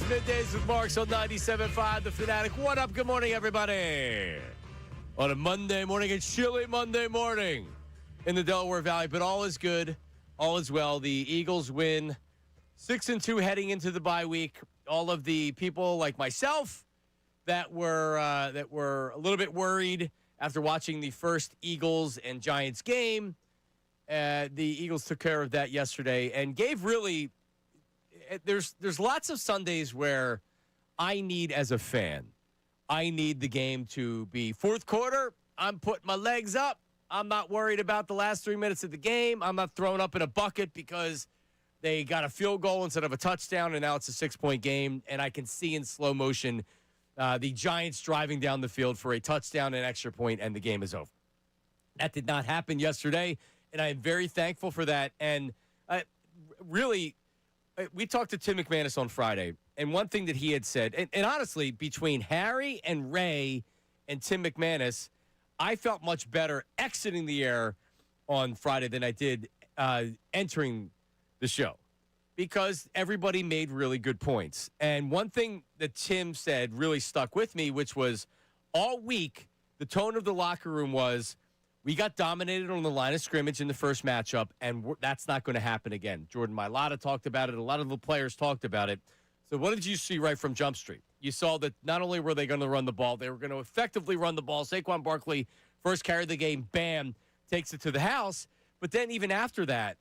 Middays with Marks on 97.5 The Fanatic. What up? Good morning, everybody. On a Monday morning, a chilly Monday morning in the Delaware Valley, but all is good. All is well. The Eagles win 6-2 heading into the bye week. All of the people like myself that were a little bit worried after watching the first Eagles and Giants game, the Eagles took care of that yesterday and gave really. There's lots of Sundays where I need, as a fan, I need the game to be fourth quarter. I'm putting my legs up. I'm not worried about the last 3 minutes of the game. I'm not throwing up in a bucket because they got a field goal instead of a touchdown, and now it's a 6-point game. And I can see in slow motion the Giants driving down the field for a touchdown, an extra point, and the game is over. That did not happen yesterday, and I am very thankful for that. And really, we talked to Tim McManus on Friday, and one thing that he had said, and honestly, between Harry and Ray and Tim McManus, I felt much better exiting the air on Friday than I did entering the show because everybody made really good points. And one thing that Tim said really stuck with me, which was all week, the tone of the locker room was, we got dominated on the line of scrimmage in the first matchup, and that's not going to happen again. Jordan Mailata talked about it. A lot of the players talked about it. So what did you see right from Jump Street? You saw that not only were they going to run the ball, they were going to effectively run the ball. Saquon Barkley first carry of the game, bam, takes it to the house. But then even after that,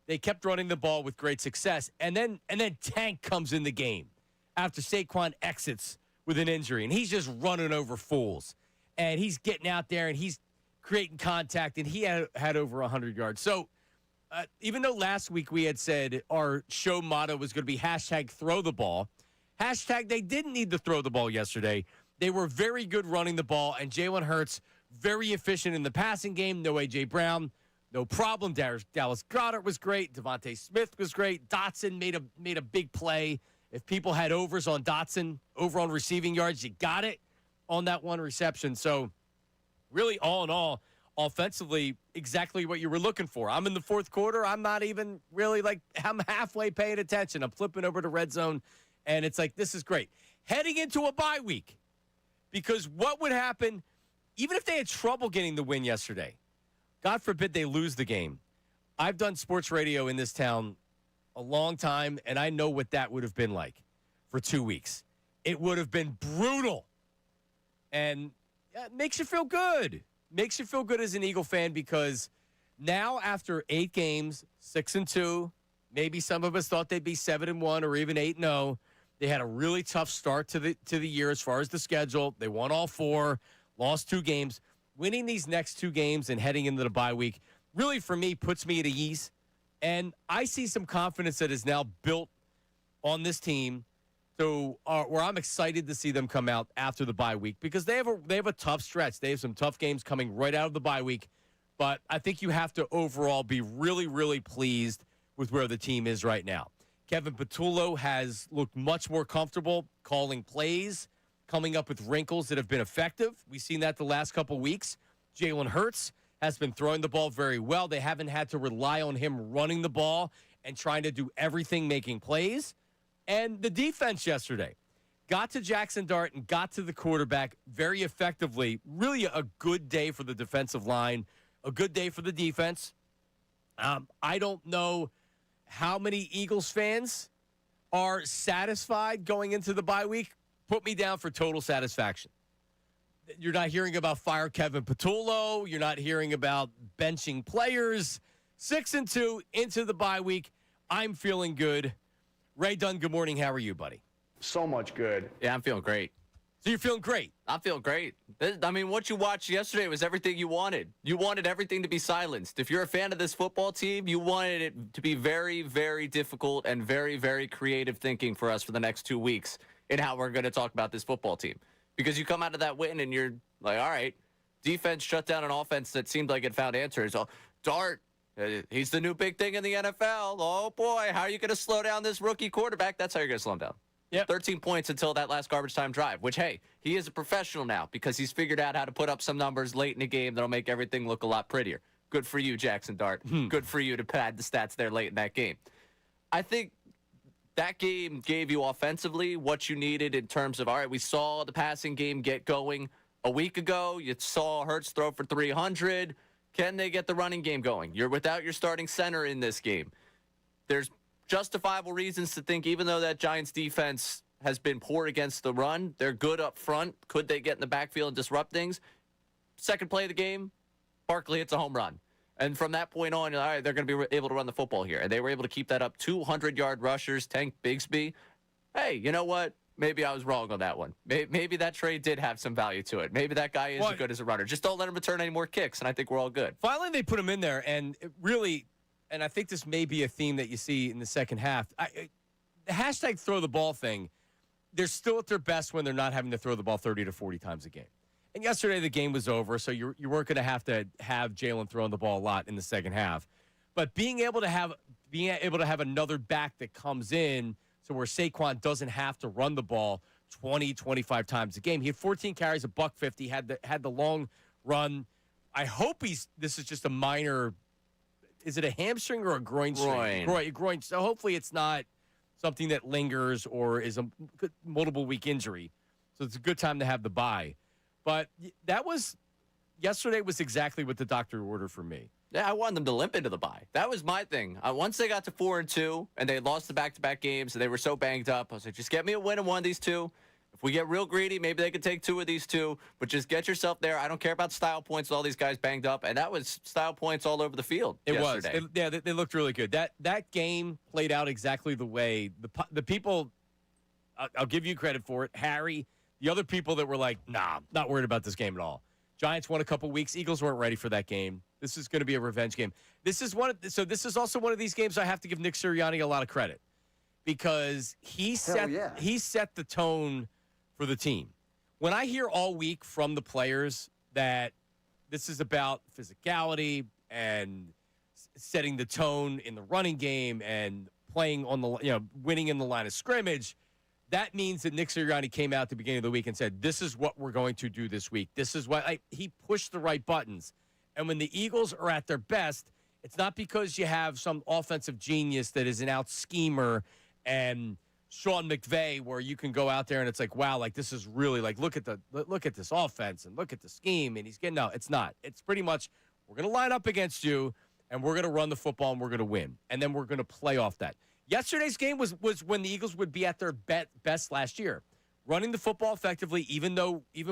they kept running the ball with great success. And then Tank comes in the game after Saquon exits with an injury, and he's just running over fools. And he's getting out there, and he's creating contact, and he had over 100 yards. So even though last week we had said our show motto was going to be hashtag throw the ball, hashtag they didn't need to throw the ball yesterday. They were very good running the ball, and Jalen Hurts very efficient in the passing game. No A.J. Brown, no problem. Dallas Goedert was great. Devontae Smith was great. Dotson made a big play. If people had overs on Dotson, over on receiving yards, you got it on that one reception. So really, all in all, offensively, exactly what you were looking for. I'm in the fourth quarter. I'm not even really I'm halfway paying attention. I'm flipping over to Red Zone, and it's like, this is great. Heading into a bye week, because what would happen, even if they had trouble getting the win yesterday, God forbid they lose the game. I've done sports radio in this town a long time, and I know what that would have been like for 2 weeks. It would have been brutal. And it makes you feel good. Makes you feel good as an Eagle fan because now after 8 games, 6-2, maybe some of us thought they'd be 7-1 or even 8-0. They had a really tough start to the year as far as the schedule. They won all 4, lost 2 games. Winning these next 2 games and heading into the bye week really, for me, puts me at ease. And I see some confidence that is now built on this team. So where I'm excited to see them come out after the bye week because they have a tough stretch. They have some tough games coming right out of the bye week. But I think you have to overall be really, really pleased with where the team is right now. Kevin Patullo has looked much more comfortable calling plays, coming up with wrinkles that have been effective. We've seen that the last couple weeks. Jalen Hurts has been throwing the ball very well. They haven't had to rely on him running the ball and trying to do everything making plays. And the defense yesterday got to Jackson Dart and got to the quarterback very effectively. Really a good day for the defensive line, a good day for the defense. I don't know how many Eagles fans are satisfied going into the bye week. Put me down for total satisfaction. You're not hearing about fire Kevin Patullo. You're not hearing about benching players. 6-2 into the bye week. I'm feeling good. Ray Dunn, good morning. How are you, buddy? So much good. Yeah, I'm feeling great. So you're feeling great? I feel great. I mean, what you watched yesterday was everything you wanted. You wanted everything to be silenced. If you're a fan of this football team, you wanted it to be very, very difficult and very, very creative thinking for us for the next 2 weeks in how we're going to talk about this football team. Because you come out of that win and you're like, all right, defense shut down an offense that seemed like it found answers. Oh, Dart, he's the new big thing in the NFL. Oh, boy, how are you going to slow down this rookie quarterback? That's how you're going to slow him down. Yep. 13 points until that last garbage time drive, which, hey, he is a professional now because he's figured out how to put up some numbers late in the game that'll make everything look a lot prettier. Good for you, Jackson Dart. Good for you to pad the stats there late in that game. I think that game gave you offensively what you needed in terms of, all right, we saw the passing game get going a week ago. You saw Hurts throw for 300. Can they get the running game going? You're without your starting center in this game. There's justifiable reasons to think, even though that Giants defense has been poor against the run, they're good up front. Could they get in the backfield and disrupt things? Second play of the game, Barkley hits a home run. And from that point on, all right, they're going to be able to run the football here. And they were able to keep that up. 200-yard rushers, Tank Bigsby. Hey, you know what? Maybe I was wrong on that one. Maybe that trade did have some value to it. Maybe that guy is as good as a runner. Just don't let him return any more kicks, and I think we're all good. Finally, they put him in there, and it really, and I think this may be a theme that you see in the second half. The hashtag throw the ball thing, they're still at their best when they're not having to throw the ball 30 to 40 times a game. And yesterday the game was over, so you weren't going to have Jalen throwing the ball a lot in the second half. But being able to have another back that comes in, so where Saquon doesn't have to run the ball 20, 25 times a game. He had 14 carries, $150, had the long run. I hope this is just a minor. Is it a hamstring or a groin strain? Groin. So hopefully it's not something that lingers or is a multiple week injury. So it's a good time to have the bye. But yesterday was exactly what the doctor ordered for me. Yeah, I wanted them to limp into the bye. That was my thing. Once they got to 4-2 and they lost the back-to-back games and they were so banged up, I was like, just get me a win in one of these two. If we get real greedy, maybe they could take two of these two, but just get yourself there. I don't care about style points with all these guys banged up, and that was style points all over the field yesterday. They looked really good. That game played out exactly the way the people, I'll give you credit for it, Harry, the other people that were like, nah, not worried about this game at all. Giants won a couple weeks. Eagles weren't ready for that game. This is going to be a revenge game. This is also one of these games I have to give Nick Sirianni a lot of credit because he set the tone for the team. When I hear all week from the players that this is about physicality and setting the tone in the running game and playing on the, winning in the line of scrimmage, that means that Nick Sirianni came out at the beginning of the week and said, this is what we're going to do this week. This is what he pushed the right buttons. And when the Eagles are at their best, it's not because you have some offensive genius that is an out schemer and Sean McVay where you can go out there and it's like, wow, like this is really like, look at this offense and look at the scheme. And he's getting, no, it's not. It's pretty much, we're going to line up against you and we're going to run the football and we're going to win. And then we're going to play off that. Yesterday's game was when the Eagles would be at their best last year, running the football effectively, even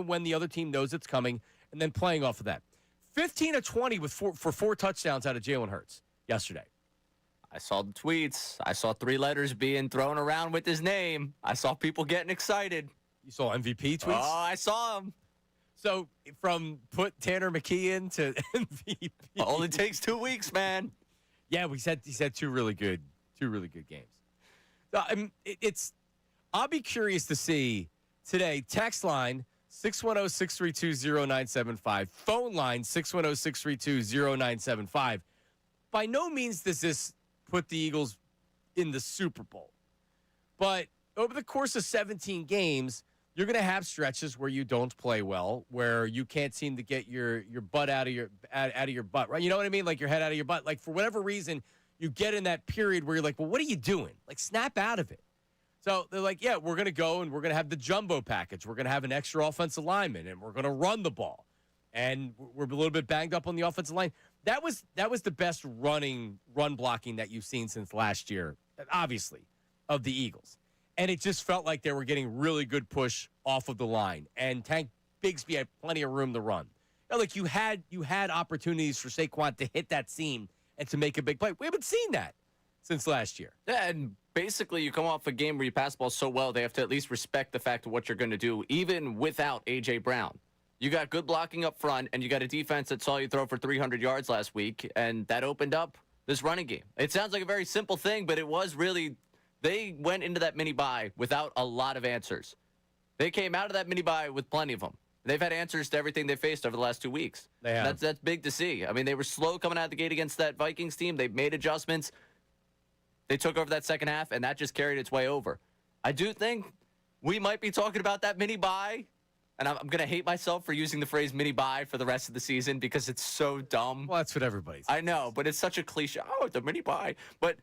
when the other team knows it's coming, and then playing off of that. 15 of 20 for 4 touchdowns out of Jalen Hurts yesterday. I saw the tweets. I saw 3 letters being thrown around with his name. I saw people getting excited. You saw MVP tweets? Oh, I saw them. So from put Tanner McKee in to MVP. Only takes 2 weeks, man. Yeah, he said two really good games. I'll be curious to see today. Text line 610-632-0975. Phone line 610-632-0975. By no means does this put the Eagles in the Super Bowl. But over the course of 17 games, you're going to have stretches where you don't play well, where you can't seem to get your butt out of your butt, right? You know what I mean? Like your head out of your butt. Like for whatever reason, you get in that period where you're like, well, what are you doing? Like, snap out of it. So they're like, yeah, we're going to go and we're going to have the jumbo package. We're going to have an extra offensive lineman, and we're going to run the ball. And we're a little bit banged up on the offensive line. That was the best run blocking that you've seen since last year, obviously, of the Eagles. And it just felt like they were getting really good push off of the line. And Tank Bigsby had plenty of room to run. Like you had opportunities for Saquon to hit that seam and to make a big play. We haven't seen that since last year. Yeah, and basically you come off a game where you pass the ball so well, they have to at least respect the fact of what you're going to do, even without A.J. Brown. You got good blocking up front, and you got a defense that saw you throw for 300 yards last week, and that opened up this running game. It sounds like a very simple thing, but it was really, they went into that mini-bye without a lot of answers. They came out of that mini-bye with plenty of them. They've had answers to everything they faced over the last 2 weeks. They have. That's big to see. I mean, they were slow coming out the gate against that Vikings team. They've made adjustments. They took over that second half, and that just carried its way over. I do think we might be talking about that mini-bye, and I'm going to hate myself for using the phrase mini-bye for the rest of the season because it's so dumb. Well, that's what everybody's. I know, but it's such a cliche. Oh, the mini-bye. But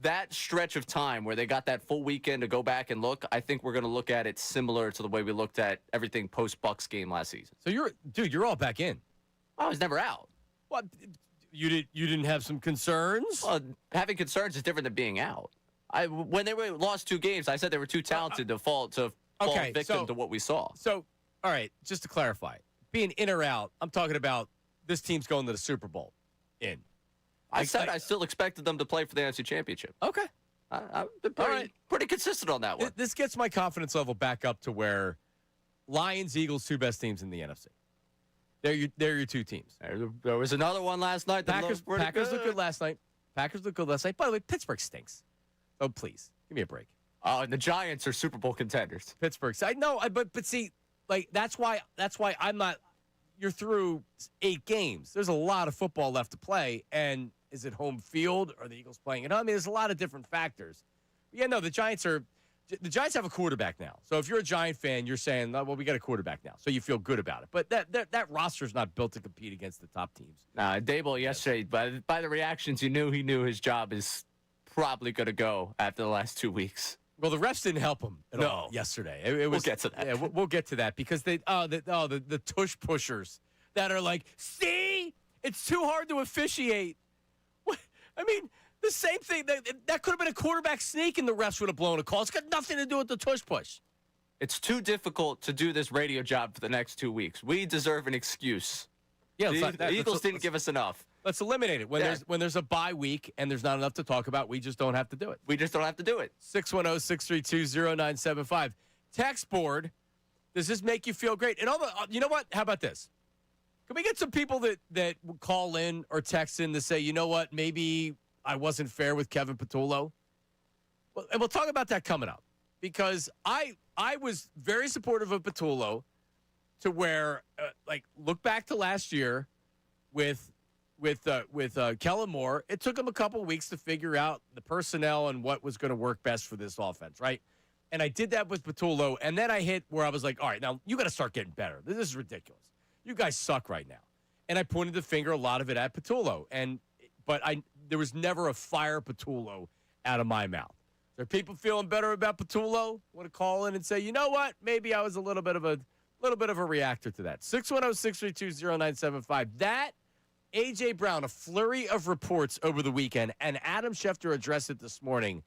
that stretch of time where they got that full weekend to go back and look, I think we're going to look at it similar to the way we looked at everything post-Bucks game last season. So you're all back in. I was never out. What? You didn't have some concerns? Well, having concerns is different than being out. When they lost 2 games, I said they were too talented to fall victim to what we saw. So, all right, just to clarify, being in or out, I'm talking about this team's going to the Super Bowl. In. I said I still expected them to play for the NFC Championship. Okay. I've been pretty consistent on that one. This gets my confidence level back up to where Lions, Eagles, 2 best teams in the NFC. They're your 2 teams. There was another one last night. Packers looked good last night. Packers looked good last night. By the way, Pittsburgh stinks. Oh, please, give me a break. Oh, and the Giants are Super Bowl contenders. Pittsburgh. I know, but see, like that's why I'm not. You're through 8 games. There's a lot of football left to play, and is it home field? Or are the Eagles playing at home? I mean, there's a lot of different factors. Yeah, no, the Giants have a quarterback now. So if you're a Giant fan, you're saying, well, we got a quarterback now, so you feel good about it. But that roster's not built to compete against the top teams. Daboll yesterday, by the reactions, he knew his job is probably going to go after the last 2 weeks. Well, the refs didn't help him at all yesterday. We'll get to that. Yeah, we'll get to that because the tush pushers that are like, see, it's too hard to officiate. What? I mean, the same thing. That could have been a quarterback sneak and the refs would have blown a call. It's got nothing to do with the tush push. It's too difficult to do this radio job for the next 2 weeks. We deserve an excuse. Yeah, the Eagles didn't give us enough. Let's eliminate it. When there's a bye week and there's not enough to talk about, we just don't have to do it. We just don't have to do it. 610-632-0975. Text board, does this make you feel great? And you know what? How about this? Can we get some people that call in or text in to say, you know what, maybe I wasn't fair with Kevin Patullo? Well, and we'll talk about that coming up because I was very supportive of Patullo to where, look back to last year with Kellen Moore. It took him a couple weeks to figure out the personnel and what was going to work best for this offense, right? And I did that with Patullo, and then I hit where I was like, all right, now you got to start getting better. This is ridiculous. You guys suck right now. And I pointed the finger, a lot of it at Patullo. But there was never a fire Patullo out of my mouth. There are people feeling better about Patullo? Want to call in and say, you know what? Maybe I was a little bit of a reactor to that. 610-632-0975. That A.J. Brown, a flurry of reports over the weekend, and Adam Schefter addressed it this morning.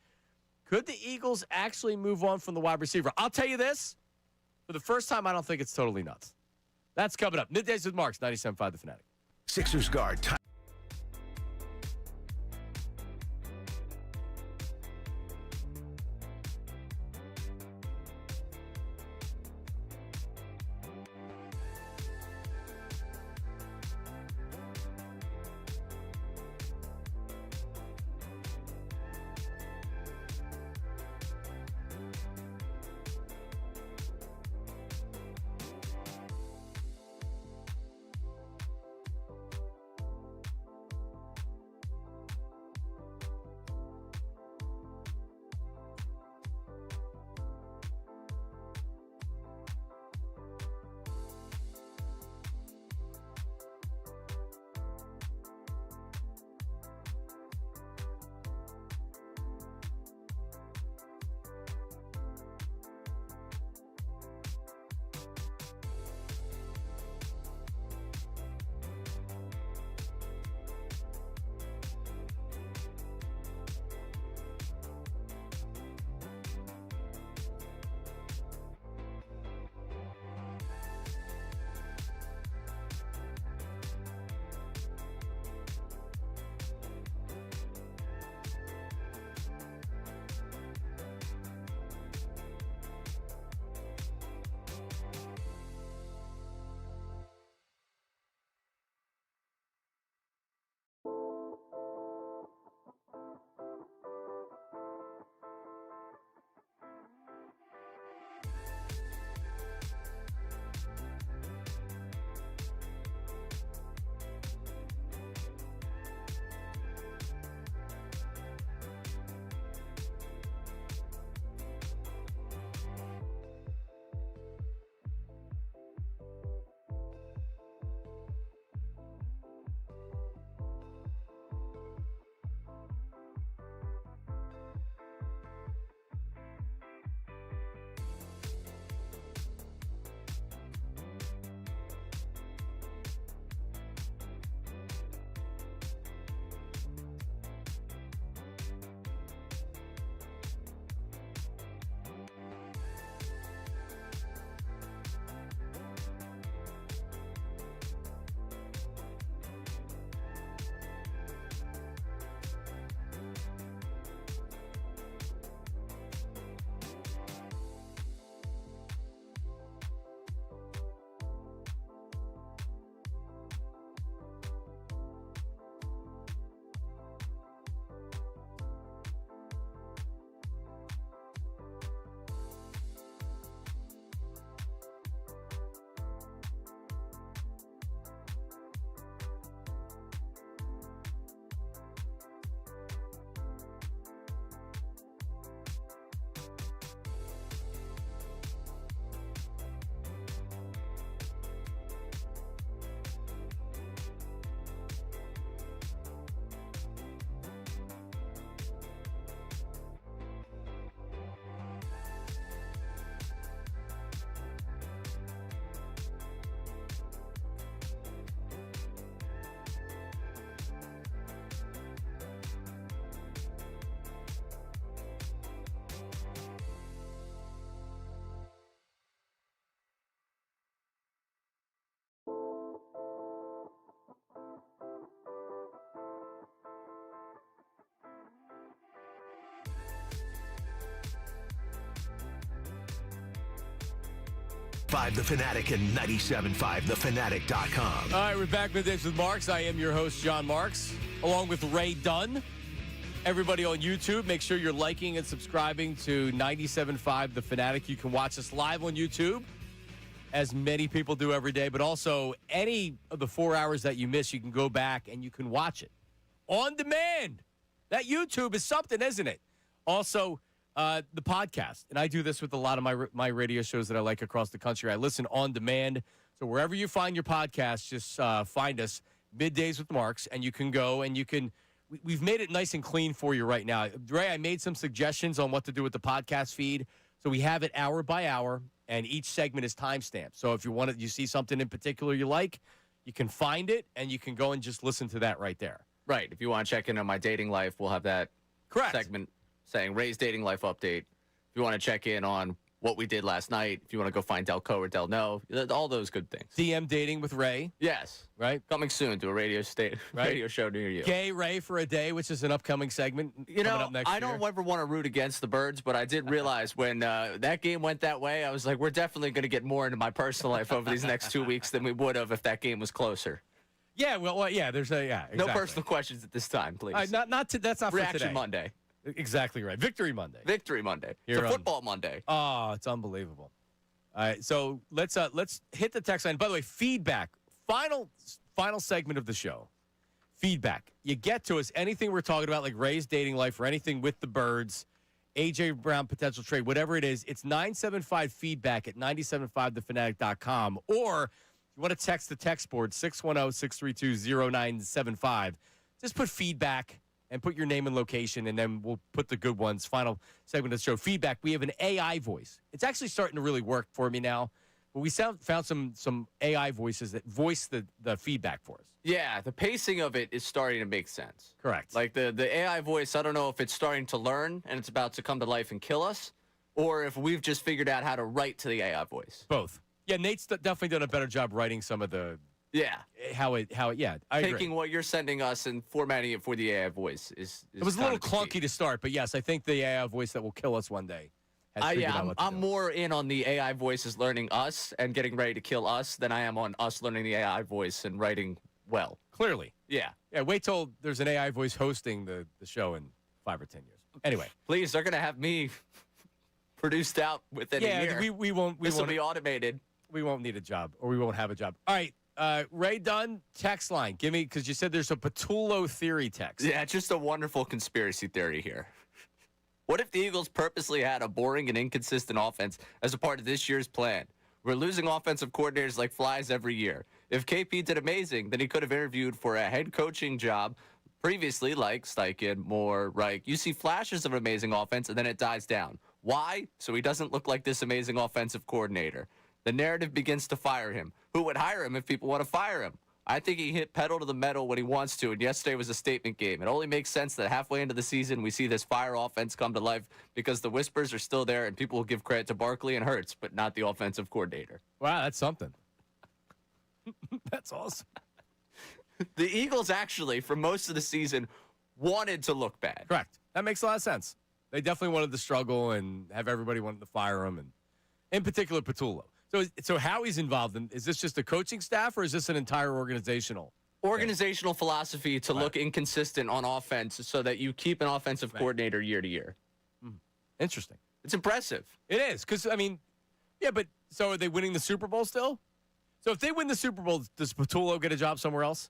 Could the Eagles actually move on from the wide receiver? I'll tell you this. For the first time, I don't think it's totally nuts. That's coming up. Middays with Marks, 97.5 The Fanatic. Sixers guard. 97.5 The Fanatic and 97.5thefanatic.com. All right, we're back Middays with Marks. I am your host, John Marks, along with Ray Dunn. Everybody on YouTube, make sure you're liking and subscribing to 97.5 The Fanatic. You can watch us live on YouTube, as many people do every day, but also any of the 4 hours that you miss, you can go back and you can watch it on demand. That YouTube is something, isn't it? Also, the podcast, and I do this with a lot of my radio shows that I like across the country. I listen on demand. So wherever you find your podcast, just find us, Middays with Marks, and you can go and you can. We've made it nice and clean for you right now. Ray, I made some suggestions on what to do with the podcast feed. So we have it hour by hour, and each segment is timestamped. So if you see something in particular you like, you can find it, and you can go and just listen to that right there. Right. If you want to check in on my dating life, we'll have that segment saying Ray's dating life update. If you want to check in on what we did last night, if you want to go find Del Co or Del No, all those good things. DM dating with Ray. Yes. Right. Coming soon to a radio show near you. Gay Ray for a Day, which is an upcoming segment coming up next year. I don't ever want to root against the Birds, but I did realize when that game went that way, I was like, we're definitely going to get more into my personal life over these next 2 weeks than we would have if that game was closer. Yeah, there's exactly. No personal questions at this time, please. That's not for today. Reaction Monday. Exactly right. Victory Monday. Victory Monday. It's a football Monday. Oh, it's unbelievable. All right, so let's hit the text line. By the way, feedback. Final segment of the show. Feedback. You get to us anything we're talking about, like Ray's dating life or anything with the Birds, AJ Brown potential trade, whatever it is. It's 975 feedback at 975thefanatic.com, or you want to text the text board 610-632-0975. Just put feedback and put your name and location, and then we'll put the good ones. Final segment of the show. Feedback. We have an AI voice. It's actually starting to really work for me now. But we found some AI voices that voice the feedback for us. Yeah, the pacing of it is starting to make sense. Correct. Like the AI voice, I don't know if it's starting to learn and it's about to come to life and kill us, or if we've just figured out how to write to the AI voice. Both. Yeah, Nate's definitely done a better job writing some of the how it I taking agree. what you're sending us and formatting it for the AI voice is it was a little clunky to start, but yes, I think the AI voice that will kill us one day. I'm more in on the AI voices learning us and getting ready to kill us than I am on us learning the AI voice and writing well. Clearly. Yeah. Yeah, wait till there's an AI voice hosting the show in 5 or 10 years. Anyway. Please, they're going to have me produced out within a year. Yeah, we won't. This will be automated. We won't need a job, or we won't have a job. All right, Ray Dunn, text line. Give me, because you said there's a Patullo theory text. Yeah, it's just a wonderful conspiracy theory here. What if the Eagles purposely had a boring and inconsistent offense as a part of this year's plan? We're losing offensive coordinators like flies every year. If KP did amazing, then he could have interviewed for a head coaching job previously, like Steichen, Moore, Reich. You see flashes of amazing offense, and then it dies down. Why? So he doesn't look like this amazing offensive coordinator. The narrative begins to fire him. Who would hire him if people want to fire him? I think he hit pedal to the metal when he wants to, and yesterday was a statement game. It only makes sense that halfway into the season, we see this fire offense come to life because the whispers are still there, and people will give credit to Barkley and Hurts, but not the offensive coordinator. Wow, that's something. That's awesome. The Eagles actually, for most of the season, wanted to look bad. Correct. That makes a lot of sense. They definitely wanted to struggle and have everybody wanting to fire him, and in particular, Patullo. So Howie's involved in, is this just a coaching staff or is this an entire organizational philosophy to look inconsistent on offense so that you keep an offensive coordinator year to year? Interesting. It's impressive. It is. Because, I mean, yeah, but so are they winning the Super Bowl still? So if they win the Super Bowl, does Patullo get a job somewhere else?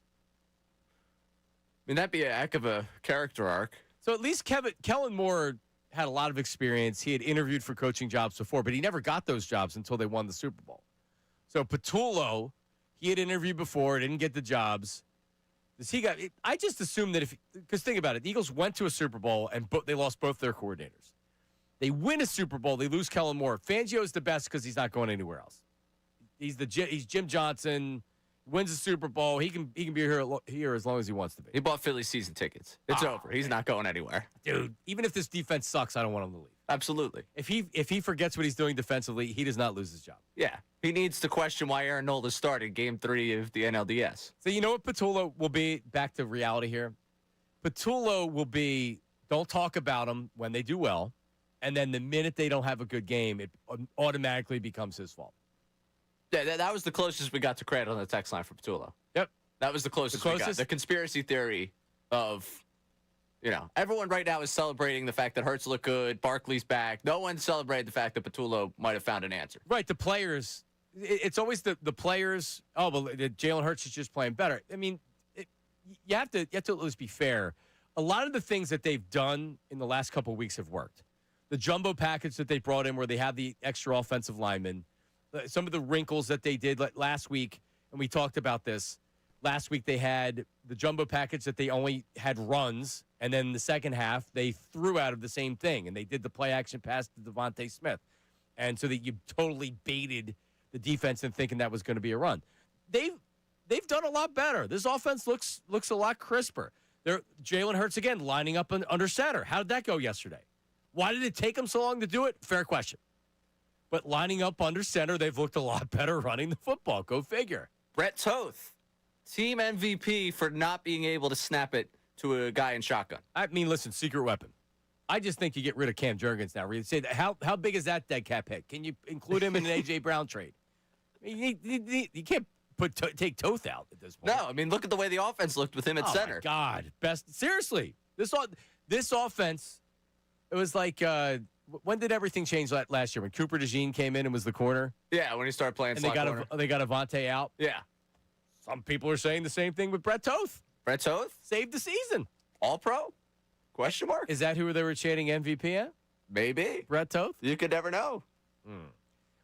I mean, that'd be a heck of a character arc. So at least Kellen Moore had a lot of experience. He had interviewed for coaching jobs before, but he never got those jobs until they won the Super Bowl. So Patullo, he had interviewed before, didn't get the jobs. I just assumed that because think about it, the Eagles went to a Super Bowl and they lost both their coordinators. They win a Super Bowl, they lose Kellen Moore. Fangio's the best because he's not going anywhere else. He's Jim Johnson. Wins the Super Bowl. He can be here as long as he wants to be. He bought Phillies season tickets. It's over. He's not going anywhere. Dude, even if this defense sucks, I don't want him to leave. Absolutely. If he forgets what he's doing defensively, he does not lose his job. Yeah. He needs to question why Aaron Nola started Game 3 of the NLDS. So you know what Patullo will be, back to reality here? Patullo will be, don't talk about him when they do well, and then the minute they don't have a good game, it automatically becomes his fault. Yeah, that was the closest we got to credit on the text line for Patullo. Yep. That was the closest we got. The conspiracy theory of, everyone right now is celebrating the fact that Hurts looked good, Barkley's back. No one celebrated the fact that Patullo might have found an answer. Right, the players. It's always the players. Oh, well, Jalen Hurts is just playing better. I mean, you have to at least be fair. A lot of the things that they've done in the last couple of weeks have worked. The jumbo package that they brought in where they have the extra offensive linemen, some of the wrinkles that they did last week, and we talked about this. Last week they had the jumbo package that they only had runs, and then in the second half they threw out of the same thing, and they did the play-action pass to Devontae Smith. And so that you totally baited the defense in thinking that was going to be a run. They've done a lot better. This offense looks a lot crisper. Jalen Hurts, again, lining up under center. How did that go yesterday? Why did it take them so long to do it? Fair question. But lining up under center, they've looked a lot better running the football. Go figure. Brett Toth, team MVP for not being able to snap it to a guy in shotgun. I mean, listen, secret weapon. I just think you get rid of Cam Jurgens now. Say that, how big is that dead cap hit? Can you include him in an A.J. Brown trade? I mean, you can't take Toth out at this point. No, I mean, look at the way the offense looked with him at center. Oh, my God. Seriously. This offense, it was like, when did everything change last year? When Cooper DeJean came in and was the corner? Yeah, when he started playing slot corner. They got Avonte out? Yeah. Some people are saying the same thing with Brett Toth. Brett Toth? Saved the season. All-pro? Question mark? Is that who they were chanting MVP at? Maybe. Brett Toth? You could never know.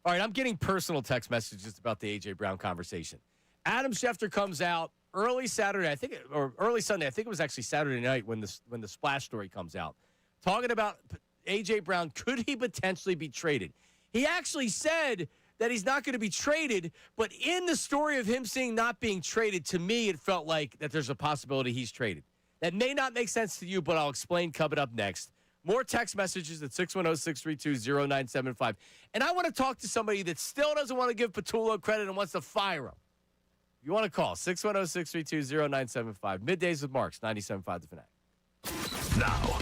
All right, I'm getting personal text messages about the A.J. Brown conversation. Adam Schefter comes out early Saturday, or early Sunday. I think it was actually Saturday night when the splash story comes out, talking about A.J. Brown. Could he potentially be traded? He actually said that he's not going to be traded, but in the story of him saying not being traded, to me, it felt like that there's a possibility he's traded. That may not make sense to you, but I'll explain coming up next. More text messages at 610-632-0975. And I want to talk to somebody that still doesn't want to give Patullo credit and wants to fire him. If you want to call, 610-632-0975. Middays with Marks, 97.5 The Fanatic. Now.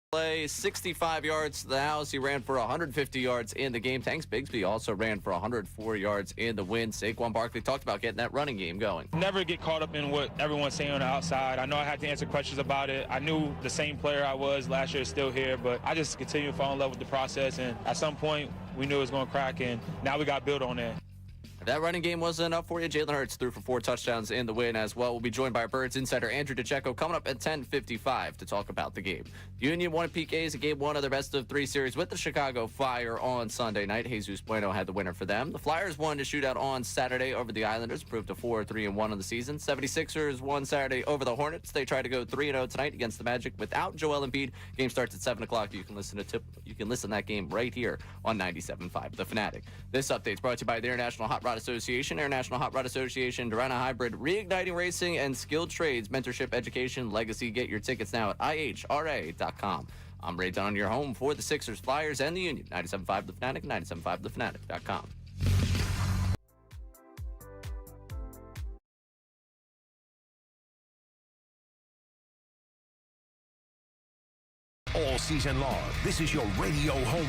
Play 65 yards to the house. He ran for 150 yards in the game. Tanks Bigsby also ran for 104 yards in the win. Saquon Barkley talked about getting that running game going. Never get caught up in what everyone's saying on the outside. I know I had to answer questions about it. I knew the same player I was last year is still here, but I just continue to fall in love with the process. And at some point, we knew it was going to crack, and now we got built on that. If that running game wasn't enough for you, Jalen Hurts threw for 4 touchdowns in the win as well. We'll be joined by our Birds insider Andrew DeCecco coming up at 10:55 to talk about the game. Union won at PKs in Game 1 of their best-of-3 series with the Chicago Fire on Sunday night. Jesus Bueno had the winner for them. The Flyers won to shootout on Saturday over the Islanders, proved to 4-3-1 on the season. 76ers won Saturday over the Hornets. They try to go 3-0 tonight against the Magic without Joel Embiid. Game starts at 7 o'clock. You can listen to that game right here on 97.5 The Fanatic. This update is brought to you by the International Hot Rod Association. International Hot Rod Association, Durana Hybrid, reigniting racing and skilled trades, mentorship, education, legacy. Get your tickets now at ihra.com. I'm Ray Dunn, your home for the Sixers, Flyers, and the Union. 97.5 The Fanatic, 97.5thefanatic.com. All season long, this is your radio home.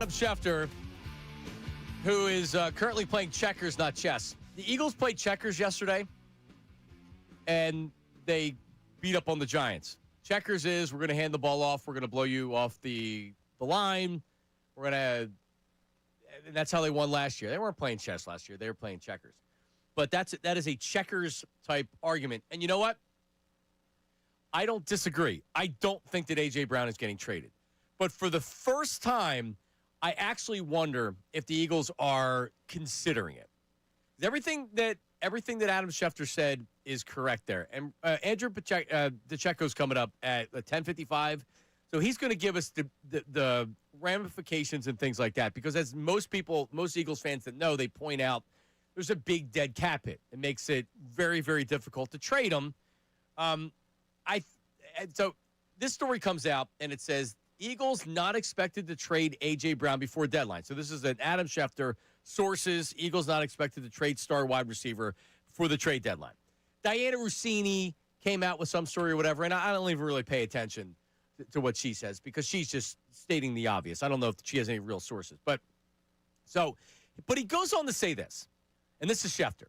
Schefter, who is currently playing checkers, not chess. The Eagles played checkers yesterday, and they beat up on the Giants. Checkers is we're going to hand the ball off. We're going to blow you off the line. We're going to – and that's how they won last year. They weren't playing chess last year. They were playing checkers. But that is a checkers-type argument. And you know what? I don't disagree. I don't think that A.J. Brown is getting traded. But for the first time, I actually wonder if the Eagles are considering it. Everything that Adam Schefter said is correct there. And Andrew DeCecco's coming up at 10:55. So he's going to give us the ramifications and things like that. Because as most Eagles fans that know, they point out there's a big dead cap hit. It makes it very, very difficult to trade him. So this story comes out, and it says, Eagles not expected to trade A.J. Brown before deadline. So this is an Adam Schefter, sources, Eagles not expected to trade star wide receiver for the trade deadline. Diana Rossini came out with some story or whatever, and I don't even really pay attention to what she says because she's just stating the obvious. I don't know if she has any real sources. But he goes on to say this, and this is Schefter.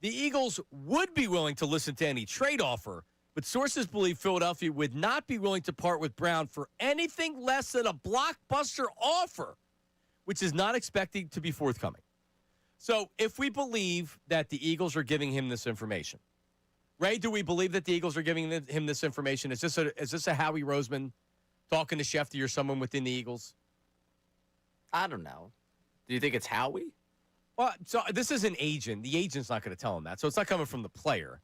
The Eagles would be willing to listen to any trade offer, but sources believe Philadelphia would not be willing to part with Brown for anything less than a blockbuster offer, which is not expected to be forthcoming. So if we believe that the Eagles are giving him this information, Ray, do we believe that the Eagles are giving him this information? Is this a Howie Roseman talking to Schefter or someone within the Eagles? I don't know. Do you think it's Howie? Well, so this is an agent. The agent's not going to tell him that, so it's not coming from the player.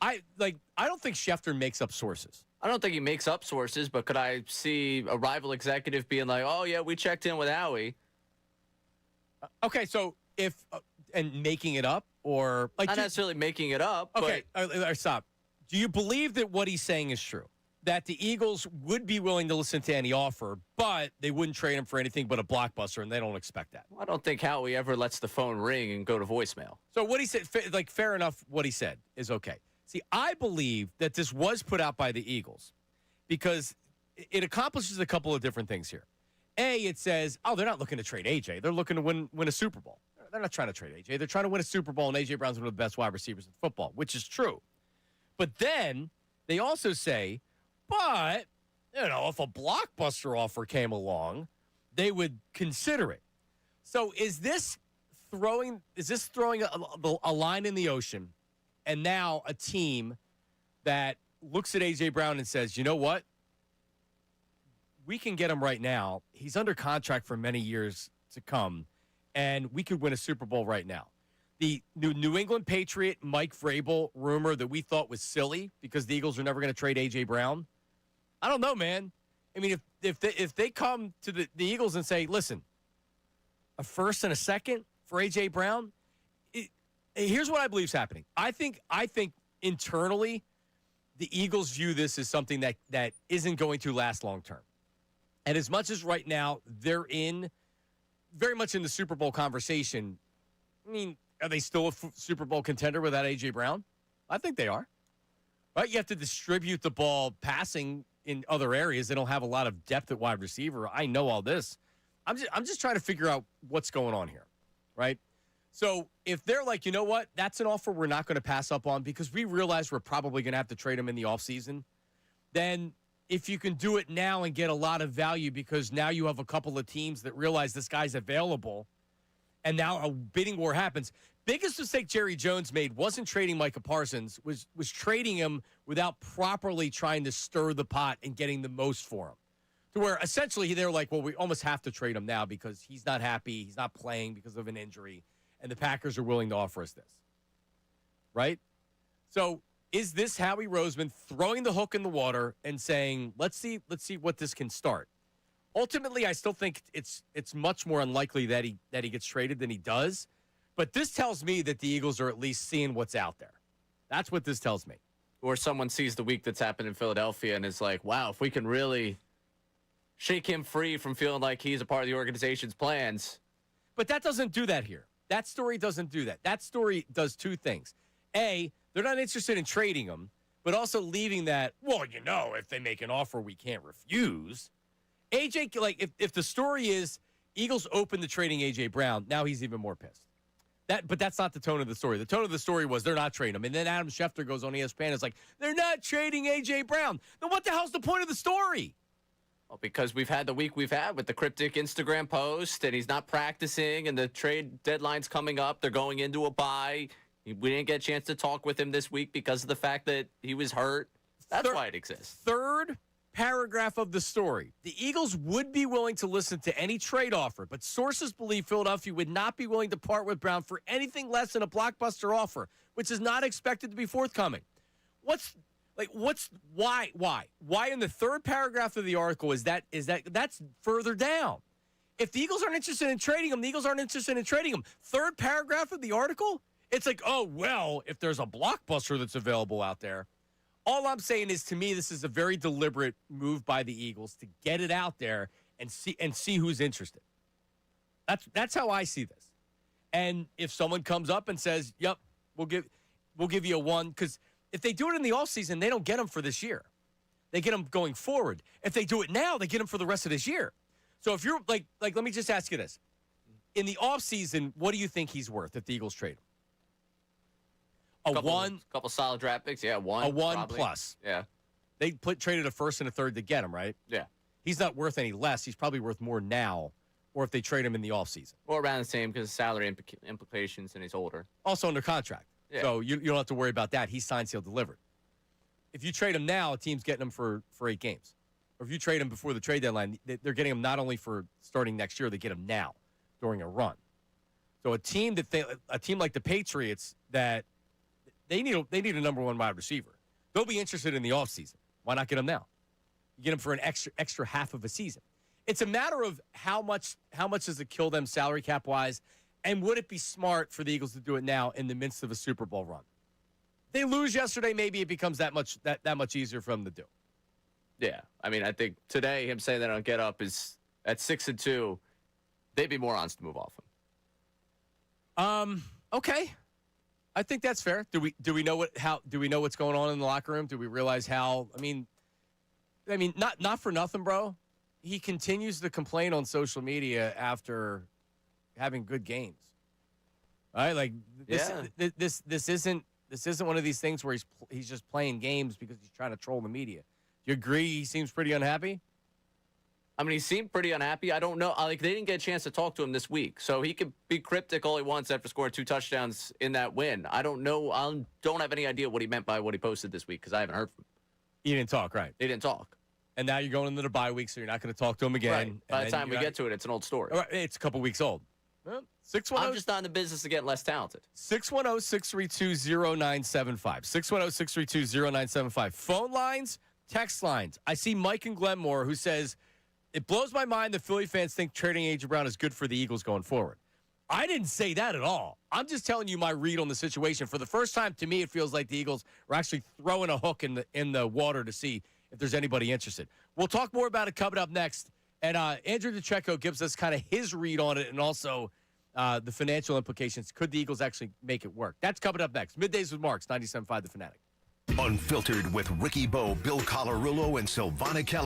I don't think Schefter makes up sources. I don't think he makes up sources, but could I see a rival executive being like, oh, yeah, we checked in with Howie? Okay, so and making it up or like not necessarily making it up. Okay, stop. Do you believe that what he's saying is true? That the Eagles would be willing to listen to any offer, but they wouldn't trade him for anything but a blockbuster, and they don't expect that. I don't think Howie ever lets the phone ring and go to voicemail. So what he said, fair enough, what he said is okay. See, I believe that this was put out by the Eagles because it accomplishes a couple of different things here. A, it says, oh, they're not looking to trade A.J. They're looking to win a Super Bowl. They're not trying to trade A.J. They're trying to win a Super Bowl, and A.J. Brown's one of the best wide receivers in football, which is true. But then they also say, but, if a blockbuster offer came along, they would consider it. So is this throwing a line in the ocean? And now a team that looks at A.J. Brown and says, you know what? We can get him right now. He's under contract for many years to come, and we could win a Super Bowl right now. The New England Patriot Mike Vrabel rumor that we thought was silly because the Eagles are never going to trade A.J. Brown. I don't know, man. I mean, if they come to the Eagles and say, listen, a first and a second for A.J. Brown, here's what I believe is happening. I think internally, the Eagles view this as something that isn't going to last long term. And as much as right now they're very much in the Super Bowl conversation, I mean, are they still a Super Bowl contender without A.J. Brown? I think they are. Right? You have to distribute the ball passing in other areas. They don't have a lot of depth at wide receiver. I know all this. I'm just trying to figure out what's going on here, right? So if they're like, you know what, that's an offer we're not going to pass up on because we realize we're probably going to have to trade him in the offseason, then if you can do it now and get a lot of value because now you have a couple of teams that realize this guy's available and now a bidding war happens. Biggest mistake Jerry Jones made wasn't trading Micah Parsons, was trading him without properly trying to stir the pot and getting the most for him. To where essentially they're like, well, we almost have to trade him now because he's not happy, he's not playing because of an injury. And the Packers are willing to offer us this, right? So is this Howie Roseman throwing the hook in the water and saying, let's see what this can start? Ultimately, I still think it's much more unlikely that he gets traded than he does. But this tells me that the Eagles are at least seeing what's out there. That's what this tells me. Or someone sees the week that's happened in Philadelphia and is like, wow, if we can really shake him free from feeling like he's a part of the organization's plans. But that doesn't do that here. That story doesn't do that. That story does two things. A, they're not interested in trading him, but also leaving that, well, if they make an offer we can't refuse. AJ, like, if the story is Eagles opened the trading A.J. Brown. Now he's even more pissed. But that's not the tone of the story. The tone of the story was they're not trading him. And then Adam Schefter goes on ESPN and is like, they're not trading A.J. Brown. Then what the hell's the point of the story? Well, because we've had the week we've had with the cryptic Instagram post, and he's not practicing, and the trade deadline's coming up. They're going into a bye. We didn't get a chance to talk with him this week because of the fact that he was hurt. That's why it exists. Third paragraph of the story. The Eagles would be willing to listen to any trade offer, but sources believe Philadelphia would not be willing to part with Brown for anything less than a blockbuster offer, which is not expected to be forthcoming. Why in the third paragraph of the article is that's further down? If the Eagles aren't interested in trading him, the Eagles aren't interested in trading him. Third paragraph of the article, it's like, oh, well, if there's a blockbuster that's available out there. All I'm saying is, to me, this is a very deliberate move by the Eagles to get it out there and see who's interested. That's how I see this. And if someone comes up and says, "Yep, we'll give you a one," because if they do it in the offseason, they don't get them for this year. They get them going forward. If they do it now, they get them for the rest of this year. So if you're like, let me just ask you this: in the offseason, what do you think he's worth if the Eagles trade him? A couple solid draft picks, yeah, one. A one probably. plus. Yeah. They traded a first and a third to get him, right? Yeah. He's not worth any less. He's probably worth more now, or if they trade him in the offseason. Or around the same because of salary implications, and he's older. Also under contract. Yeah. So you don't have to worry about that. He's signed, sealed, delivered. If you trade him now, a team's getting him for 8 games. Or if you trade him before the trade deadline, they're getting him not only for starting next year, they get him now during a run. So a team like the Patriots that they need a number one wide receiver. They'll be interested in the offseason. Why not get him now? You get him for an extra half of a season. It's a matter of how much does it kill them salary cap wise, and would it be smart for the Eagles to do it now in the midst of a Super Bowl run? They lose yesterday, maybe it becomes that much easier for them to do. Yeah, I mean, I think today him saying that on Get Up is at 6-2. They'd be morons to move off him. Okay. I think that's fair. Do we know what's going on in the locker room? Do we realize how? I mean, not for nothing, bro. He continues to complain on social media after having good games. All right, like this isn't one of these things where he's just playing games because he's trying to troll the media. Do you agree? He seems pretty unhappy. I mean, he seemed pretty unhappy. I don't know. Like, they didn't get a chance to talk to him this week, so he could be cryptic all he wants after scoring 2 touchdowns in that win. I don't know. I don't have any idea what he meant by what he posted this week because I haven't heard from him. He didn't talk, right? He didn't talk. And now you're going into the bye week, so you're not going to talk to him again. Right. By the time we get to it, it's an old story. All right, it's a couple weeks old. Well, 610. I'm just not in the business of getting less talented. 610-632-0975. 610-632-0975. Phone lines, text lines. I see Mike in Glenmore who says, it blows my mind that Philly fans think trading A.J. Brown is good for the Eagles going forward. I didn't say that at all. I'm just telling you my read on the situation. For the first time, to me, it feels like the Eagles are actually throwing a hook in the water to see if there's anybody interested. We'll talk more about it coming up next. And Andrew DeCecco gives us kind of his read on it and also the financial implications. Could the Eagles actually make it work? That's coming up next. Middays with Marks, 97.5 The Fanatic. Unfiltered with Ricky Bo, Bill Colarulo, and Silvana Kelly.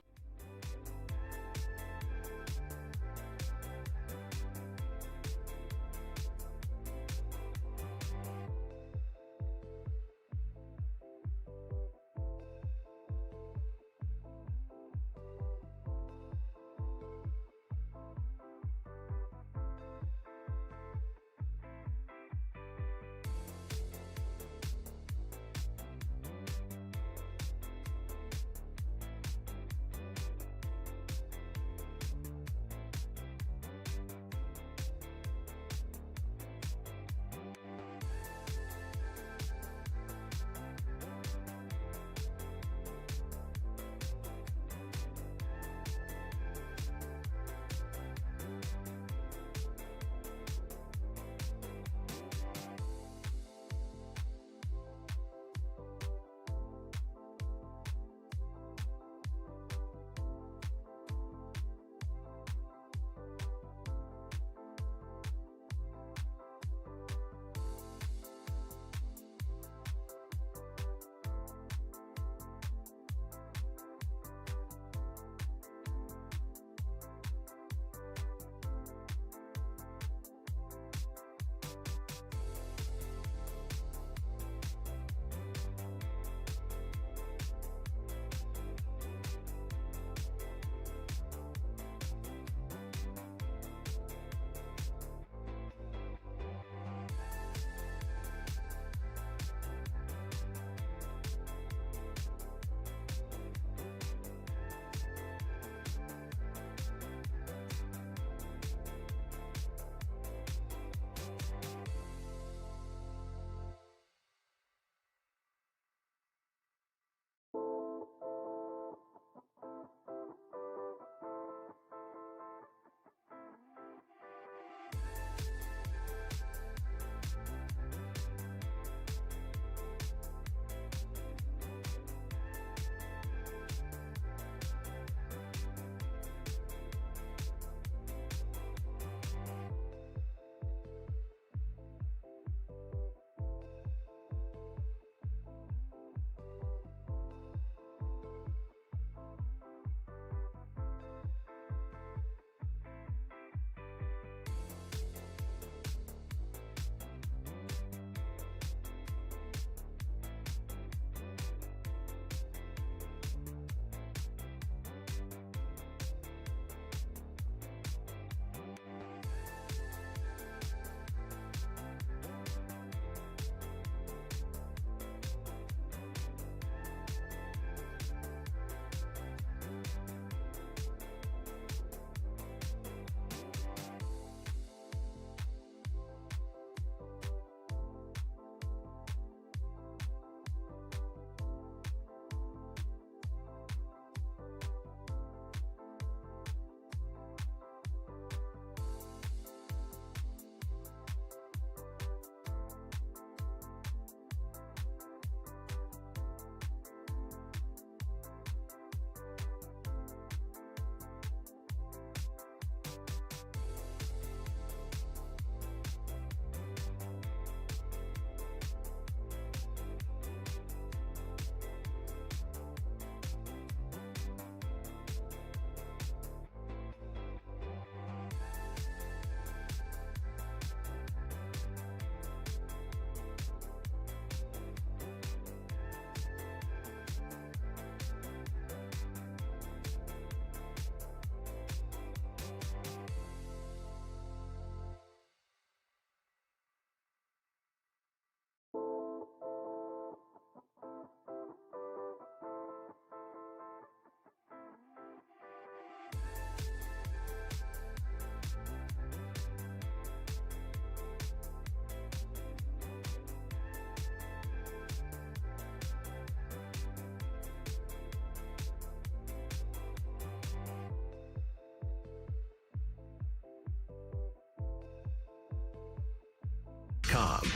SalciunasSports.com.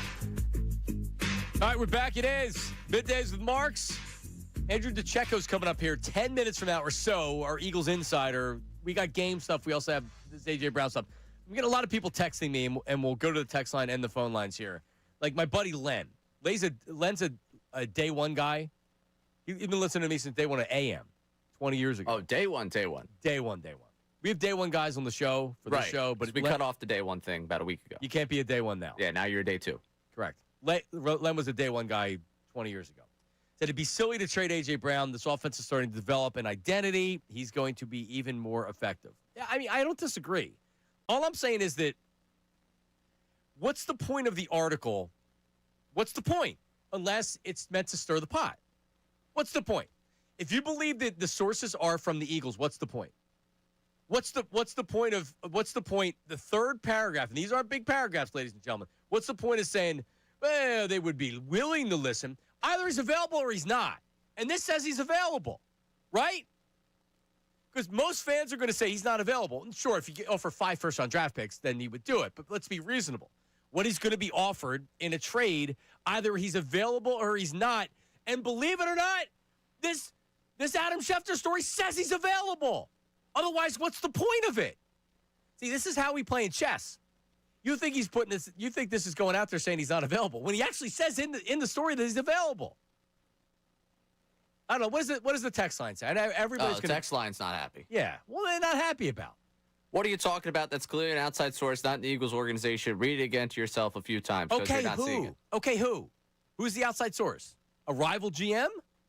All right, we're back. It is Middays with Marks. Andrew DeCecco's coming up here 10 minutes from now or so, our Eagles insider. We got game stuff. We also have this A.J. Brown stuff. We get a lot of people texting me, and we'll go to the text line and the phone lines here. Like my buddy Len. Len's a day one guy. He's been listening to me since day one at AM, 20 years ago. Oh, day one. Day one. We have day one guys on the show for the show. But we cut off the day one thing about a week ago. You can't be a day one now. Yeah, now you're a day two. Correct. Len was a day one guy 20 years ago. Said it'd be silly to trade A.J. Brown. This offense is starting to develop an identity. He's going to be even more effective. Yeah, I mean, I don't disagree. All I'm saying is that what's the point of the article? What's the point? Unless it's meant to stir the pot. What's the point? If you believe that the sources are from the Eagles, what's the point? What's the point? The third paragraph, and these aren't big paragraphs, ladies and gentlemen. What's the point of saying, well, they would be willing to listen? Either he's available or he's not. And this says he's available, right? Because most fans are going to say he's not available. And sure, if you offer 5 first-round draft picks, then he would do it. But let's be reasonable. What he's going to be offered in a trade, either he's available or he's not. And believe it or not, this Adam Schefter story says he's available. Otherwise, what's the point of it? See, this is how we play in chess. You think he's putting this? You think this is going out there saying he's not available when he actually says in the story that he's available? I don't know. What does the text line say? Everybody's the text line's not happy. Yeah. Well, they're not happy about. What are you talking about? That's clearly an outside source, not in the Eagles organization. Read it again to yourself a few times. Okay, you're not seeing it. Okay, who? Who's the outside source? A rival GM?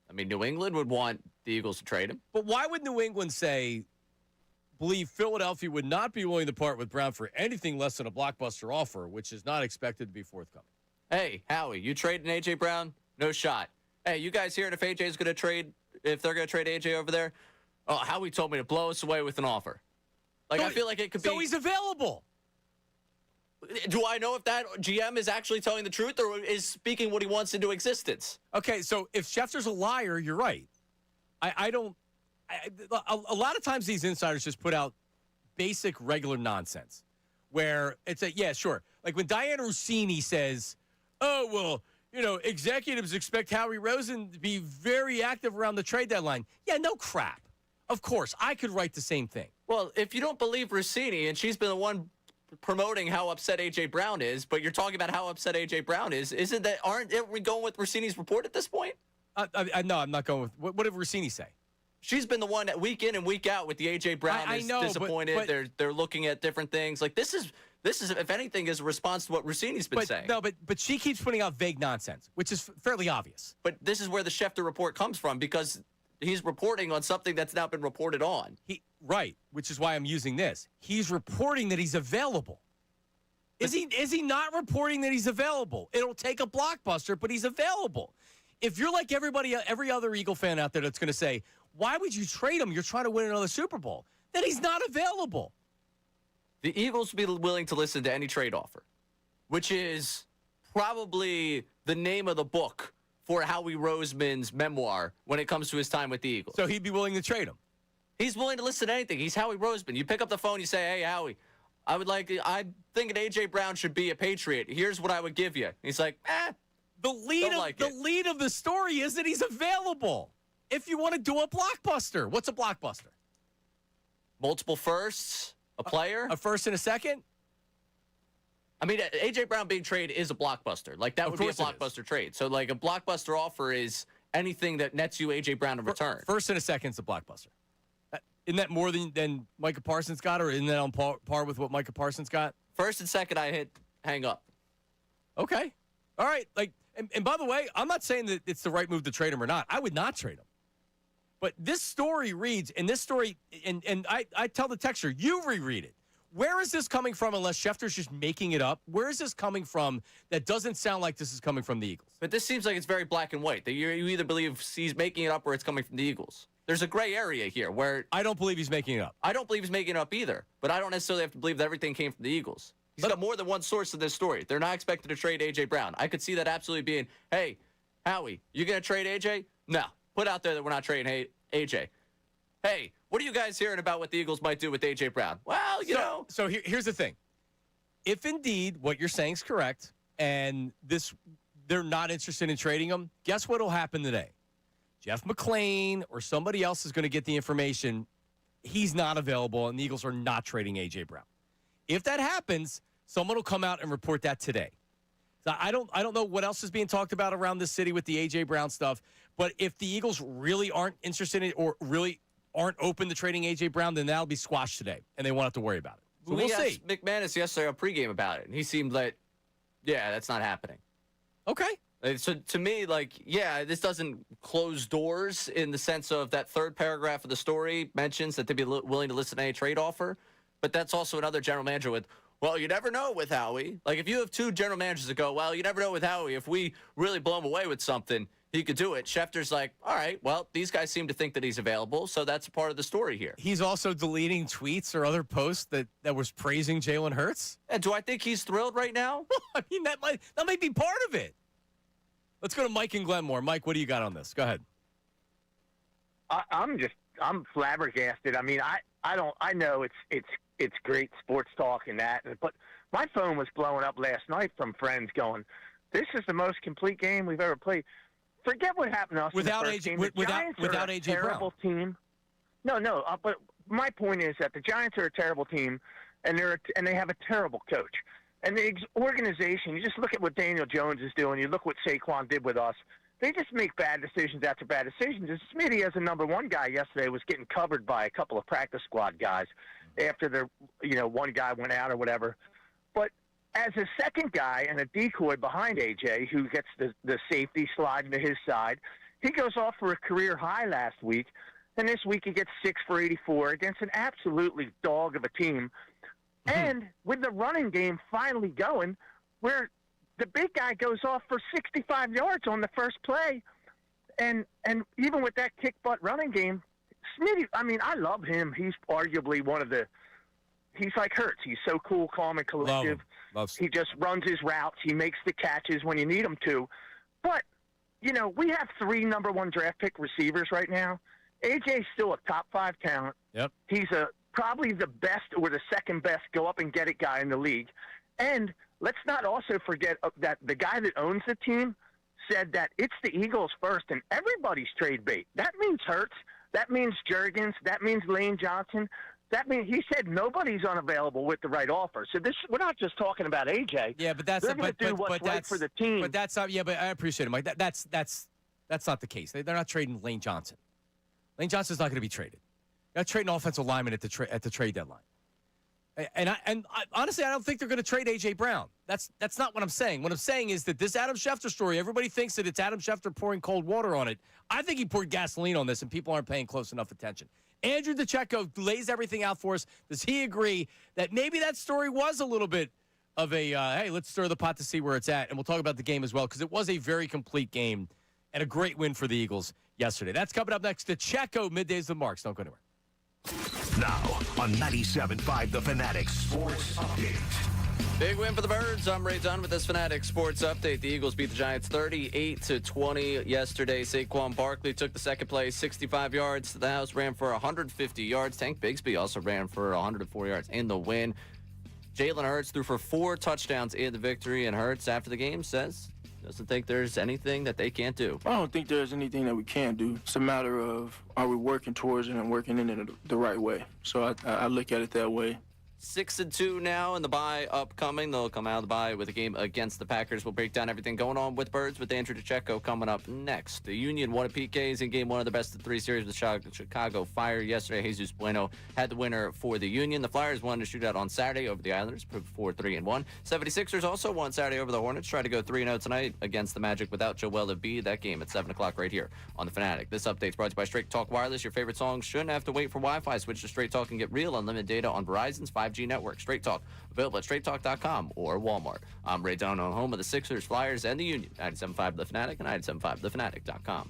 I mean, New England would want the Eagles to trade him. But why would New England believe Philadelphia would not be willing to part with Brown for anything less than a blockbuster offer, which is not expected to be forthcoming? Hey, Howie, you trading A.J. Brown? No shot. Hey, you guys hearing if A.J.'s going to trade, if they're going to trade A.J. over there? Oh, Howie told me to blow us away with an offer. I feel like it could be. So he's available. Do I know if that GM is actually telling the truth or is speaking what he wants into existence? Okay, so if Schefter's a liar, you're right. A lot of times these insiders just put out basic, regular nonsense where it's yeah, sure. Like when Diana Rossini says, oh, well, executives expect Howie Rosen to be very active around the trade deadline. Yeah, no crap. Of course, I could write the same thing. Well, if you don't believe Rossini, and she's been the one promoting how upset A.J. Brown is, but you're talking about how upset A.J. Brown is, aren't we going with Rossini's report at this point? No, I'm not going with, what did Rossini say? She's been the one that week in and week out with the A.J. Brown is disappointed. But they're looking at different things. Like this is, if anything, is a response to what Rossini's been saying. No, but she keeps putting out vague nonsense, which is fairly obvious. But this is where the Schefter report comes from because he's reporting on something that's now been reported on. Right, which is why I'm using this. He's reporting that he's available. Is he not reporting that he's available? It'll take a blockbuster, but he's available. If you're like every other Eagle fan out there that's going to say, why would you trade him? You're trying to win another Super Bowl. Then he's not available. The Eagles will be willing to listen to any trade offer, which is probably the name of the book for Howie Roseman's memoir when it comes to his time with the Eagles. So he'd be willing to trade him. He's willing to listen to anything. He's Howie Roseman. You pick up the phone, you say, hey, Howie, I'm thinking A.J. Brown should be a Patriot. Here's what I would give you. He's like, The lead of the story is that he's available. If you want to do a blockbuster, what's a blockbuster? Multiple firsts, a player. A first and a second? I mean, A.J. Brown being traded is a bloblockbuster. Like, that would be a blockbuster trade. So, like, a blockbuster offer is anything that nets you A.J. Brown in return. First and a second's a blockbuster. Isn't that more than Micah Parsons got, or isn't that on par with what Micah Parsons got? First and second, I hit hang up. Okay. All right. And by the way, I'm not saying that it's the right move to trade him or not. I would not trade him. But this story reads, and I tell the texter, you reread it. Where is this coming from unless Schefter's just making it up? Where is this coming from that doesn't sound like this is coming from the Eagles? But this seems like it's very black and white. That you either believe he's making it up or it's coming from the Eagles. There's a gray area here where... I don't believe he's making it up. I don't believe he's making it up either. But I don't necessarily have to believe that everything came from the Eagles. He's got more than one source of this story. They're not expected to trade A.J. Brown. I could see that absolutely being, hey, Howie, you going to trade A.J.? No. Put out there that we're not trading A.J. Hey, what are you guys hearing about what the Eagles might do with A.J. Brown? Well, you know. So here's the thing. If indeed what you're saying is correct, and they're not interested in trading him, guess what will happen today? Jeff McClain or somebody else is going to get the information. He's not available, and the Eagles are not trading A.J. Brown. If that happens, someone will come out and report that today. So I don't know what else is being talked about around this city with the A.J. Brown stuff, but if the Eagles really aren't interested in it or really aren't open to trading A.J. Brown, then that'll be squashed today, and they won't have to worry about it. So we'll see. McManus yesterday on pregame about it, and he seemed like, yeah, that's not happening. Okay. So to me, this doesn't close doors in the sense of that third paragraph of the story mentions that they'd be willing to listen to any trade offer. But that's also another general manager with, well, you never know with Howie. Like if you have two general managers that go, well, you never know with Howie. If we really blow him away with something, he could do it. Schefter's like, all right, well, these guys seem to think that he's available, so that's a part of the story here. He's also deleting tweets or other posts that was praising Jalen Hurts. And do I think he's thrilled right now? I mean, that might be part of it. Let's go to Mike in Glenmore. Mike, what do you got on this? Go ahead. I'm flabbergasted. I mean, I know it's great sports talk and that, but my phone was blowing up last night from friends going, "This is the most complete game we've ever played." Forget what happened to us without in the first game. without AJ terrible Brown. Team. No. But my point is that the Giants are a terrible team, and they have a terrible coach. And the organization, you just look at what Daniel Jones is doing. You look what Saquon did with us. They just make bad decisions after bad decisions. And Smitty, as a number one guy yesterday, was getting covered by a couple of practice squad guys after one guy went out or whatever. But as a second guy and a decoy behind AJ, who gets the safety sliding to his side, he goes off for a career high last week. And this week he gets 6 for 84 against an absolutely dog of a team. And with the running game finally going, where the big guy goes off for 65 yards on the first play, and even with that kick butt running game, Smitty, I mean, I love him. He's arguably he's like Hurts. He's so cool, calm, and collective. He just runs his routes. He makes the catches when you need him to. But, we have 3 number 1 draft pick receivers right now. AJ's still a top 5 talent. Yep. He's probably the best or the second best go up and get it guy in the league. And let's not also forget that the guy that owns the team said that it's the Eagles first and everybody's trade bait. That means Hurts. That means Juergens. That means Lane Johnson. That means he said nobody's unavailable with the right offer. So we're not just talking about AJ. Yeah, but that's they're going to do what's right for the team. But that's not. Yeah, but I appreciate it, Mike. That's not the case. They're not trading Lane Johnson. Lane Johnson's not going to be traded. They're trading offensive lineman at the trade deadline. And honestly, I don't think they're going to trade A.J. Brown. That's not what I'm saying. What I'm saying is that this Adam Schefter story, everybody thinks that it's Adam Schefter pouring cold water on it. I think he poured gasoline on this, and people aren't paying close enough attention. Andrew DeCecco lays everything out for us. Does he agree that maybe that story was a little bit of a, hey, let's stir the pot to see where it's at? And we'll talk about the game as well, because it was a very complete game and a great win for the Eagles yesterday. That's coming up next. DeCecco, Middays with Marks. Don't go anywhere. Now on 97.5 The Fanatic Sports Update. Big win for the Birds. I'm Ray Dunn with this Fanatic Sports Update. The Eagles beat the Giants 38-20 yesterday. Saquon Barkley took the second play, 65 yards to the house, ran for 150 yards. Tank Bigsby also ran for 104 yards in the win. Jalen Hurts threw for 4 touchdowns in the victory, and Hurts, after the game, says doesn't think there's anything that they can't do. I don't think there's anything that we can't do. It's a matter of, are we working towards it and working in it the right way? So I look at it that way. 6-2 now in the bye upcoming. They'll come out of the bye with a game against the Packers. We'll break down everything going on with Birds with Andrew DeCecco coming up next. The Union won at PKs in game 1 of the best of 3 series with Chicago Fire yesterday. Jesus Bueno had the winner for the Union. The Flyers won a shootout on Saturday over the Islanders, proved 4-3-1. 76ers also won Saturday over the Hornets. Try to go 3-0 tonight against the Magic without Joel Embiid. That game at 7 o'clock right here on the Fanatic. This update's brought to you by Straight Talk Wireless. Your favorite songs shouldn't have to wait for Wi-Fi. Switch to Straight Talk and get real unlimited data on Verizon's 5G network. Straight Talk, available at straighttalk.com or Walmart. I'm Ray Down on home of the Sixers, Flyers, and the Union. 97.5 The Fanatic and 97.5thefanatic.com.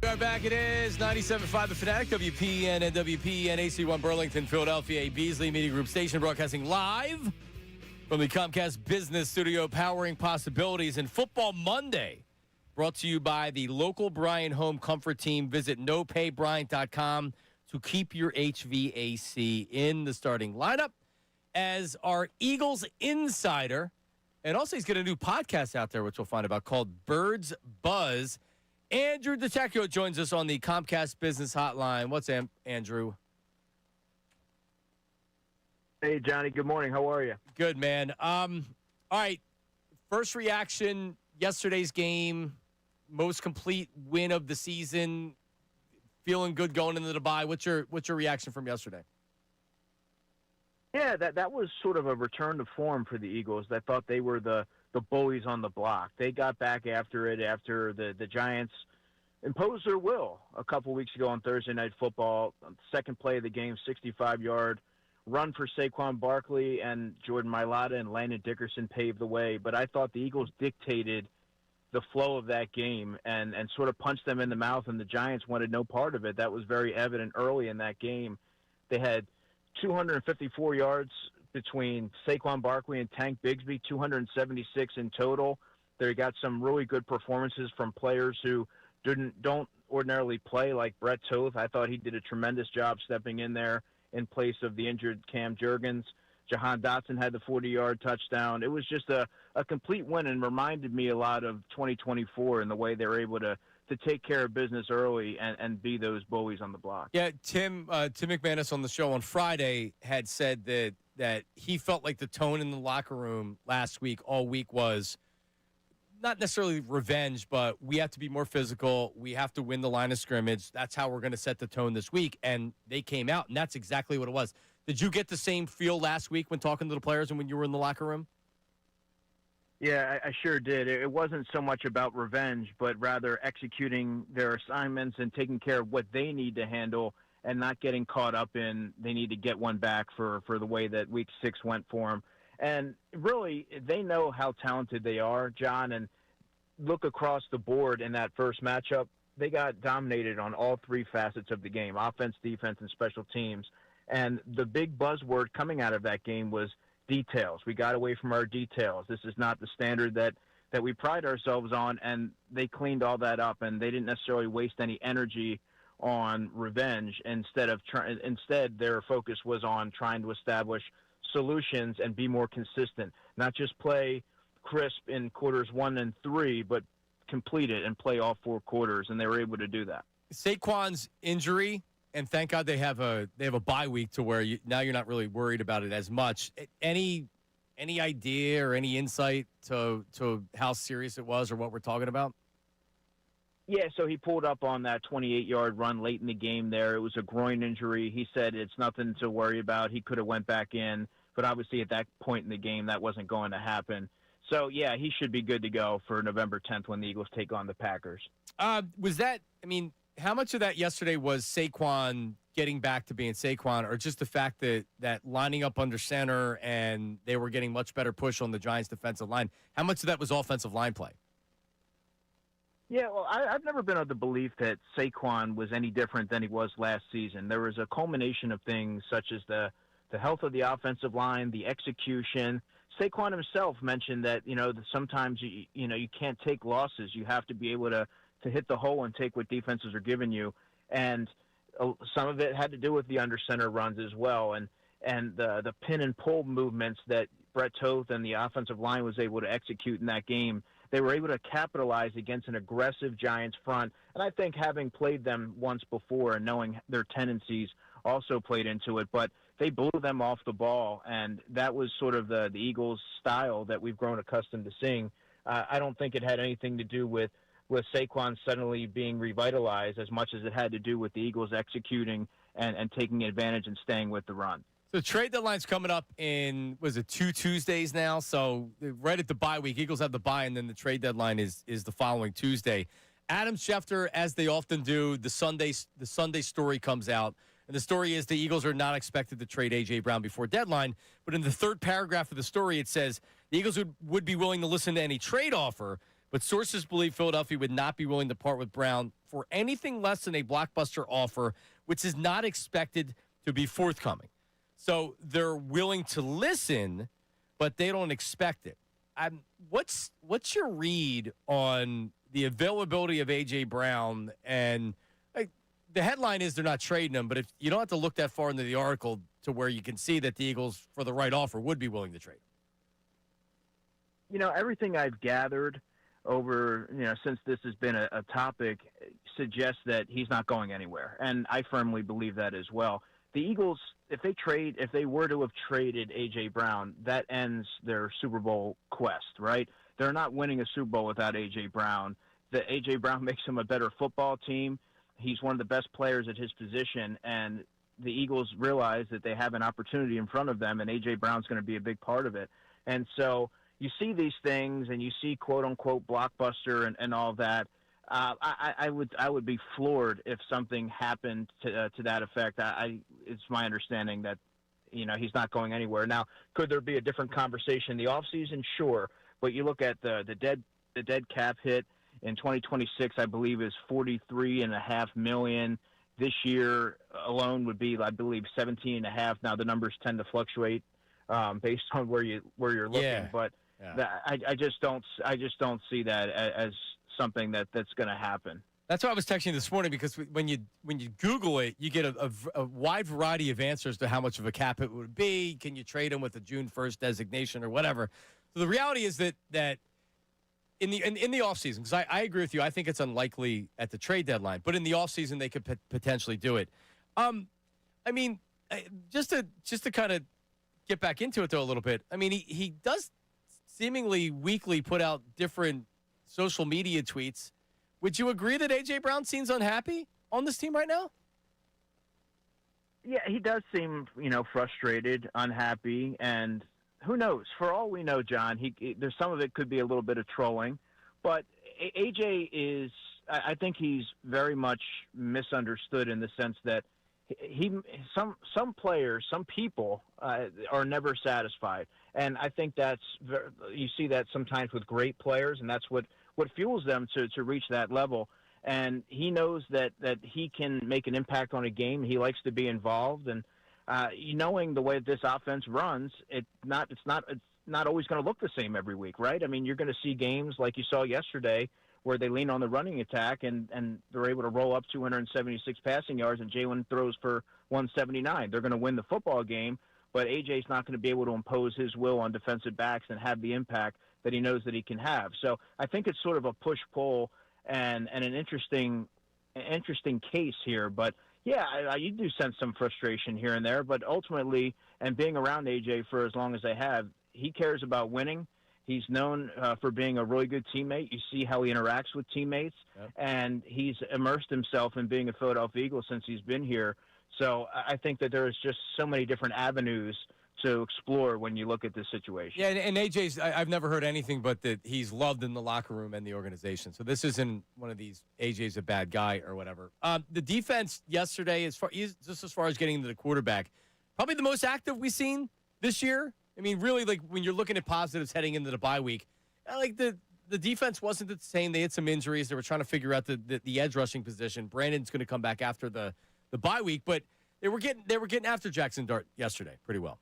We are back. It is 97.5 The Fanatic, WPN and WPN, AC1 Burlington, Philadelphia, a Beasley Media Group station broadcasting live from the Comcast Business Studio, powering possibilities. And Football Monday, brought to you by the local Bryant Home Comfort Team. Visit nopaybryant.com to keep your HVAC in the starting lineup. As our Eagles insider, and also he's got a new podcast out there, which we'll find about, called Birds Buzz. Andrew DeTecchio joins us on the Comcast Business Hotline. What's up, Andrew? Hey, Johnny. Good morning. How are you? Good, man. All right. First reaction, yesterday's game, most complete win of the season. Feeling good going into the bye. What's your reaction from yesterday? Yeah, that was sort of a return to form for the Eagles. I thought they were the bullies on the block. They got back after it after the Giants imposed their will a couple weeks ago on Thursday Night Football. Second play of the game, 65-yard run for Saquon Barkley, and Jordan Mailata and Landon Dickerson paved the way. But I thought the Eagles dictated the flow of that game and sort of punched them in the mouth, and the Giants wanted no part of it. That was very evident early in that game. They had 254 yards between Saquon Barkley and Tank Bigsby, 276 in total. They got some really good performances from players who don't ordinarily play, like Brett Toth. I thought he did a tremendous job stepping in there in place of the injured Cam Jurgens. Jahan Dotson had the 40-yard touchdown. It was just a complete win and reminded me a lot of 2024 in the way they were able to take care of business early and be those bullies on the block. Yeah, Tim McManus on the show on Friday had said that he felt like the tone in the locker room last week, all week, was not necessarily revenge, but we have to be more physical. We have to win the line of scrimmage. That's how we're going to set the tone this week. And they came out, and that's exactly what it was. Did you get the same feel last week when talking to the players and when you were in the locker room? Yeah, I sure did. It wasn't so much about revenge, but rather executing their assignments and taking care of what they need to handle and not getting caught up in they need to get one back for the way that Week 6 went for them. And really, they know how talented they are, John, and look across the board in that first matchup. They got dominated on all three facets of the game, offense, defense, and special teams. And the big buzzword coming out of that game was details. We got away from our details. This is not the standard that we pride ourselves on, and they cleaned all that up, and they didn't necessarily waste any energy on revenge. Instead, their focus was on trying to establish solutions and be more consistent, not just play crisp in quarters 1 and 3, but complete it and play all 4 quarters, and they were able to do that. Saquon's injury, and thank God they have a bye week to where now you're not really worried about it as much. Any idea or any insight to how serious it was or what we're talking about? Yeah, so he pulled up on that 28-yard run late in the game there. It was a groin injury. He said it's nothing to worry about. He could have went back in, but obviously at that point in the game that wasn't going to happen. So, yeah, he should be good to go for November 10th when the Eagles take on the Packers. How much of that yesterday was Saquon getting back to being Saquon, or just the fact that lining up under center and they were getting much better push on the Giants' defensive line? How much of that was offensive line play? Yeah, well, I've never been of the belief that Saquon was any different than he was last season. There was a culmination of things such as the health of the offensive line, the execution. Saquon himself mentioned that, that sometimes you can't take losses. You have to be able to hit the hole and take what defenses are giving you. And some of it had to do with the under center runs as well. And the pin and pull movements that Brett Toth and the offensive line was able to execute in that game. They were able to capitalize against an aggressive Giants front. And I think having played them once before and knowing their tendencies also played into it. But they blew them off the ball, and that was sort of the Eagles' style that we've grown accustomed to seeing. I don't think it had anything to do with Saquon suddenly being revitalized as much as it had to do with the Eagles executing and taking advantage and staying with the run. The trade deadline's coming up in, 2 Tuesdays now? So right at the bye week, Eagles have the bye, and then the trade deadline is the following Tuesday. Adam Schefter, as they often do, the Sunday story comes out. And the story is the Eagles are not expected to trade A.J. Brown before deadline. But in the third paragraph of the story, it says the Eagles would be willing to listen to any trade offer, but sources believe Philadelphia would not be willing to part with Brown for anything less than a blockbuster offer, which is not expected to be forthcoming. So they're willing to listen, but they don't expect it. What's your read on the availability of A.J. Brown? And the headline is they're not trading him, but if you don't have to look that far into the article to where you can see that the Eagles, for the right offer, would be willing to trade him. Everything I've gathered over, since this has been a topic, suggests that he's not going anywhere. And I firmly believe that as well. The Eagles, if they were to have traded A.J. Brown, that ends their Super Bowl quest, right? They're not winning a Super Bowl without A.J. Brown. The A.J. Brown makes them a better football team. He's one of the best players at his position, and the Eagles realize that they have an opportunity in front of them, and A.J. Brown's going to be a big part of it. And so you see these things, and you see quote-unquote blockbuster and all that. I would be floored if something happened to that effect. It's my understanding that he's not going anywhere. Now, could there be a different conversation in the offseason? Sure, but you look at the dead cap hit in 2026, I believe, is $43.5 million. This year alone would be, I believe, 17.5. Now the numbers tend to fluctuate based on where you're looking, Yeah. but I just don't see that as something that's going to happen. That's why I was texting you this morning, because when you Google it, you get a wide variety of answers to how much of a cap it would be. Can you trade him with a June 1st designation or whatever? So the reality is that in the offseason, because I agree with you, I think it's unlikely at the trade deadline, but in the offseason they could potentially do it. Just to kind of get back into it though a little bit. I mean, he does seemingly weekly put out different social media tweets. Would you agree that A.J. Brown seems unhappy on this team right now? Yeah, he does seem, frustrated, unhappy, and who knows? For all we know, John, there's some of it could be a little bit of trolling, but A.J. is, I think he's very much misunderstood in the sense that some players, some people are never satisfied, and I think you see that sometimes with great players, and that's what fuels them to reach that level. And he knows that he can make an impact on a game. He likes to be involved, and knowing the way this offense runs, it's not always going to look the same every week, right? I mean, you're going to see games like you saw yesterday where they lean on the running attack and they're able to roll up 276 passing yards, and Jalen throws for 179. They're going to win the football game, but AJ's not going to be able to impose his will on defensive backs and have the impact that he knows that he can have. So I think it's sort of a push-pull and an interesting case here. But yeah, you do sense some frustration here and there. But ultimately, and being around AJ for as long as I have, he cares about winning. He's known for being a really good teammate. You see how he interacts with teammates, and he's immersed himself in being a Philadelphia Eagle since he's been here. So I think that there is just so many different avenues to explore when you look at this situation. Yeah, and AJ's, I've never heard anything but that he's loved in the locker room and the organization. So this isn't one of these AJ's a bad guy or whatever. The defense yesterday, as far as getting to the quarterback, probably the most active we've seen this year. I mean, really, like when you're looking at positives heading into the bye week, like the defense wasn't the same. They had some injuries. They were trying to figure out the edge rushing position. Brandon's going to come back after the bye week, but they were getting after Jackson Dart yesterday pretty well.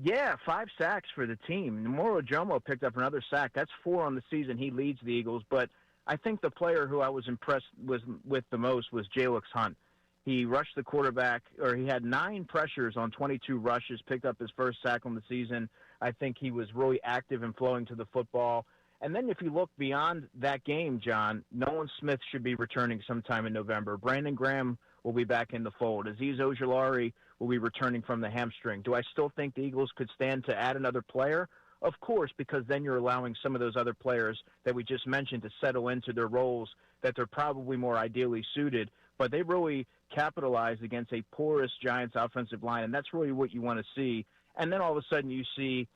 Yeah, 5 sacks for the team. Moro Jomo picked up another sack. That's 4 on the season. He leads the Eagles. But I think the player who I was impressed with the most was Jalix Hunt. He rushed the quarterback, or he had 9 pressures on 22 rushes, picked up his first sack on the season. I think he was really active and flowing to the football. And then if you look beyond that game, John, Nolan Smith should be returning sometime in November. Brandon Graham will be back in the fold. Azeez Ojulari will be returning from the hamstring. Do I still think the Eagles could stand to add another player? Of course, because then you're allowing some of those other players that we just mentioned to settle into their roles that they're probably more ideally suited. But they really capitalized against a porous Giants offensive line, and that's really what you want to see. And then all of a sudden you see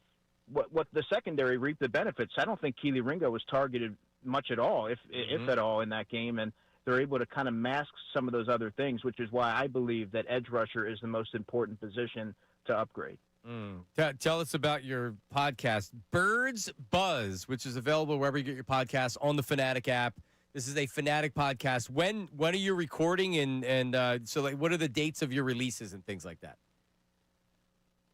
what the secondary reaped the benefits. I don't think Keely Ringo was targeted much at all, if at all, in that game, and they're able to kind of mask some of those other things, which is why I believe that edge rusher is the most important position to upgrade. Tell us about your podcast, Birds Buzz, which is available wherever you get your podcasts on the Fanatic app. This is a Fanatic podcast. When are you recording? And so, like, what are the dates of your releases and things like that?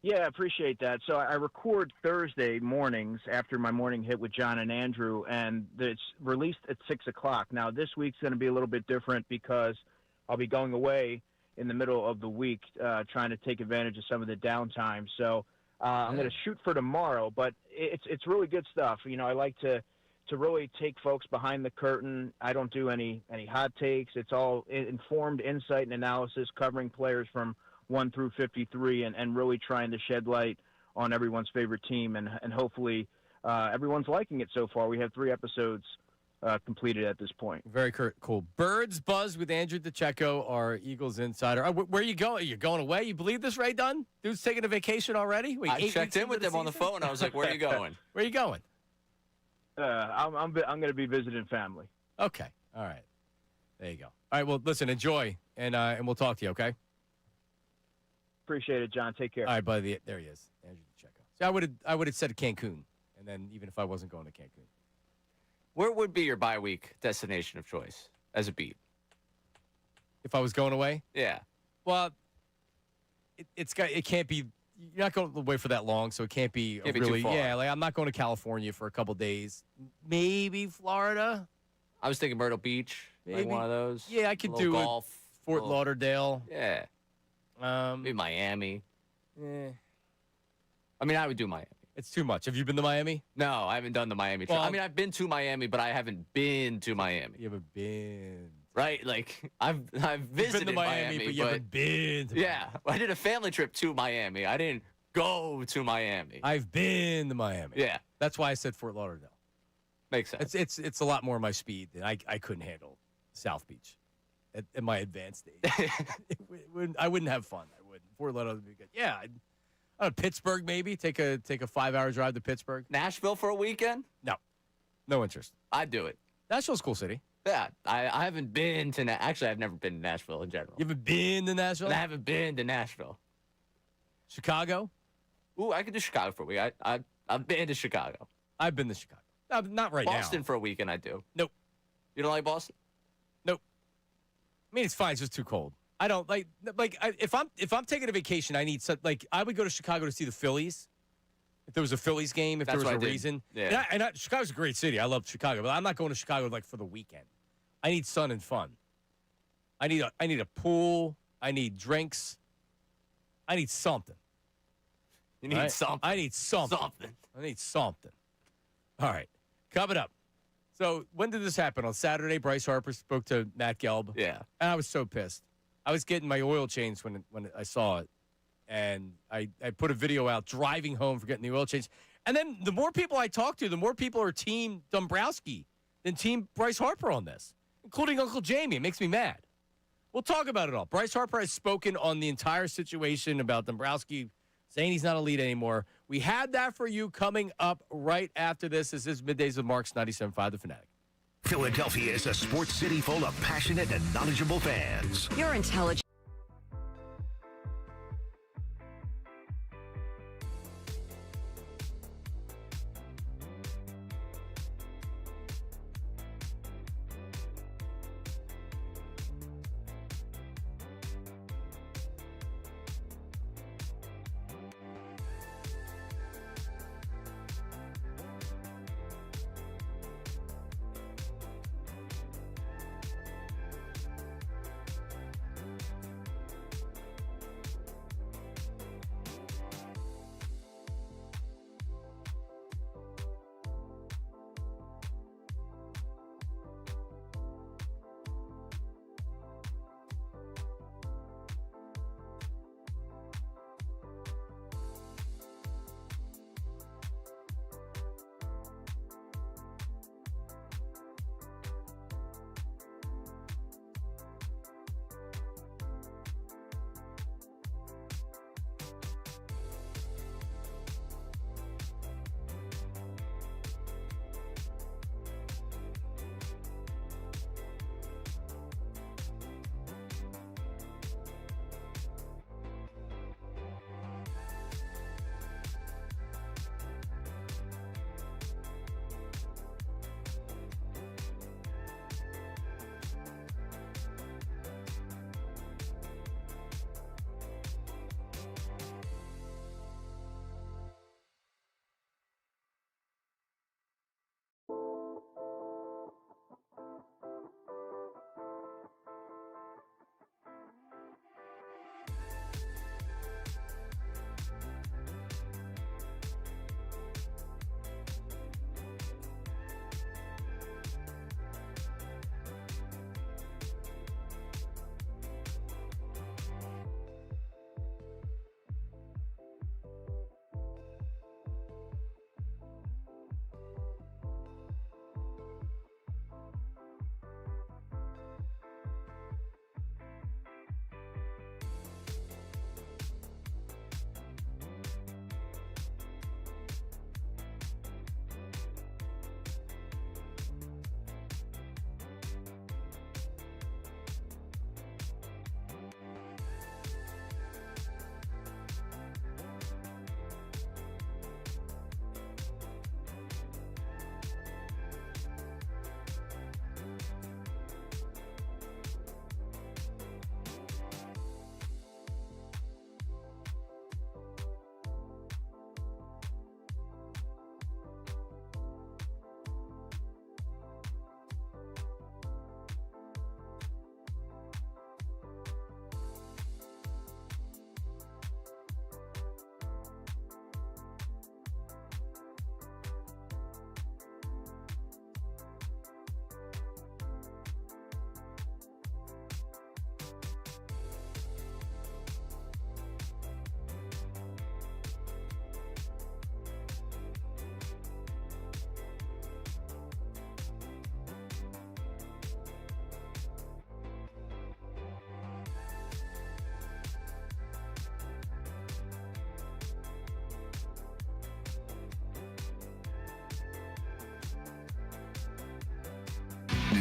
Yeah, I appreciate that. So I record Thursday mornings after my morning hit with John and Andrew, and it's released at 6 o'clock. Now, this week's going to be a little bit different because I'll be going away in the middle of the week, trying to take advantage of some of the downtime. So I'm going to shoot for tomorrow, but it's really good stuff. You know, I like to really take folks behind the curtain. I don't do any hot takes. It's all informed insight and analysis covering players from 1 through 53 and really trying to shed light on everyone's favorite team. And hopefully everyone's liking it so far. We have 3 episodes completed at this point. Very cool. Birds Buzz with Andrew DeCecco, our Eagles insider. Where are you going? You're going away? You believe this, Ray Dunn? Dude's taking a vacation already? Wait, I checked in with them on the phone. I was like, where are you going? Where are you going? I'm going to be visiting family. Okay. All right. There you go. All right. Well, listen, enjoy, and we'll talk to you, okay? Appreciate it, John. Take care. All right, buddy. There he is, Andrew DeCecco. See, I would have said Cancun, and then even if I wasn't going to Cancun. Where would be your bye week destination of choice as a beat? If I was going away? Yeah. Well, it can't be. You're not going away for that long, so it can't be Can't be really. too far. Yeah, like I'm not going to California for a couple days. Maybe Florida. I was thinking Myrtle Beach, like Maybe. one of those. Yeah, I could A little do it. golf. Fort little- Lauderdale. Yeah. Maybe Miami. Eh, I mean, I would do Miami. it's too much. Have you been to Miami? No, I haven't done the Miami trip. Well- I mean, I've been to Miami, but I haven't been to Miami. You haven't been. Right? Like I've You've visited been to Miami, but you haven't been. To yeah, I did a family trip to Miami. I didn't go to Miami. I've been to Miami. Yeah, That's why I said Fort Lauderdale. makes sense. It's a lot more my speed, and I couldn't handle South Beach at my advanced age. I wouldn't have fun. I wouldn't. Fort Lauderdale would be good. Yeah, Pittsburgh maybe take a 5-hour drive to Pittsburgh. Nashville for a weekend? No interest. I'd do it. Nashville's a cool city. Yeah, I haven't been to actually I've never been to Nashville in general. You haven't been to Nashville? I haven't been to Nashville. Chicago? Ooh, I could do Chicago for a week. I've been to Chicago. I've been to Chicago. Not right Boston now. for a weekend I do. Nope. You don't like Boston? Nope. I mean, it's fine. It's just too cold. I don't if I'm taking a vacation, I need I would go to Chicago to see the Phillies. If there was a Phillies game, if That's there what was I a did. reason. Yeah. And Chicago's a great city. I love Chicago, but I'm not going to Chicago for the weekend. I need sun and fun. I need a pool. I need drinks. I need something. You need All right? something. I need something. I need something. All right. Coming up. So when did this happen? On Saturday, Bryce Harper spoke to Matt Gelb. Yeah. And I was so pissed. I was getting my oil changed when I saw it. And I put a video out driving home for getting the oil change. And then the more people I talk to, the more people are Team Dombrowski than Team Bryce Harper on this, including Uncle Jamie. It makes me mad. We'll talk about it all. Bryce Harper has spoken on the entire situation about Dombrowski saying he's not a lead anymore. We had that for you coming up right after this. This is Middays with Marks, 97.5 The Fanatic. Philadelphia is a sports city full of passionate and knowledgeable fans. You're intelligent.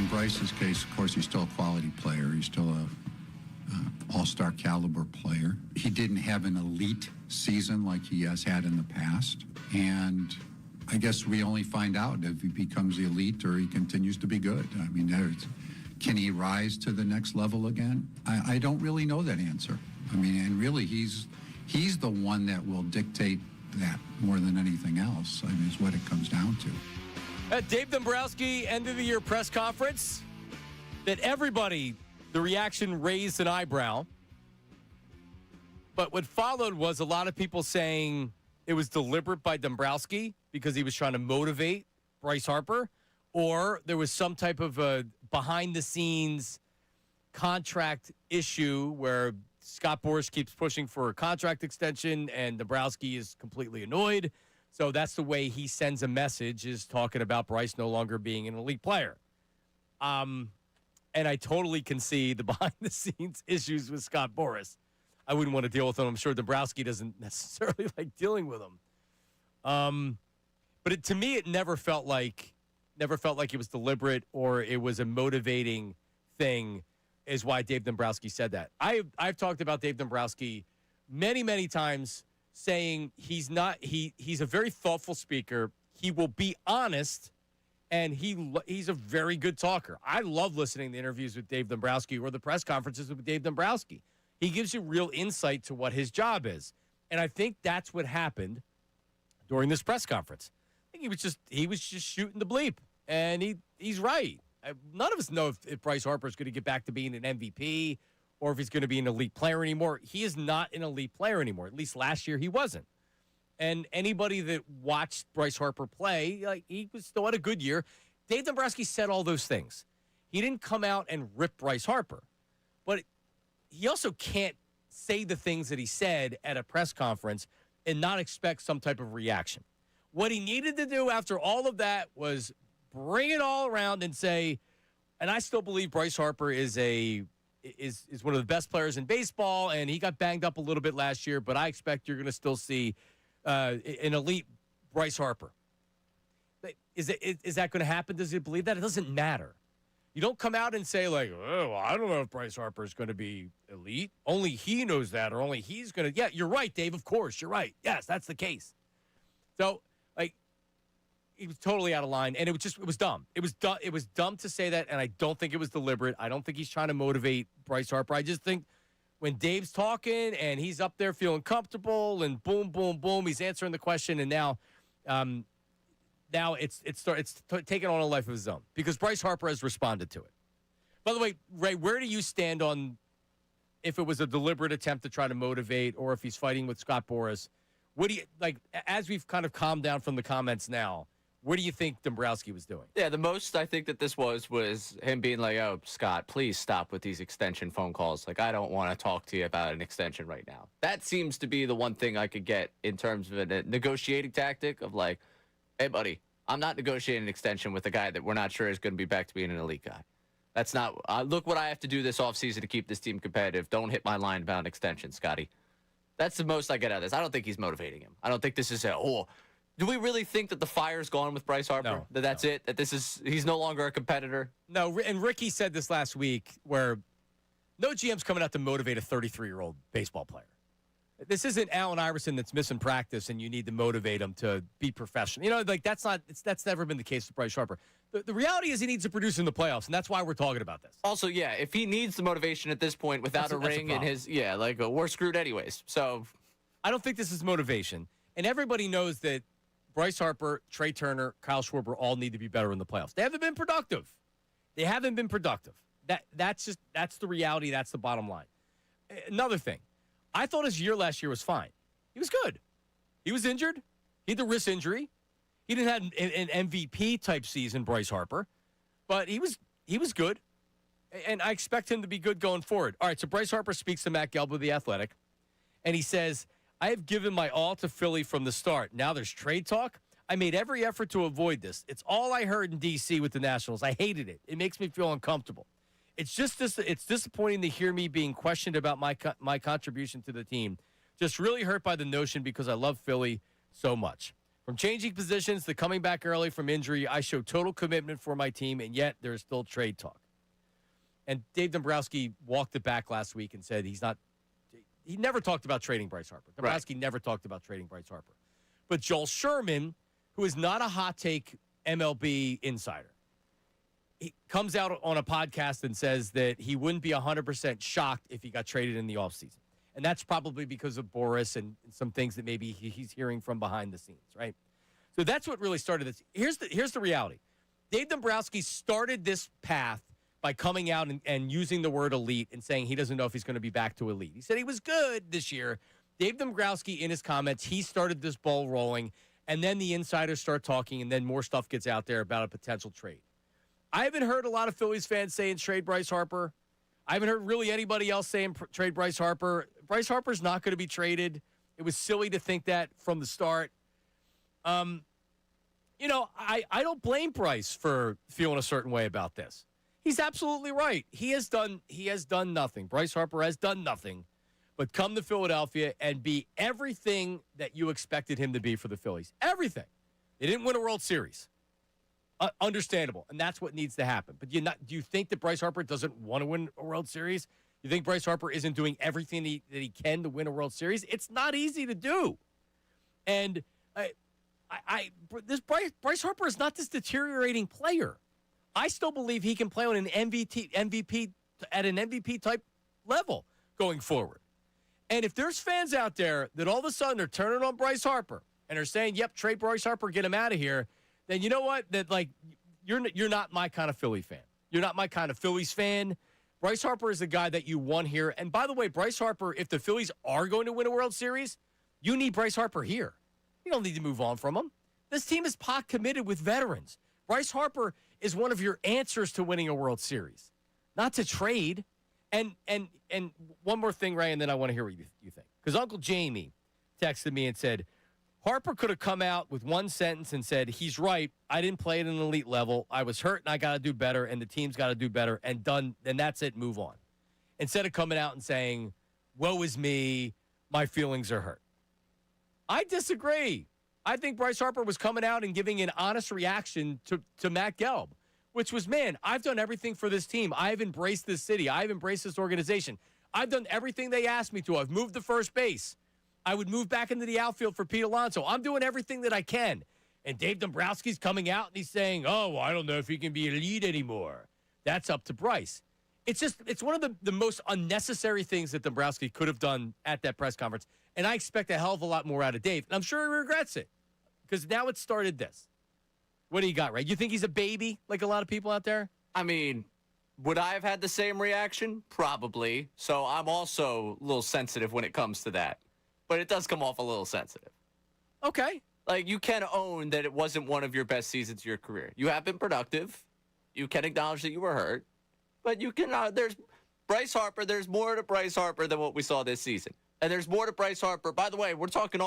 in Bryce's case, of course, he's still a quality player. He's still a all-star caliber player. He didn't have an elite season like he has had in the past. And I guess we only find out if he becomes elite or he continues to be good. I mean, can he rise to the next level again? I don't really know that answer. I mean, and really he's the one that will dictate that more than anything else. I mean, is what it comes down to. Dave Dombrowski, end of the year press conference, that everybody, the reaction raised an eyebrow. But what followed was a lot of people saying it was deliberate by Dombrowski because he was trying to motivate Bryce Harper, or there was some type of a behind-the-scenes contract issue where Scott Boras keeps pushing for a contract extension and Dombrowski is completely annoyed. So that's the way he sends a message, is talking about Bryce no longer being an elite player. And I totally can see the behind-the-scenes issues with Scott Boras. I wouldn't want to deal with him. I'm sure Dombrowski doesn't necessarily like dealing with him. But to me, it never felt like it was deliberate or it was a motivating thing, is why Dave Dombrowski said that. I've talked about Dave Dombrowski many, many times, saying he's a very thoughtful speaker. He will be honest, and he's a very good talker. I love listening to interviews with Dave Dombrowski or the press conferences with Dave Dombrowski. He gives you real insight to what his job is. And I think that's what happened during this press conference. I think he was just shooting the bleep, and he's right. None of us know if Bryce Harper is going to get back to being an MVP or if he's going to be an elite player anymore. He is not an elite player anymore. At least last year he wasn't. And anybody that watched Bryce Harper play, he was still had a good year. Dave Dombrowski said all those things. He didn't come out and rip Bryce Harper. But he also can't say the things that he said at a press conference and not expect some type of reaction. What he needed to do after all of that was bring it all around and say, and I still believe Bryce Harper is one of the best players in baseball, and he got banged up a little bit last year, but I expect you're going to still see an elite Bryce Harper. Is that going to happen? Does he believe that? It doesn't matter. You don't come out and say, like, oh, well, I don't know if Bryce Harper is going to be elite. Only he knows that, or only he's going to. Yeah, you're right, Dave. Of course, you're right. Yes, that's the case. So, he was totally out of line, and it was dumb. It was dumb to say that, and I don't think it was deliberate. I don't think he's trying to motivate Bryce Harper. I just think when Dave's talking and he's up there feeling comfortable and boom, boom, boom, he's answering the question, and now it's taking on a life of his own because Bryce Harper has responded to it. By the way, Ray, where do you stand on if it was a deliberate attempt to try to motivate or if he's fighting with Scott Boras? What do you as we've kind of calmed down from the comments now? What do you think Dombrowski was doing? Yeah, the most I think that this was him being like, oh, Scott, please stop with these extension phone calls. Like, I don't want to talk to you about an extension right now. That seems to be the one thing I could get in terms of a negotiating tactic of like, hey, buddy, I'm not negotiating an extension with a guy that we're not sure is going to be back to being an elite guy. That's not look what I have to do this offseason to keep this team competitive. Don't hit my line about an extension, Scotty. That's the most I get out of this. I don't think he's motivating him. I don't think this is do we really think that the fire's gone with Bryce Harper? No, that's it? That he's no longer a competitor? No, and Ricky said this last week where no GM's coming out to motivate a 33-year-old baseball player. This isn't Allen Iverson that's missing practice and you need to motivate him to be professional. That's never been the case with Bryce Harper. The reality is he needs to produce in the playoffs, and that's why we're talking about this. Also, yeah, if he needs the motivation at this point without a ring in his, we're screwed anyways. So I don't think this is motivation. And everybody knows that Bryce Harper, Trey Turner, Kyle Schwarber all need to be better in the playoffs. They haven't been productive. That's the reality. That's the bottom line. Another thing, I thought his year last year was fine. He was good. He was injured. He had the wrist injury. He didn't have an MVP type season, Bryce Harper, but he was good, and I expect him to be good going forward. All right, so Bryce Harper speaks to Matt Gelb of The Athletic, and he says, I have given my all to Philly from the start. Now there's trade talk. I made every effort to avoid this. It's all I heard in D.C. with the Nationals. I hated it. It makes me feel uncomfortable. It's disappointing to hear me being questioned about my contribution to the team. Just really hurt by the notion because I love Philly so much. From changing positions to coming back early from injury, I show total commitment for my team, and yet there's still trade talk. And Dave Dombrowski walked it back last week and said he never talked about trading Bryce Harper. Dombrowski never talked about trading Bryce Harper. But Joel Sherman, who is not a hot take MLB insider, he comes out on a podcast and says that he wouldn't be 100% shocked if he got traded in the offseason. And that's probably because of Boris and some things that maybe he's hearing from behind the scenes, right? So that's what really started this. Here's the reality. Dave Dombrowski started this path by coming out and using the word elite and saying he doesn't know if he's going to be back to elite. He said he was good this year. Dave Dombrowski, in his comments, he started this ball rolling, and then the insiders start talking, and then more stuff gets out there about a potential trade. I haven't heard a lot of Phillies fans saying trade Bryce Harper. I haven't heard really anybody else saying trade Bryce Harper. Bryce Harper's not going to be traded. It was silly to think that from the start. I don't blame Bryce for feeling a certain way about this. He's absolutely right. He has done nothing. Bryce Harper has done nothing but come to Philadelphia and be everything that you expected him to be for the Phillies. Everything. They didn't win a World Series. Understandable, and that's what needs to happen. But do you think that Bryce Harper doesn't want to win a World Series? You think Bryce Harper isn't doing everything that he can to win a World Series? It's not easy to do. And this Bryce Harper is not this deteriorating player. I still believe he can play on an MVP at an MVP type level going forward. And if there's fans out there that all of a sudden are turning on Bryce Harper and are saying, "Yep, trade Bryce Harper, get him out of here," then you know what? That you're not my kind of Philly fan. You're not my kind of Phillies fan. Bryce Harper is the guy that you want here. And by the way, Bryce Harper, if the Phillies are going to win a World Series, you need Bryce Harper here. You don't need to move on from him. This team is pot committed with veterans. Bryce Harper is one of your answers to winning a World Series, not to trade. And one more thing, Ray, and then I want to hear what you think. Because Uncle Jamie texted me and said, Harper could have come out with one sentence and said, he's right. I didn't play at an elite level. I was hurt, and I got to do better, and the team's got to do better, and done. Then that's it, move on. Instead of coming out and saying, woe is me, my feelings are hurt. I disagree. I think Bryce Harper was coming out and giving an honest reaction to Matt Gelb, which was, man, I've done everything for this team. I've embraced this city. I've embraced this organization. I've done everything they asked me to. I've moved to first base. I would move back into the outfield for Pete Alonso. I'm doing everything that I can. And Dave Dombrowski's coming out and he's saying, oh, well, I don't know if he can be a lead anymore. That's up to Bryce. It's one of the most unnecessary things that Dombrowski could have done at that press conference. And I expect a hell of a lot more out of Dave. And I'm sure he regrets it because now it started this. What do you got, Ray? You think he's a baby like a lot of people out there? I mean, would I have had the same reaction? Probably. So I'm also a little sensitive when it comes to that. But it does come off a little sensitive. Okay. Like, you can own that it wasn't one of your best seasons of your career. You have been productive. You can acknowledge that you were hurt. But you can, there's Bryce Harper. There's more to Bryce Harper than what we saw this season. And there's more to Bryce Harper. By the way, we're talking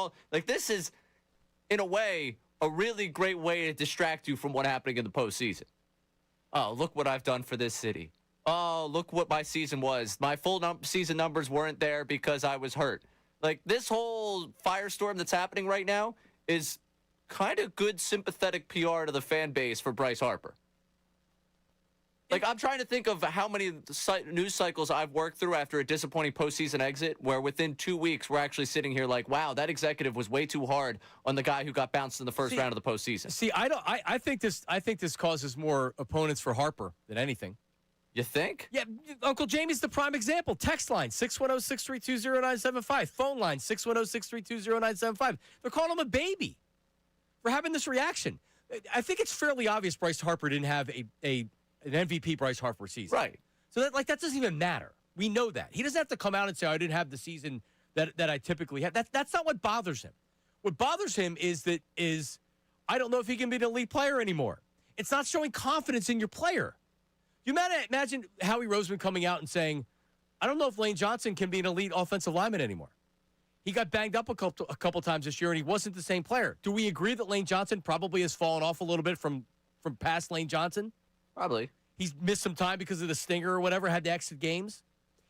this is, in a way, a really great way to distract you from what happening in the postseason. Oh, look what I've done for this city. Oh, look what my season was. My full season numbers weren't there because I was hurt. Like, this whole firestorm that's happening right now is kind of good sympathetic PR to the fan base for Bryce Harper. Like, I'm trying to think of how many news cycles I've worked through after a disappointing postseason exit where within 2 weeks we're actually sitting here like, wow, that executive was way too hard on the guy who got bounced in the first round of the postseason. See, I think this causes more opponents for Harper than anything. You think? Yeah, Uncle Jamie's the prime example. Text line, 610-632-0975. Phone line, 610-632-0975. They're calling him a baby for having this reaction. I think it's fairly obvious Bryce Harper didn't have an MVP Bryce Harper season. Right. So that doesn't even matter. We know that. He doesn't have to come out and say, I didn't have the season that I typically have. That's not what bothers him. What bothers him is I don't know if he can be an elite player anymore. It's not showing confidence in your player. You imagine Howie Roseman coming out and saying, I don't know if Lane Johnson can be an elite offensive lineman anymore. He got banged up a couple times this year, and he wasn't the same player. Do we agree that Lane Johnson probably has fallen off a little bit from past Lane Johnson? Probably. He's missed some time because of the stinger or whatever, had to exit games.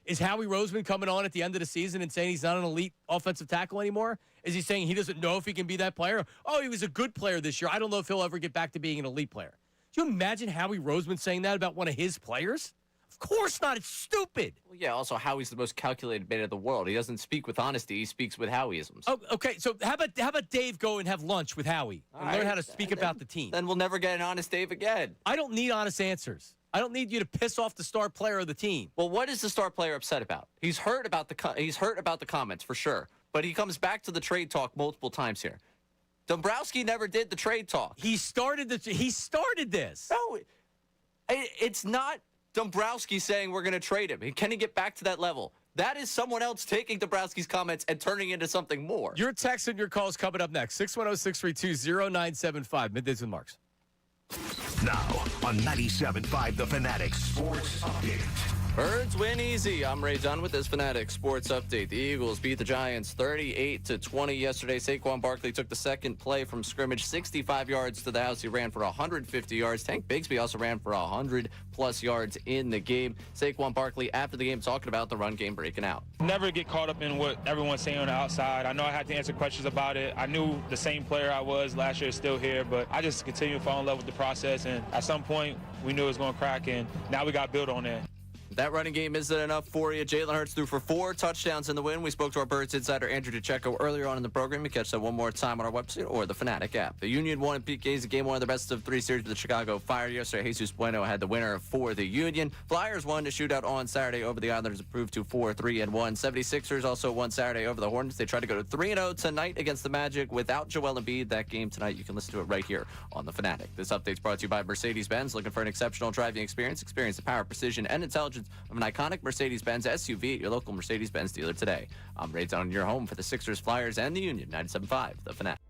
Is Howie Roseman coming on at the end of the season and saying he's not an elite offensive tackle anymore? Is he saying he doesn't know if he can be that player? Oh, he was a good player this year. I don't know if he'll ever get back to being an elite player. Do you imagine Howie Roseman saying that about one of his players? Of course not. It's stupid. Well, yeah, also Howie's the most calculated man in the world. He doesn't speak with honesty. He speaks with Howieisms. Oh, okay, so how about Dave go and have lunch with Howie and learn how to speak about the team? Then we'll never get an honest Dave again. I don't need honest answers. I don't need you to piss off the star player of the team. Well, what is the star player upset about? He's hurt about the comments for sure, but he comes back to the trade talk multiple times here. Dombrowski never did the trade talk. He started this. No, it's not Dombrowski saying we're going to trade him. Can he get back to that level? That is someone else taking Dombrowski's comments and turning into something more. Your text and your calls coming up next. 610-632-0975. Middays with Marks. Now on 97.5 The Fanatic Sports Update. Birds win easy. I'm Ray Dunn with this Fanatic Sports Update. The Eagles beat the Giants 38-20 yesterday. Saquon Barkley took the second play from scrimmage, 65 yards to the house. He ran for 150 yards. Tank Bigsby also ran for 100-plus yards in the game. Saquon Barkley, after the game, talking about the run game breaking out. Never get caught up in what everyone's saying on the outside. I know I had to answer questions about it. I knew the same player I was last year is still here, but I just continue to fall in love with the process. And at some point, we knew it was going to crack, and now we got built on that. That running game isn't enough for you. Jalen Hurts threw for 4 touchdowns in the win. We spoke to our Birds insider, Andrew DeCecco, earlier on in the program. You catch that one more time on our website or the Fanatic app. The Union won in PK's game 1 of the best of 3 series with the Chicago Fire yesterday. Jesus Bueno had the winner for the Union. Flyers won a shootout on Saturday over the Islanders, improved to 4-3-1. 76ers also won Saturday over the Hornets. They tried to go to 3-0 tonight against the Magic without Joel Embiid. That game tonight, you can listen to it right here on the Fanatic. This update's brought to you by Mercedes-Benz. Looking for an exceptional driving experience? Experience the power, precision, and intelligence of an iconic Mercedes-Benz SUV at your local Mercedes-Benz dealer today. I'm Ray Dunn, your home for the Sixers, Flyers, and the Union. 97.5, The Fanatic.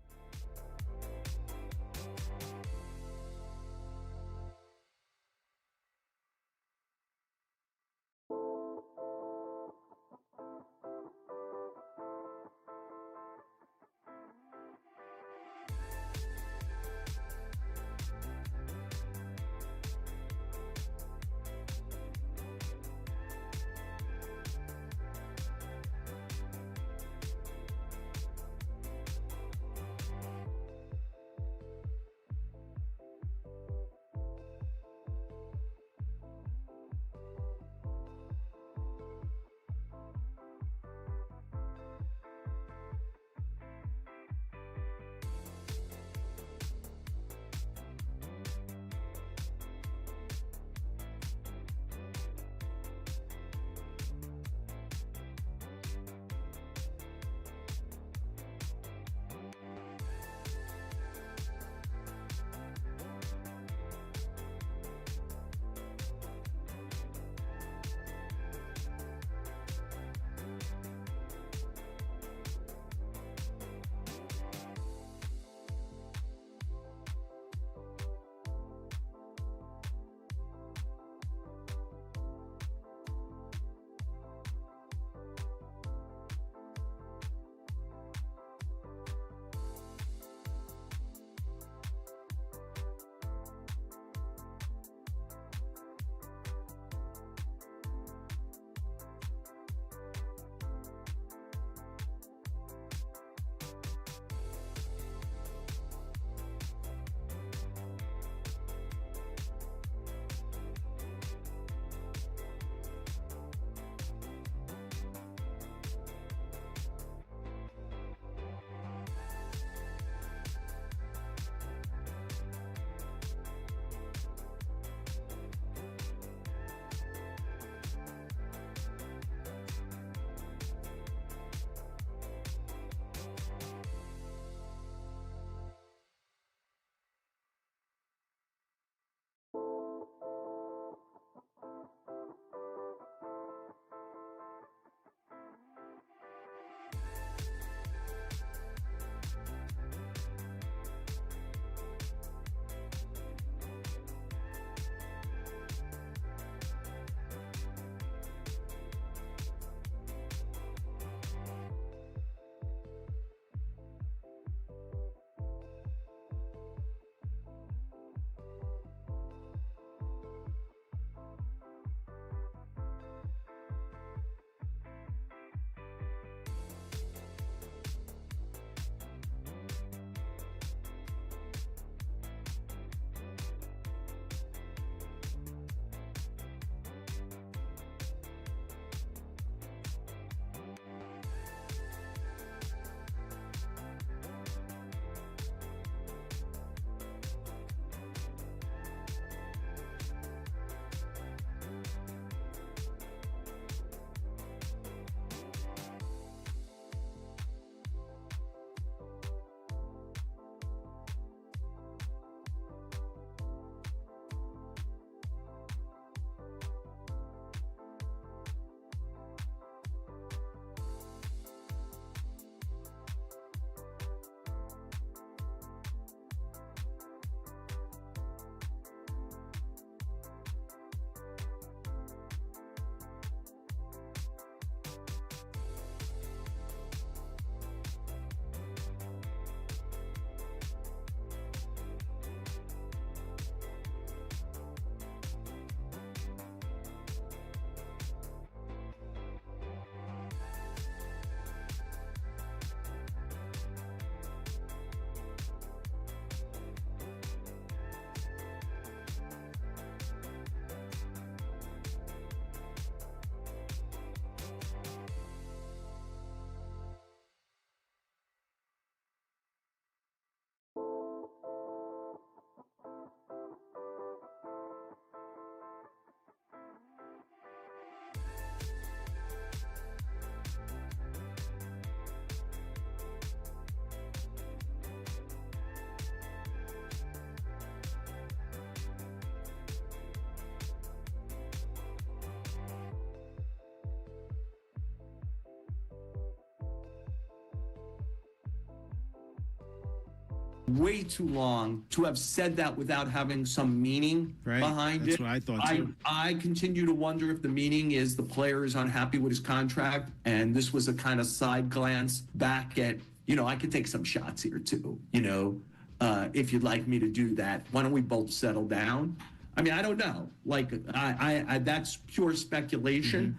way too long to have said that without having some meaning behind it. That's what I thought too. I continue to wonder if the meaning is the player is unhappy with his contract, and this was a kind of side glance back at, I could take some shots here too, if you'd like me to do that. Why don't we both settle down? I mean, I don't know. Like, I that's pure speculation.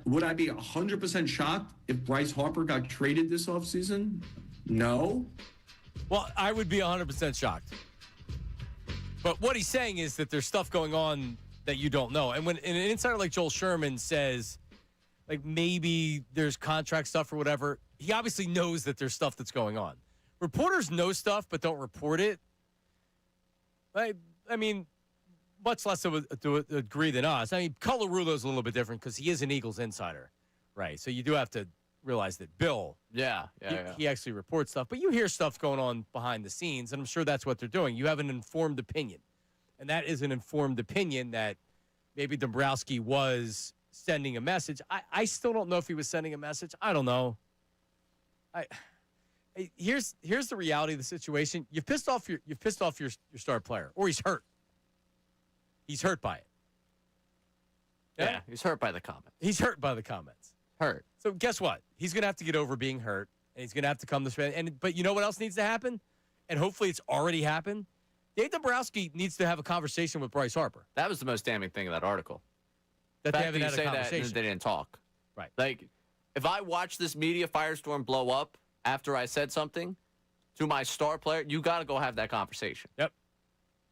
Would I be 100% shocked if Bryce Harper got traded this offseason? No. Well, I would be 100% shocked. But what he's saying is that there's stuff going on that you don't know. And when an insider like Joel Sherman says, like, maybe there's contract stuff or whatever, he obviously knows that there's stuff that's going on. Reporters know stuff but don't report it. I mean, much less to a degree than us. I mean, Colarulo's a little bit different because he is an Eagles insider, right? So you do have to realize that Bill, he actually reports stuff. But you hear stuff going on behind the scenes, and I'm sure that's what they're doing. You have an informed opinion, and that is an informed opinion that maybe Dombrowski was sending a message. I still don't know if he was sending a message. I don't know. Here's the reality of the situation. You've pissed off your star player, or he's hurt. He's hurt by it. Yeah, he's hurt by the comments. He's hurt by the comments. Hurt. So guess what? He's going to have to get over being hurt, and he's going to have to come this way. But you know what else needs to happen? And hopefully it's already happened. Dave Dombrowski needs to have a conversation with Bryce Harper. That was the most damning thing of that article. That the they haven't had a conversation. That they didn't talk. Right. Like, if I watch this media firestorm blow up after I said something to my star player, you got to go have that conversation. Yep.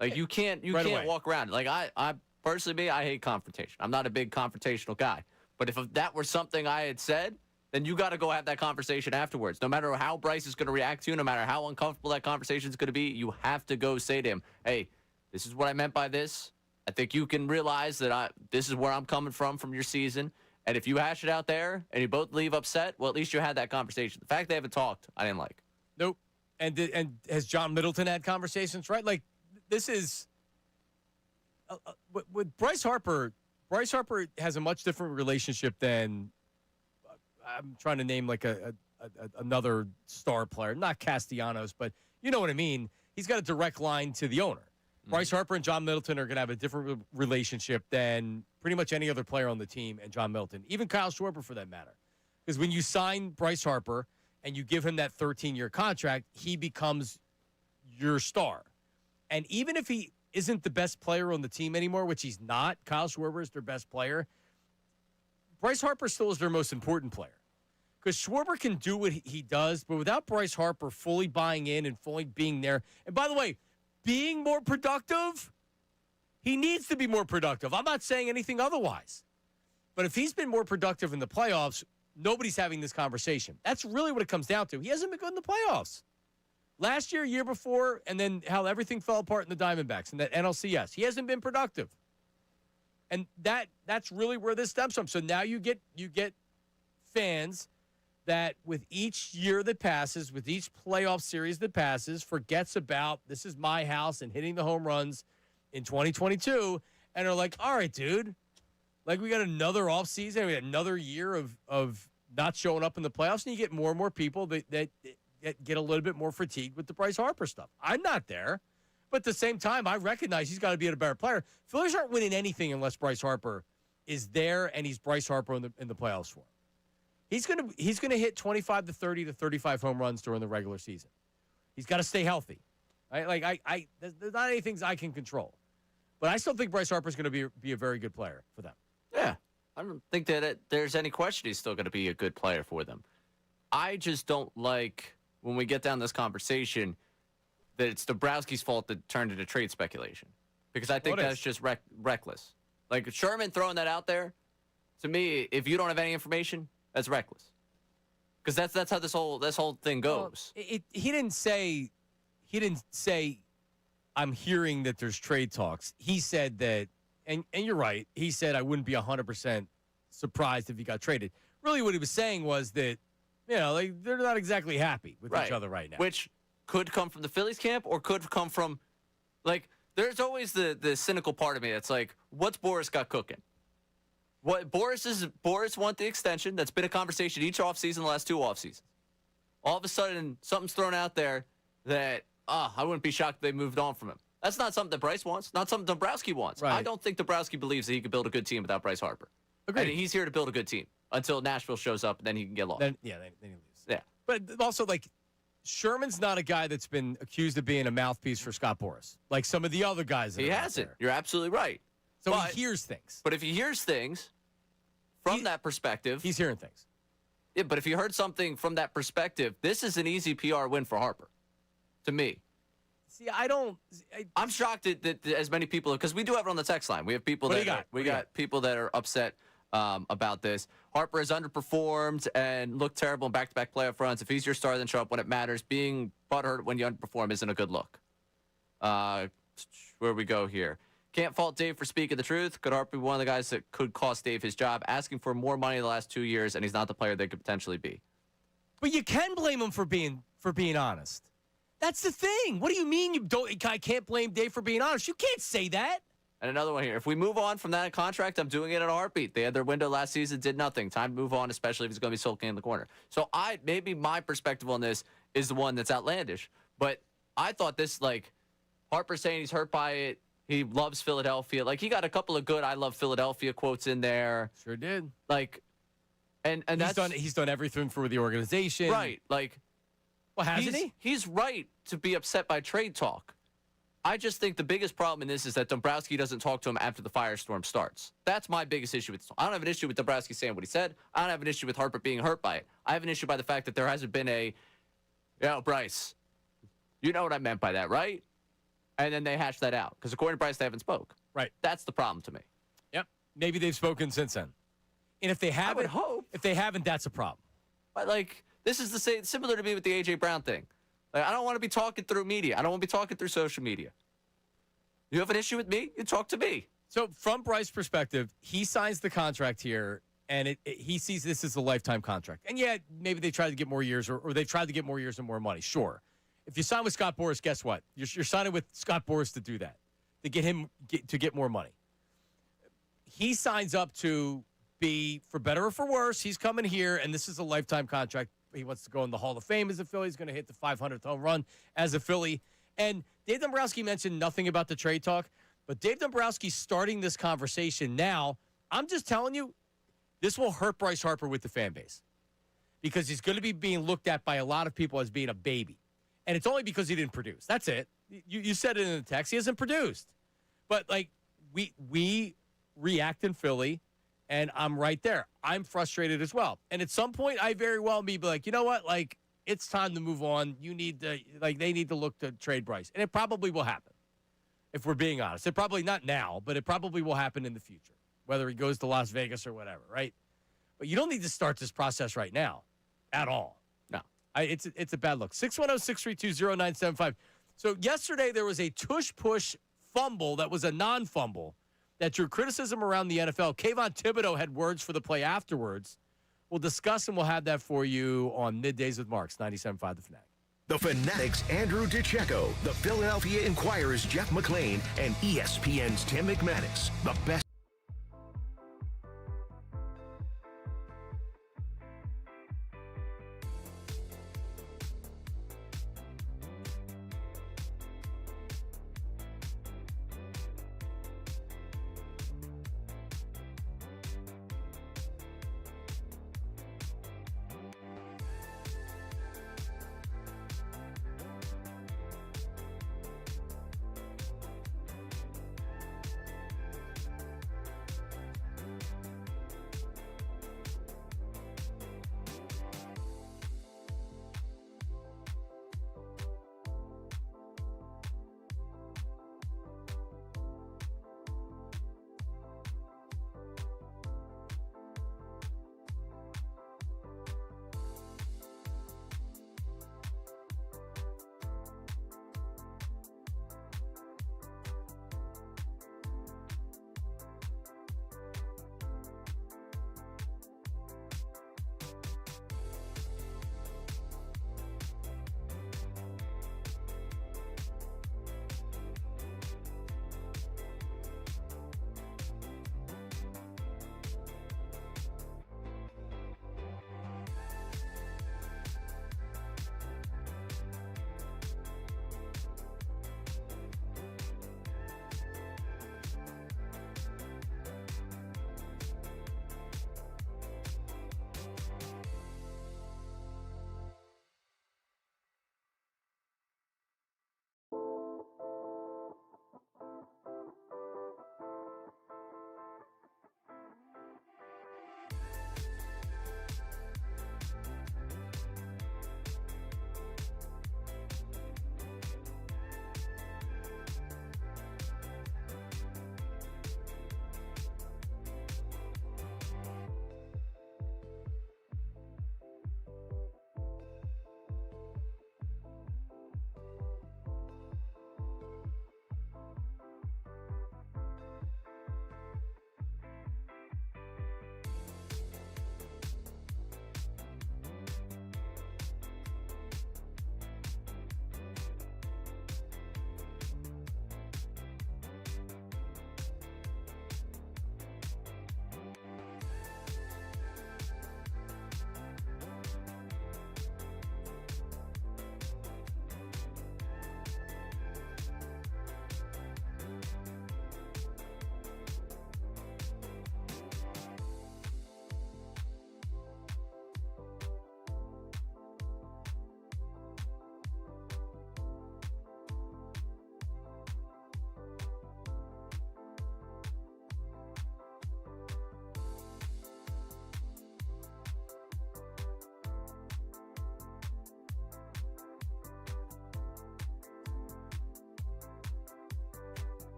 Like, you can't walk around. Like, I personally, I hate confrontation. I'm not a big confrontational guy. But if that were something I had said, then you got to go have that conversation afterwards. No matter how Bryce is going to react to you, no matter how uncomfortable that conversation is going to be, you have to go say to him, hey, this is what I meant by this. I think you can realize that this is where I'm coming from your season. And if you hash it out there and you both leave upset, well, at least you had that conversation. The fact they haven't talked, I didn't like. Nope. And has John Middleton had conversations, right? Like, this is with Bryce Harper. Bryce Harper has a much different relationship than I'm trying to name like another star player, not Castellanos, but you know what I mean. He's got a direct line to the owner. Bryce Harper and John Middleton are going to have a different relationship than pretty much any other player on the team and John Middleton, even Kyle Schwarber for that matter. Because when you sign Bryce Harper and you give him that 13-year contract, he becomes your star. And even if he isn't the best player on the team anymore, which he's not, Kyle Schwarber is their best player, Bryce Harper still is their most important player. Because Schwarber can do what he does, but without Bryce Harper fully buying in and fully being there, and by the way, being more productive, he needs to be more productive. I'm not saying anything otherwise. But if he's been more productive in the playoffs, nobody's having this conversation. That's really what it comes down to. He hasn't been good in the playoffs. Last year before, and then how everything fell apart in the Diamondbacks and that NLCS. He hasn't been productive. And that's really where this stems from. So now you get fans that with each year that passes, with each playoff series that passes, forgets about this is my house and hitting the home runs in 2022, and are like, all right, dude, like we got another offseason, we got another year of not showing up in the playoffs, and you get more and more people that get a little bit more fatigued with the Bryce Harper stuff. I'm not there. But at the same time, I recognize he's got to be a better player. Phillies aren't winning anything unless Bryce Harper is there and he's Bryce Harper in the playoffs for him. He's gonna hit 25 to 30 to 35 home runs during the regular season. He's got to stay healthy. Right? There's not any things I can control. But I still think Bryce Harper's going to be a very good player for them. Yeah. I don't think that there's any question he's still going to be a good player for them. I just don't like when we get down this conversation that it's Dombrowski's fault that turned into trade speculation. Because I think that's just reckless. Like Sherman throwing that out there, to me, if you don't have any information, that's reckless. Because that's how this whole thing goes. Well, he didn't say I'm hearing that there's trade talks. He said that, and you're right, he said I wouldn't be 100% surprised if he got traded. Really what he was saying was that, they're not exactly happy with each other right now. Which could come from the Phillies camp or could come from, there's always the cynical part of me that's like, what's Boris got cooking? What Boris want the extension. That's been a conversation each offseason, the last two offseasons. All of a sudden, something's thrown out there that, I wouldn't be shocked if they moved on from him. That's not something that Bryce wants, not something Dombrowski wants. Right. I don't think Dombrowski believes that he could build a good team without Bryce Harper. Agreed. And he's here to build a good team until Nashville shows up, and then he can get lost. Then he leaves. Yeah. But also, like, Sherman's not a guy that's been accused of being a mouthpiece for Scott Boras, like some of the other guys. That He are out hasn't. there. You're absolutely right. So But- he hears things. But if he hears things from that perspective, He's hearing things. yeah, but if you heard something from that perspective, this is an easy PR win for Harper, to me. See, I'm shocked that as many people, because we do have it on the text line. We have people What do that you got? we got people that are upset about this. Harper has underperformed and looked terrible in back-to-back playoff runs. If he's your star, then show up when it matters. Being butthurt when you underperform isn't a good look. Where we go here? Can't fault Dave for speaking the truth. Could Harper be one of the guys that could cost Dave his job? Asking for more money the last 2 years, and he's not the player they could potentially be. But you can blame him for being honest. That's the thing. What do you mean you don't? I can't blame Dave for being honest. You can't say that. And another one here. If we move on from that contract, I'm doing it at a heartbeat. They had their window last season, did nothing. Time to move on, especially if he's going to be sulking in the corner. So maybe my perspective on this is the one that's outlandish. But I thought this, like, Harper saying he's hurt by it. He loves Philadelphia. Like, he got a couple of good I love Philadelphia quotes in there. Sure did. Like, and he's done everything for the organization. Right. Like, well, hasn't he? He's right to be upset by trade talk. I just think the biggest problem in this is that Dombrowski doesn't talk to him after the firestorm starts. That's my biggest issue with this. I don't have an issue with Dombrowski saying what he said. I don't have an issue with Harper being hurt by it. I have an issue by the fact that there hasn't been Bryce, you know what I meant by that, right? And then they hash that out. Because according to Bryce, they haven't spoke. Right. That's the problem to me. Yep. Maybe they've spoken since then. And if they haven't, I would hope. If they haven't, that's a problem. But, like, this is the same, similar to me with the A.J. Brown thing. Like, I don't want to be talking through media. I don't want to be talking through social media. You have an issue with me? You talk to me. So from Bryce's perspective, he signs the contract here, and he sees this as a lifetime contract. And, yeah, maybe they tried to get more years, or they tried to get more years and more money. Sure. If you sign with Scott Boras, guess what? You're signing with Scott Boras to do that, to get more money. He signs up to be, for better or for worse, he's coming here, and this is a lifetime contract. He wants to go in the Hall of Fame as a Philly. He's going to hit the 500th home run as a Philly. And Dave Dombrowski mentioned nothing about the trade talk, but Dave Dombrowski's starting this conversation now. I'm just telling you, this will hurt Bryce Harper with the fan base because he's going to be being looked at by a lot of people as being a baby. And it's only because he didn't produce. That's it. You said it in the text. He hasn't produced. But, like, we react in Philly, and I'm right there. I'm frustrated as well. And at some point, I very well may be like, you know what? Like, it's time to move on. You need to, like, they need to look to trade Bryce. And it probably will happen, if we're being honest. It probably not now, but it probably will happen in the future, whether he goes to Las Vegas or whatever, right? But you don't need to start this process right now at all. No. It's a bad look. 610-632-0975. So yesterday there was a tush-push fumble that was a non-fumble that drew criticism around the NFL. Kayvon Thibodeau had words for the play afterwards. We'll discuss and we'll have that for you on Middays with Marks, 97.5 The Fanatic. The Fanatic's Andrew DiCecco, the Philadelphia Inquirer's Jeff McClain, and ESPN's Tim McManus. The best.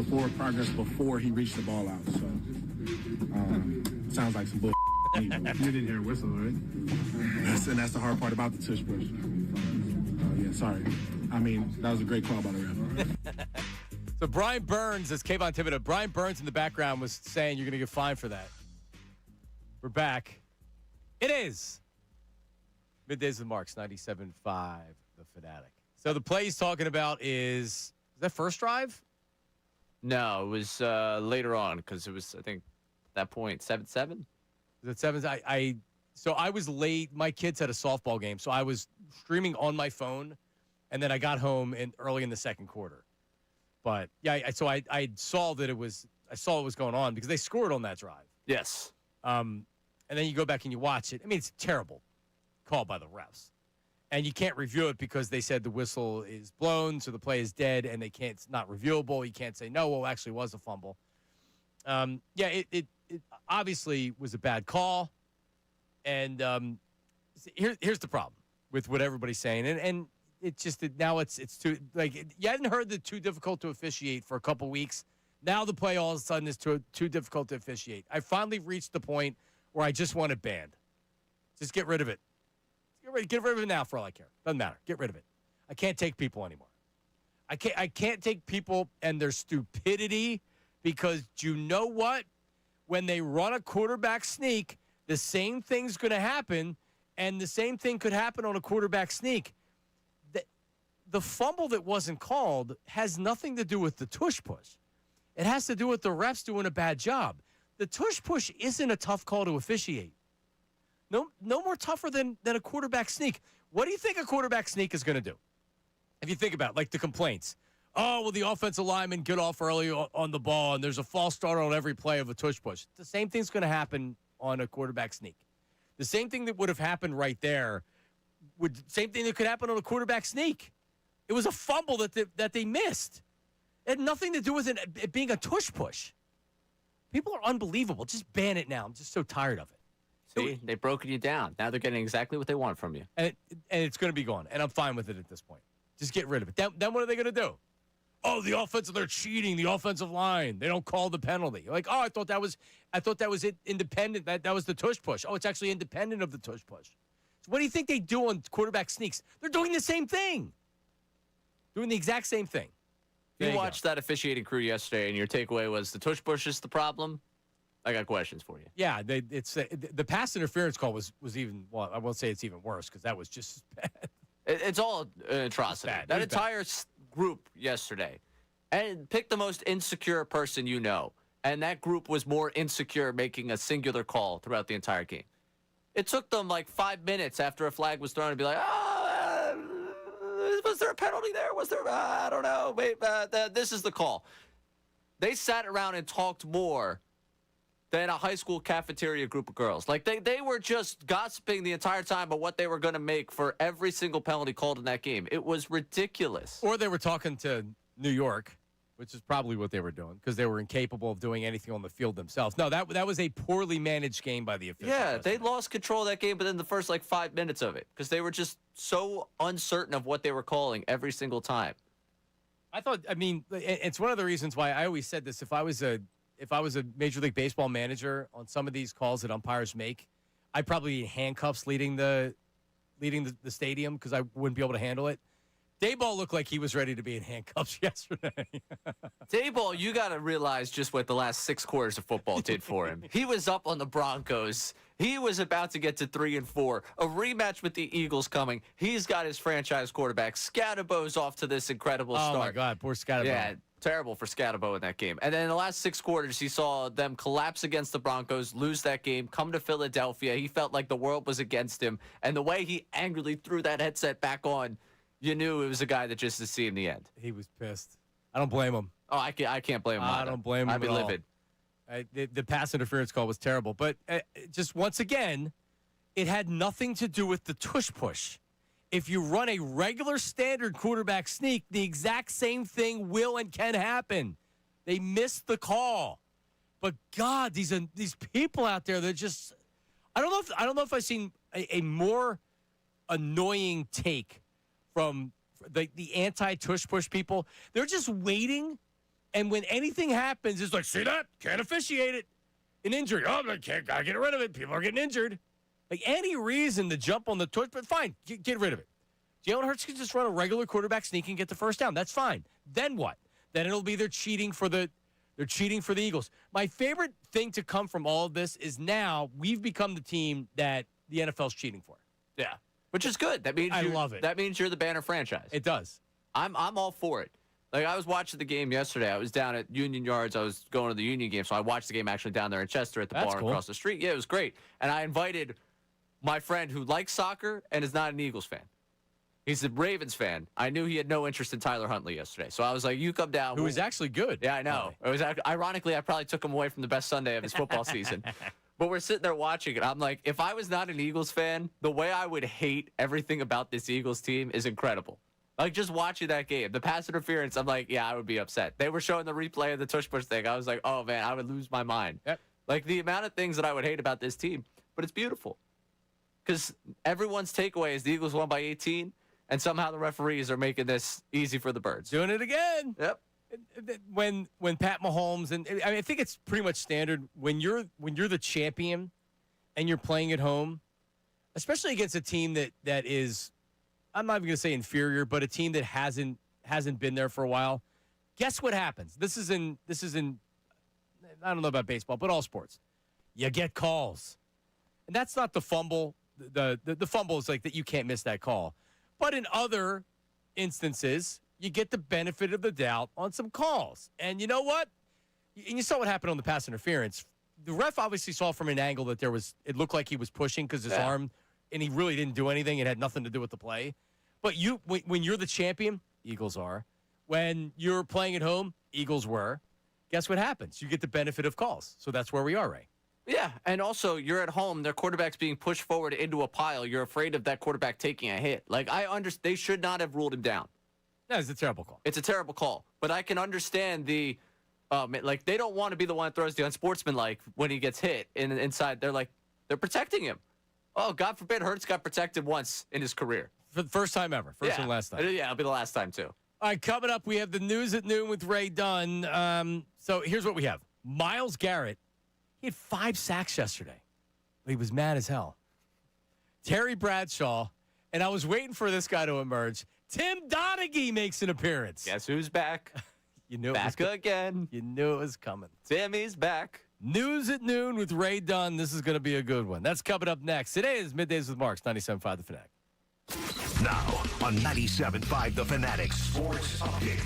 the forward progress before he reached the ball out. So, sounds like some bull. You didn't hear a whistle, right? And that's the hard part about the tush push. Yeah, sorry. I mean, that was a great call by the ref. So Brian Burns, as Kayvon Thibodeau, Brian Burns in the background was saying you're going to get fined for that. We're back. It is Middays with Marks, 97.5, The Fanatic. So the play he's talking about is that first drive? No, it was later on because it was, I think, at that point, 7-7? Is it 7? So I was late. My kids had a softball game, so I was streaming on my phone, and then I got home early in the second quarter. But yeah, I saw that I saw what was going on because they scored on that drive. Yes. And then you go back and you watch it. I mean, it's a terrible call by the refs, and you can't review it because they said the whistle is blown, so the play is dead, and it's not reviewable. You can't say no. Well, it actually was a fumble. It obviously was a bad call, and here's the problem with what everybody's saying, and it's just that now it's too, like, you hadn't heard the too difficult to officiate for a couple weeks. Now the play all of a sudden is too difficult to officiate. I finally reached the point where I just want it banned. Just get rid of it. Get rid of it now for all I care. Doesn't matter. Get rid of it. I can't take people anymore. I can't take people and their stupidity, because you know what? When they run a quarterback sneak, the same thing's going to happen, and the same thing could happen on a quarterback sneak. The fumble that wasn't called has nothing to do with the tush push. It has to do with the refs doing a bad job. The tush push isn't a tough call to officiate. No more tougher than a quarterback sneak. What do you think a quarterback sneak is going to do? If you think about it, like the complaints. Oh, well, the offensive lineman get off early on the ball, and there's a false start on every play of a tush push. The same thing's going to happen on a quarterback sneak. The same thing that would have happened right there, same thing that could happen on a quarterback sneak. It was a fumble that they missed. It had nothing to do with it being a tush push. People are unbelievable. Just ban it now. I'm just so tired of it. See, they've broken you down. Now they're getting exactly what they want from you. And it's going to be gone, and I'm fine with it at this point. Just get rid of it. Then what are they going to do? Oh, the offensive, they're cheating. The offensive line, they don't call the penalty. You're like, oh, I thought that was it independent. That was the tush push. Oh, it's actually independent of the tush push. So what do you think they do on quarterback sneaks? They're doing the same thing. Doing the exact same thing. You watched that officiating crew yesterday, and your takeaway was the tush push is the problem. I got questions for you. Yeah, the pass interference call was even, well, I won't say it's even worse because that was just as bad. It's all an atrocity. That entire group yesterday, and pick the most insecure person you know, and that group was more insecure making a singular call throughout the entire game. It took them like 5 minutes after a flag was thrown to be like, was there a penalty there? Was there? I don't know. Wait, this is the call. They sat around and talked more than a high school cafeteria group of girls. Like, they were just gossiping the entire time about what they were going to make for every single penalty called in that game. It was ridiculous. Or they were talking to New York, which is probably what they were doing, because they were incapable of doing anything on the field themselves. No, that was a poorly managed game by the officials. Yeah, they lost control of that game within the first, 5 minutes of it, because they were just so uncertain of what they were calling every single time. It's one of the reasons why I always said this. If I was a Major League Baseball manager on some of these calls that umpires make, I'd probably be in handcuffs leading the stadium because I wouldn't be able to handle it. Dayball looked like he was ready to be in handcuffs yesterday. Dayball, you got to realize just what the last 6 quarters of football did for him. He was up on the Broncos. He was about to get to 3-4. A rematch with the Eagles coming. He's got his franchise quarterback. Scatterbo's off to this incredible start. Oh, my God. Poor Scatterbo. Yeah, terrible for Scatterbo in that game. And then in the last 6 quarters, he saw them collapse against the Broncos, lose that game, come to Philadelphia. He felt like the world was against him. And the way he angrily threw that headset back on, you knew it was a guy that just to see in the end. He was pissed. I don't blame him. Oh, I can't blame him. I don't blame him. I'd be at all. livid. The pass interference call was terrible. But just once again, it had nothing to do with the tush push. If you run a regular standard quarterback sneak, the exact same thing will and can happen. They missed the call. But God, these people out there, they're just, I don't know if I've seen a more annoying take from the anti-tush push people. They're just waiting And when anything happens, it's like, see that? Can't officiate it. An injury. Oh, I can't. Gotta get rid of it. People are getting injured. Like any reason to jump on the torch, but fine, get rid of it. Jalen Hurts can just run a regular quarterback sneak and get the first down. That's fine. Then what? Then it'll be they're cheating for the Eagles. My favorite thing to come from all of this is now we've become the team that the NFL's cheating for. Yeah, which is good. That means I love it. That means you're the banner franchise. It does. I'm all for it. Like, I was watching the game yesterday. I was down at Union Yards. I was going to the Union game, so I watched the game actually down there in Chester at the bar across the street. Yeah, it was great. And I invited my friend who likes soccer and is not an Eagles fan. He's a Ravens fan. I knew he had no interest in Tyler Huntley yesterday, so I was like, you come down. Who was actually good. Yeah, I know. It was ironically, I probably took him away from the best Sunday of his football season. But we're sitting there watching it. I'm like, if I was not an Eagles fan, the way I would hate everything about this Eagles team is incredible. Like, just watching that game, the pass interference, I'm like, yeah, I would be upset. They were showing the replay of the tush push thing. I was like, oh, man, I would lose my mind. Yep. Like, the amount of things that I would hate about this team. But it's beautiful. Because everyone's takeaway is the Eagles won by 18, and somehow the referees are making this easy for the Birds. Doing it again. Yep. When Pat Mahomes, and I think it's pretty much standard, when you're the champion and you're playing at home, especially against a team that is, I'm not even going to say inferior, but a team that hasn't been there for a while. Guess what happens? This is in I don't know about baseball, but all sports. You get calls. And that's not the fumble. The fumble is like that you can't miss that call. But in other instances, you get the benefit of the doubt on some calls. And you know what? And you saw what happened on the pass interference. The ref obviously saw from an angle that it looked like he was pushing because his arm, and he really didn't do anything. It had nothing to do with the play. But when you're the champion, Eagles are. When you're playing at home, Eagles were. Guess what happens? You get the benefit of calls. So that's where we are, Ray. Yeah, and also you're at home. Their quarterback's being pushed forward into a pile. You're afraid of that quarterback taking a hit. Like, I understand they should not have ruled him down. That is a terrible call. It's a terrible call. But I can understand they don't want to be the one that throws the unsportsmanlike when he gets hit inside. They're protecting him. Oh, God forbid Hurts got protected once in his career. For the first time ever. First and last time. Yeah, it'll be the last time, too. All right, coming up, we have the news at noon with Ray Dunn. So here's what we have. Myles Garrett, he had 5 sacks yesterday, but he was mad as hell. Terry Bradshaw, and I was waiting for this guy to emerge. Tim Donaghy makes an appearance. Guess who's back? You knew back again. You knew it was coming. Timmy's back. News at noon with Ray Dunn. This is going to be a good one. That's coming up next. Today is Middays with Marks, 97.5 The Fanatic. Now on 97.5 The Fanatic Sports Update.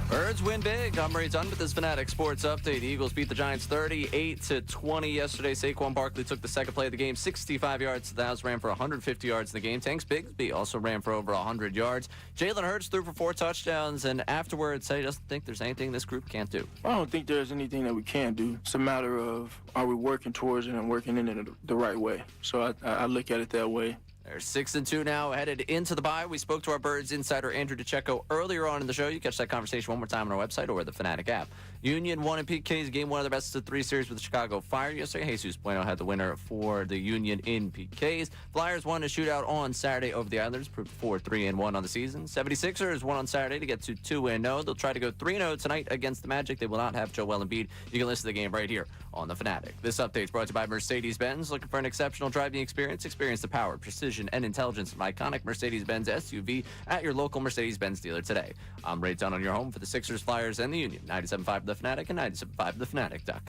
Birds win big. I'm Ray Dunn with this Fanatic Sports Update. The Eagles beat the Giants 38-20 yesterday. Saquon Barkley took the second play of the game, 65 yards. The House ran for 150 yards in the game. Tanks Bigsby also ran for over 100 yards. Jalen Hurts threw for 4 touchdowns, and afterwards said he doesn't think there's anything this group can't do. I don't think there's anything that we can't do. It's a matter of, are we working towards it and working in it the right way? So I look at it that way. They're 6-2 now, headed into the bye. We spoke to our Birds insider Andrew DeCecco earlier on in the show. You catch that conversation one more time on our website or the Fanatic app. Union won in PK's game 1 of the best of 3 series with the Chicago Fire yesterday. Jesus Bueno had the winner for the Union in PKs. Flyers won a shootout on Saturday over the Islanders, proved 4-3-1 on the season. 76ers won on Saturday to get to 2-0. They'll try to go 3-0 tonight against the Magic. They will not have Joel Embiid. You can listen to the game right here on the Fanatic. This update is brought to you by Mercedes-Benz. Looking for an exceptional driving experience? Experience the power, precision, and intelligence of an iconic Mercedes-Benz SUV at your local Mercedes-Benz dealer today. I'm Ray Dunn on your home for the Sixers, Flyers, and the Union. 97.5 The Fanatic and 97.5thefanatic.com.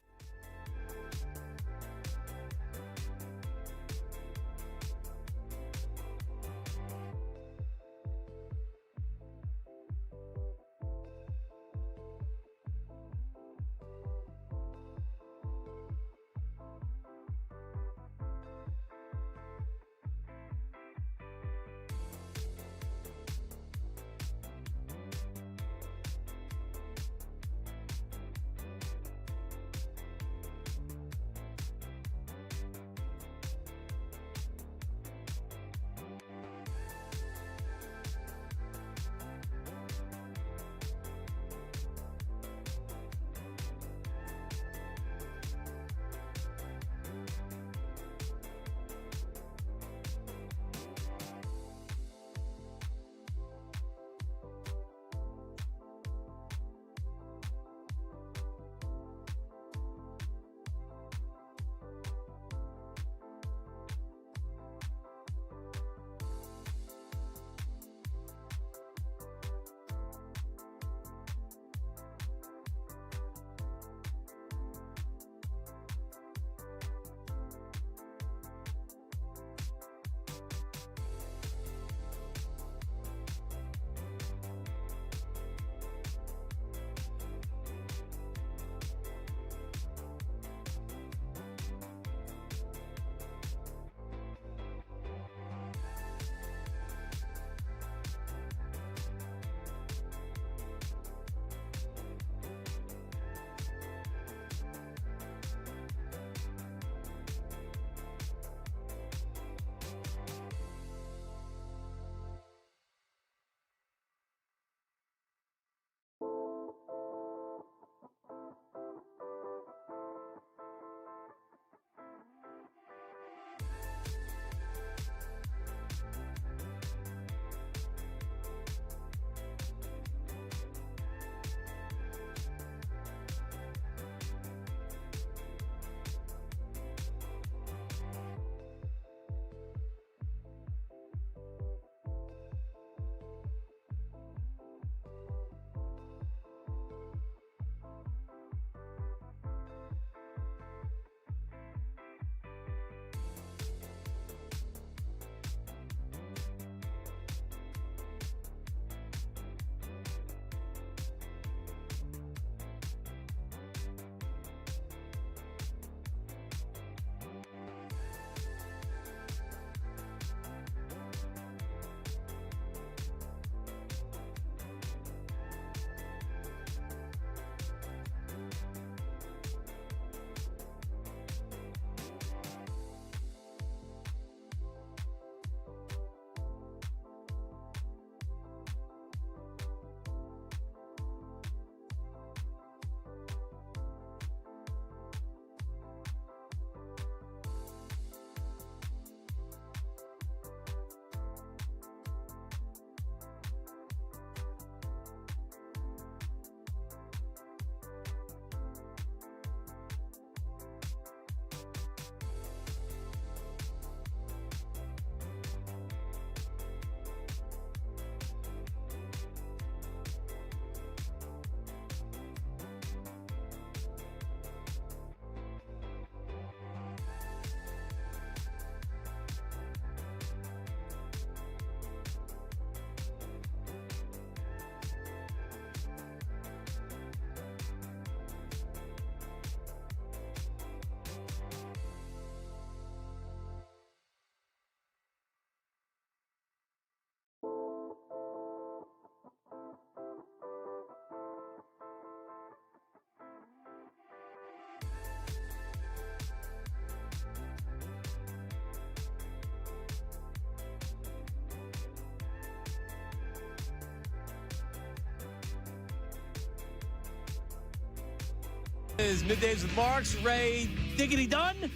Is Middays with Marks, Ray Diggity Done.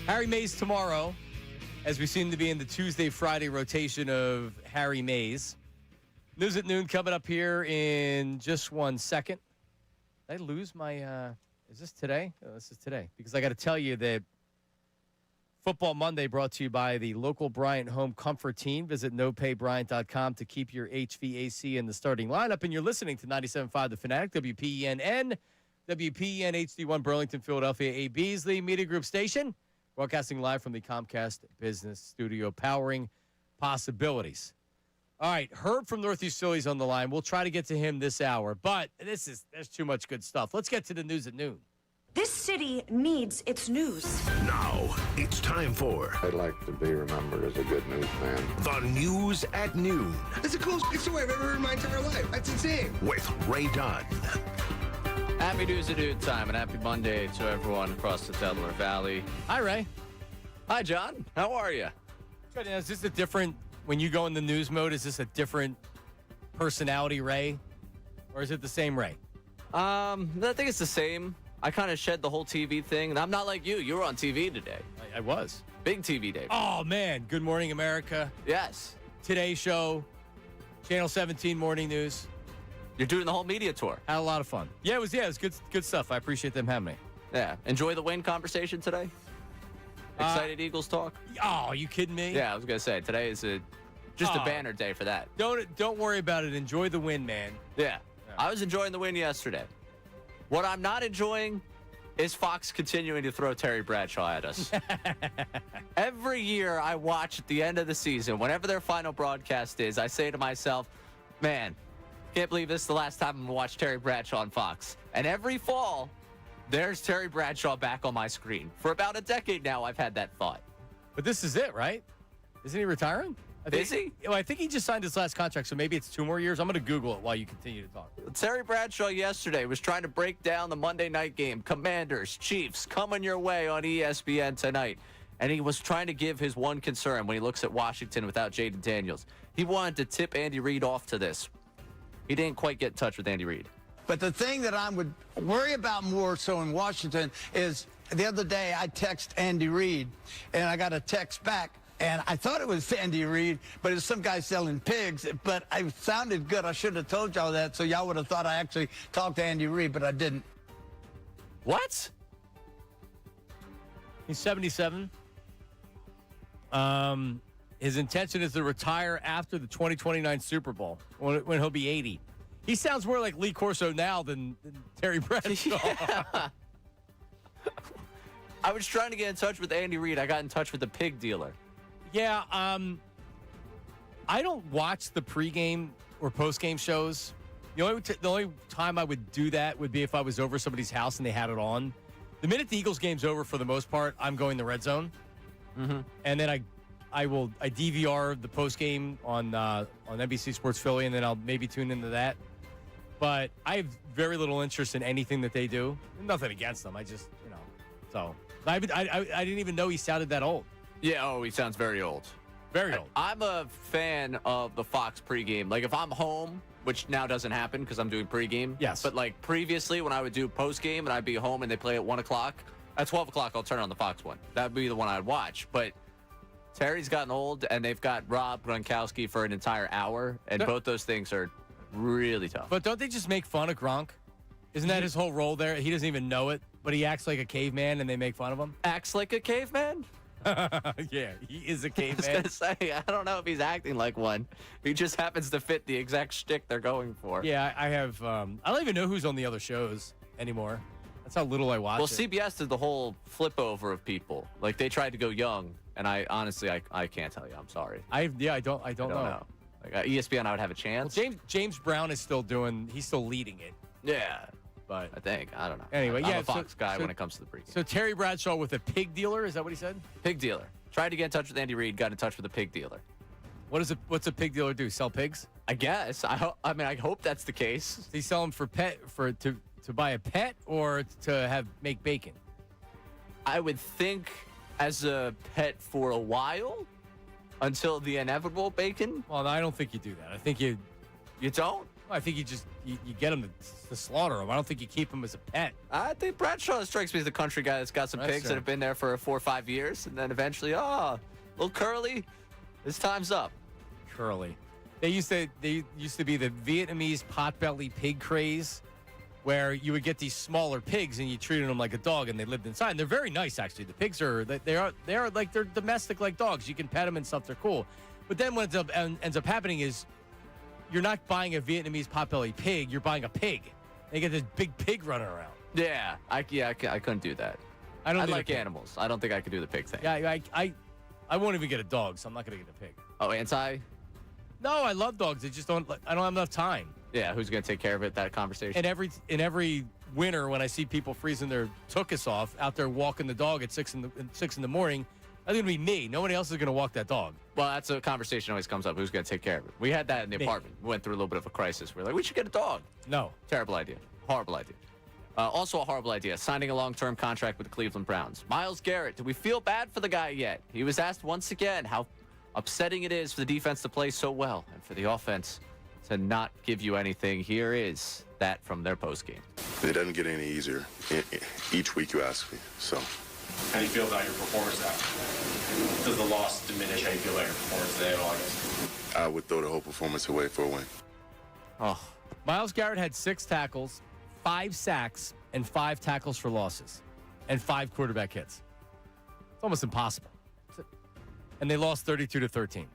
Harry Mays tomorrow, as we seem to be in the Tuesday-Friday rotation of Harry Mays. News at noon coming up here in just 1 second. Did I lose my, is this today? Oh, this is today. Because I got to tell you that Football Monday brought to you by the local Bryant Home Comfort Team. Visit nopaybryant.com to keep your HVAC in the starting lineup. And you're listening to 97.5 The Fanatic, WPEN HD1 Burlington, Philadelphia, A. Beasley Media Group Station. Broadcasting live from the Comcast Business Studio, powering possibilities. All right, Herb from Northeast Phillies on the line. We'll try to get to him this hour, but there's too much good stuff. Let's get to the news at noon. This city needs its news. Now, it's time for I'd like to be remembered as a good newsman. the News at Noon That's the coolest story I've ever heard in my entire life. That's insane. with Ray Dunn. Happy News at Noon time and happy Monday to everyone across the Delaware Valley. Hi, Ray. Hi, John. How are you? Good. Now, is this a different, when you go in the news mode, is this a different personality, Ray? Or is it the same Ray? I think it's the same. I kind of shed the whole TV thing. And I'm not like you. You were on TV today. I was. Big TV day. Oh, man. Good Morning America. Yes. Today Show. Channel 17 Morning News. You're doing the whole media tour. Had a lot of fun. Yeah, it was good stuff. I appreciate them having me. Yeah. Enjoy the win conversation today? Excited Eagles talk? Oh, are you kidding me? Yeah, I was going to say, today is just a banner day for that. Don't worry about it. Enjoy the win, man. Yeah. I was enjoying the win yesterday. What I'm not enjoying is Fox continuing to throw Terry Bradshaw at us. Every year I watch at the end of the season, whenever their final broadcast is, I say to myself, man, can't believe this is the last time I'm going to watch Terry Bradshaw on Fox. And every fall, there's Terry Bradshaw back on my screen. For about a decade now, I've had that thought. But this is it, right? Isn't he retiring? Is he? Well, I think he just signed his last contract, so maybe it's 2 more years. I'm going to Google it while you continue to talk. Terry Bradshaw yesterday was trying to break down the Monday night game. Commanders, Chiefs, coming your way on ESPN tonight. And he was trying to give his one concern when he looks at Washington without Jaden Daniels. He wanted to tip Andy Reid off to this. He didn't quite get in touch with Andy Reid. But the thing that I would worry about more so in Washington is the other day I text Andy Reid, and I got a text back, and I thought it was Andy Reid, but it's some guy selling pigs. But I sounded good. I should have told y'all that, so y'all would have thought I actually talked to Andy Reid, but I didn't. What? He's 77. His intention is to retire after the 2029 Super Bowl when he'll be 80. He sounds more like Lee Corso now than Terry Bradshaw. Yeah. I was trying to get in touch with Andy Reid. I got in touch with the pig dealer. Yeah, I don't watch the pregame or postgame shows. The only time I would do that would be if I was over somebody's house and they had it on. The minute the Eagles game's over, for the most part, I'm going the red zone. Mm-hmm. And then I DVR the postgame on NBC Sports Philly, and then I'll maybe tune into that. But I have very little interest in anything that they do. Nothing against them. I just, so I didn't even know he sounded that old. Yeah, he sounds very old. Very old. I'm a fan of the Fox pregame. Like, if I'm home, which now doesn't happen because I'm doing pregame. Yes. But, like, previously when I would do postgame and I'd be home and they play at 1 o'clock, at 12 o'clock I'll turn on the Fox one. That would be the one I'd watch. But Terry's gotten old, and they've got Rob Gronkowski for an entire hour, and both those things are really tough. But don't they just make fun of Gronk? Isn't that his whole role there? He doesn't even know it, but he acts like a caveman, and they make fun of him? Acts like a caveman? Yeah, he is a I caveman. was going to say, I don't know if he's acting like one. He just happens to fit the exact shtick they're going for. Yeah, I have. I don't even know who's on the other shows anymore. That's how little I watch. Well, CBS did the whole flip over of people. Like, they tried to go young, and I honestly can't tell you. I'm sorry. I don't know. Like, ESPN, I would have a chance. Well, James Brown is still he's still leading it. Yeah, but I think I don't know. Anyway, I'm a Fox guy when it comes to the pregame. So Terry Bradshaw with a pig dealer, is that what he said? Pig dealer. Tried to get in touch with Andy Reid. Got in touch with a pig dealer. What's a pig dealer do? Sell pigs? I guess. I hope that's the case. Does he sell them to buy a pet or to make bacon? I would think as a pet for a while until the inevitable bacon. Well, I don't think you do that. I think you don't? I think you get him to slaughter him. I don't think you keep him as a pet. I think Bradshaw strikes me as the country guy that's got some pigs that have been there for 4 or 5 years, and then eventually, little Curly, his time's up. Curly. They used to be the Vietnamese potbelly pig craze, where you would get these smaller pigs and you treated them like a dog, and they lived inside. And they're very nice, actually. The pigs are like they're domestic like dogs. You can pet them and stuff. They're cool. But then what ends up happening is you're not buying a Vietnamese potbelly pig. You're buying a pig. They get this big pig running around. Yeah, I couldn't do that. I like animals. I don't think I could do the pig thing. Yeah, I won't even get a dog, so I'm not gonna get a pig. Oh, anti? No, I love dogs. I don't have enough time. Yeah, who's gonna take care of it? That conversation. And every winter, when I see people freezing their tuchus off out there walking the dog at 6 in the morning, that's gonna be me. Nobody else is gonna walk that dog. Well, that's a conversation always comes up. Who's gonna take care of it? We had that in the apartment. We went through a little bit of a crisis. We're like, we should get a dog. No. Terrible idea. Horrible idea. Also a horrible idea, signing a long-term contract with the Cleveland Browns. Myles Garrett, do we feel bad for the guy yet? He was asked once again how upsetting it is for the defense to play so well and for the offense to not give you anything. Here is that from their postgame. It doesn't get any easier. Each week you ask me, so. How do you feel about your performance now? Does the loss diminish how you feel about your performance today at all, I guess? I would throw the whole performance away for a win. Oh. Myles Garrett had 6 tackles, 5 sacks, and 5 tackles for losses, and 5 quarterback hits. It's almost impossible. And they lost 32-13.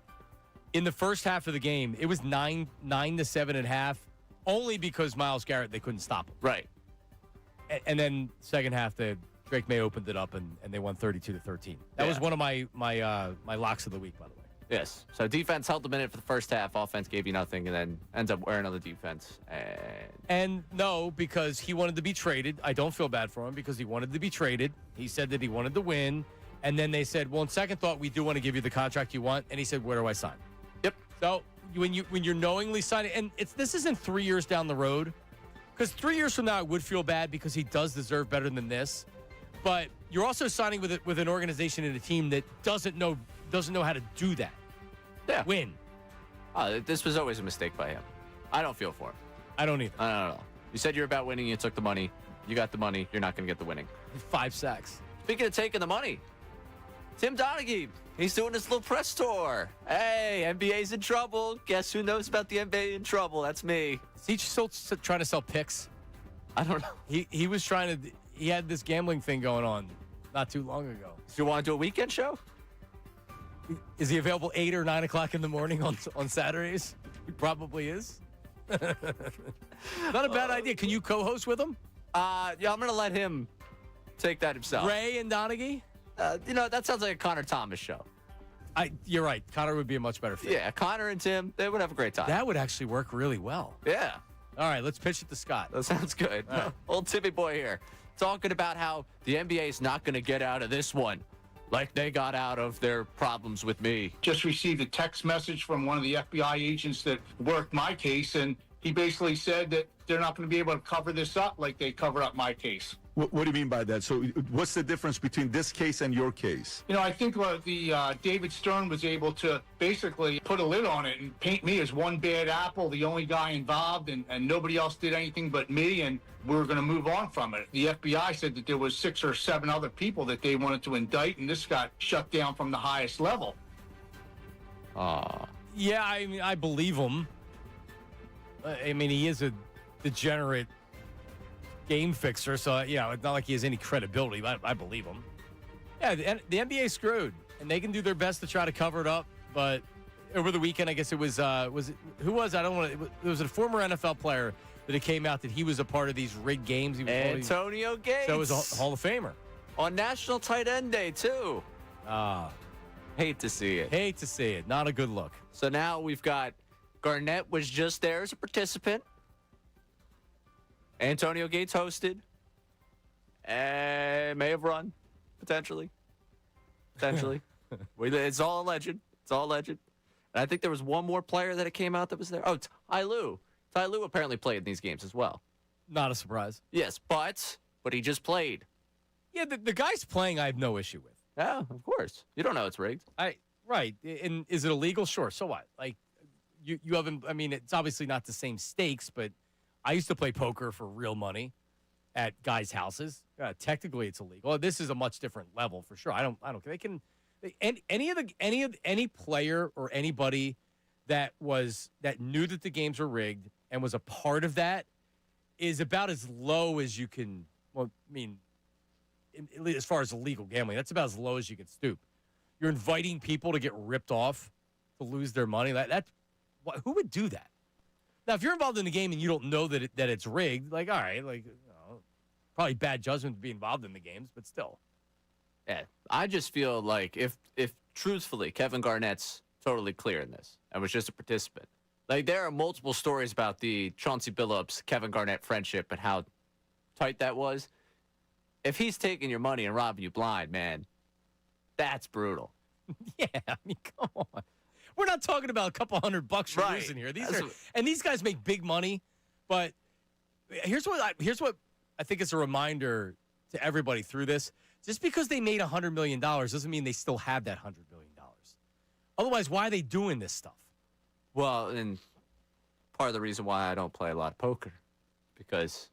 In the first half of the game, it was 9 to 7 at half, only because Myles Garrett, they couldn't stop him. Right. And then second half, Drake May opened it up, and they won 32-13. That was one of my locks of the week, by the way. Yes. So defense held them in it for the first half. Offense gave you nothing, and then ends up wearing on the defense. And no, because he wanted to be traded. I don't feel bad for him because he wanted to be traded. He said that he wanted to win. And then they said, well, in second thought, we do want to give you the contract you want. And he said, where do I sign? Yep. So when you're knowingly signing, and this isn't 3 years down the road, because 3 years from now I would feel bad because he does deserve better than this. But you're also signing with an organization and a team that doesn't know how to do that. Yeah. Win. This was always a mistake by him. I don't feel for him. I don't either. I don't know. You said you're about winning. You took the money. You got the money. You're not going to get the winning. 5 sacks. Speaking of taking the money, Tim Donaghy, he's doing his little press tour. Hey, NBA's in trouble. Guess who knows about the NBA in trouble? That's me. Is he still trying to sell picks? I don't know. He was trying to. He had this gambling thing going on not too long ago. Do you want to do a weekend show? Is he available 8 or 9 o'clock in the morning on Saturdays? He probably is. Not a bad idea. Can you co-host with him? Yeah, I'm going to let him take that himself. Ray and Donaghy? That sounds like a Connor Thomas show. You're right. Connor would be a much better fit. Yeah, Connor and Tim, they would have a great time. That would actually work really well. Yeah. All right, let's pitch it to Scott. That sounds good. Right. Old Timmy boy here, talking about how the NBA is not going to get out of this one like they got out of their problems with me. Just received a text message from one of the FBI agents that worked my case, and he basically said that they're not going to be able to cover this up like they cover up my case. What do you mean by that? So what's the difference between this case and your case? You know, I think David Stern was able to basically put a lid on it and paint me as one bad apple, the only guy involved, and nobody else did anything but me, and we were going to move on from it. The FBI said that there was 6 or 7 other people that they wanted to indict, and this got shut down from the highest level. Yeah, I mean, I believe him. I mean, he is a degenerate game fixer, so it's not like he has any credibility, but I believe him. Yeah, the NBA screwed, and they can do their best to try to cover it up, but over the weekend, I guess it was who was I don't want to. It was a former NFL player that it came out that he was a part of these rigged games. He was Antonio Gates. So it was a Hall of Famer on National Tight End Day too. Hate to see it. Hate to see it. Not a good look. So now we've got Garnett was just there as a participant. Antonio Gates hosted. May have run, potentially. It's all alleged. It's all alleged. And I think there was one more player that it came out that was there. Oh, Ty Lue. Ty Lue apparently played in these games as well. Not a surprise. Yes, but he just played. Yeah, the guy's playing I have no issue with. Yeah, of course. You don't know it's rigged. Right. And is it illegal? Sure. So what? Like, you haven't. I mean, it's obviously not the same stakes, but I used to play poker for real money at guys' houses. Technically, it's illegal. This is a much different level for sure. I don't. They can. Any player or anybody that knew that the games were rigged and was a part of that is about as low as you can. Well, I mean, as far as illegal gambling, that's about as low as you can stoop. You're inviting people to get ripped off to lose their money. Who would do that? Now, if you're involved in the game and you don't know that it's rigged, like, all right, like, probably bad judgment to be involved in the games, but still. Yeah, I just feel like if truthfully Kevin Garnett's totally clear in this and was just a participant, like there are multiple stories about the Chauncey Billups Kevin Garnett friendship and how tight that was. If he's taking your money and robbing you blind, man, that's brutal. Yeah, I mean, come on. We're not talking about a couple $100 you're losing here. These guys make big money, but here's what I think is a reminder to everybody through this. Just because they made $100 million doesn't mean they still have that $100 million. Otherwise, why are they doing this stuff? Well, and part of the reason why I don't play a lot of poker, because,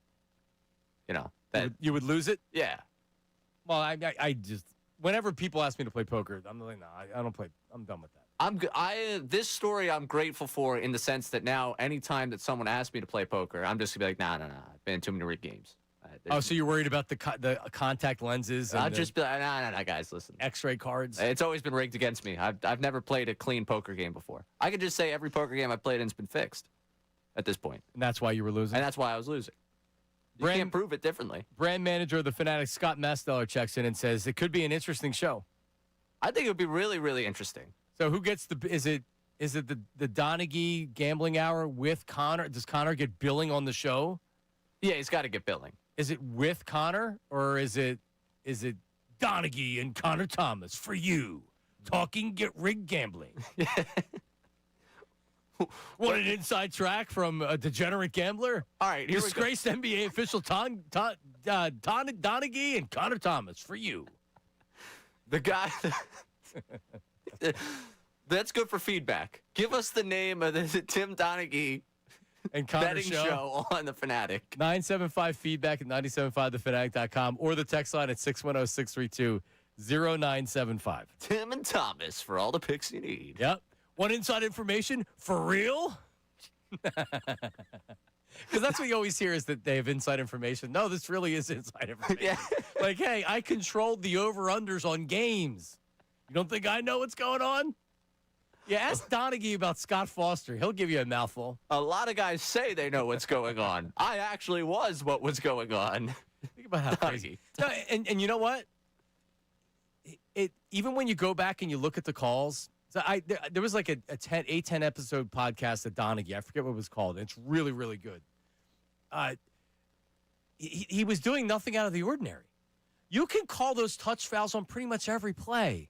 that you would lose it? Yeah. Well, I just whenever people ask me to play poker, I'm like, no, I don't play. I'm done with that. This story I'm grateful for in the sense that now anytime that someone asks me to play poker, I'm just gonna be like, nah, I've been in too many rigged games. So you're worried about the contact lenses? I'll just be like, nah, guys, listen. X-ray cards? It's always been rigged against me. I've never played a clean poker game before. I could just say every poker game I played in's been fixed at this point. And that's why you were losing? And that's why I was losing. You can't prove it differently. Brand manager of the Fanatic, Scott Masteller, checks in and says, it could be an interesting show. I think it would be really, really interesting. So who gets is it the Donaghy gambling hour with Connor? Does Connor get billing on the show? Yeah, he's got to get billing. Is it with Connor or is it Donaghy and Connor Thomas for you talking get rigged gambling? What an inside track from a degenerate gambler. All right, here disgraced NBA official Donaghy and Connor Thomas for you. The guy. That's good for feedback. Give us the name of the Tim Donaghy and Connor betting show on the Fanatic. 975 feedback at 975thefanatic.com or the text line at 610-632-0975. Tim and Thomas for all the picks you need. Yep. Want inside information for real? Because that's what you always hear is that they have inside information. No, this really is inside information. Yeah. Like, hey, I controlled the over-unders on games. You don't think I know what's going on? Yeah, ask Donaghy about Scott Foster. He'll give you a mouthful. A lot of guys say they know what's going on. I actually was what was going on. Think about how crazy. No, and you know what? It even when you go back and you look at the calls, so there was like a 10 episode podcast at Donaghy. I forget what it was called. It's really, really good. He was doing nothing out of the ordinary. You can call those touch fouls on pretty much every play.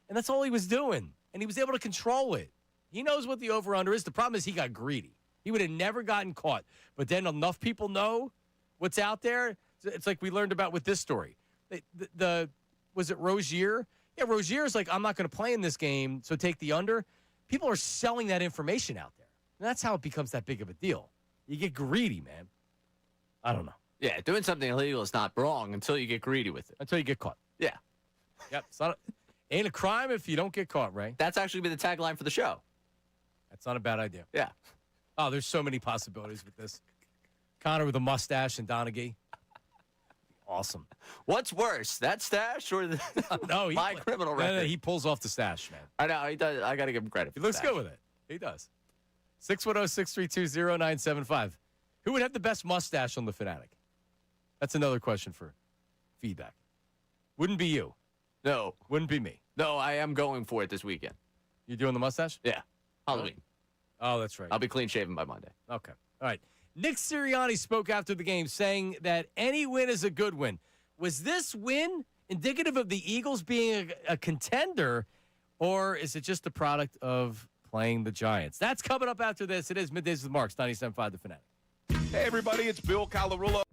And that's all he was doing. And he was able to control it. He knows what the over-under is. The problem is he got greedy. He would have never gotten caught. But then enough people know what's out there. It's like we learned about with this story. Was it Rozier? Yeah, Rozier's like, I'm not going to play in this game, so take the under. People are selling that information out there. And that's how it becomes that big of a deal. You get greedy, man. I don't know. Yeah, doing something illegal is not wrong until you get greedy with it. Until you get caught. Yeah. Yep. Ain't a crime if you don't get caught, Ray. That's actually been the tagline for the show. That's not a bad idea. Yeah. Oh, there's so many possibilities with this. Connor with a mustache and Donaghy. Awesome. What's worse, that stash or my criminal record? No, he pulls off the stash, man. I know, he does. I got to give him credit for He looks good with it. He does. 610-632-0975. Who would have the best mustache on the Fanatic? That's another question for feedback. Wouldn't be you. No. Wouldn't be me. No, I am going for it this weekend. You doing the mustache? Yeah. Halloween. Oh, that's right. I'll be clean shaven by Monday. Okay. All right. Nick Sirianni spoke after the game saying that any win is a good win. Was this win indicative of the Eagles being a contender, or is it just a product of playing the Giants? That's coming up after this. It is Middays with Marks, 97.5 The Fanatic. Hey, everybody, it's Bill Calarulo.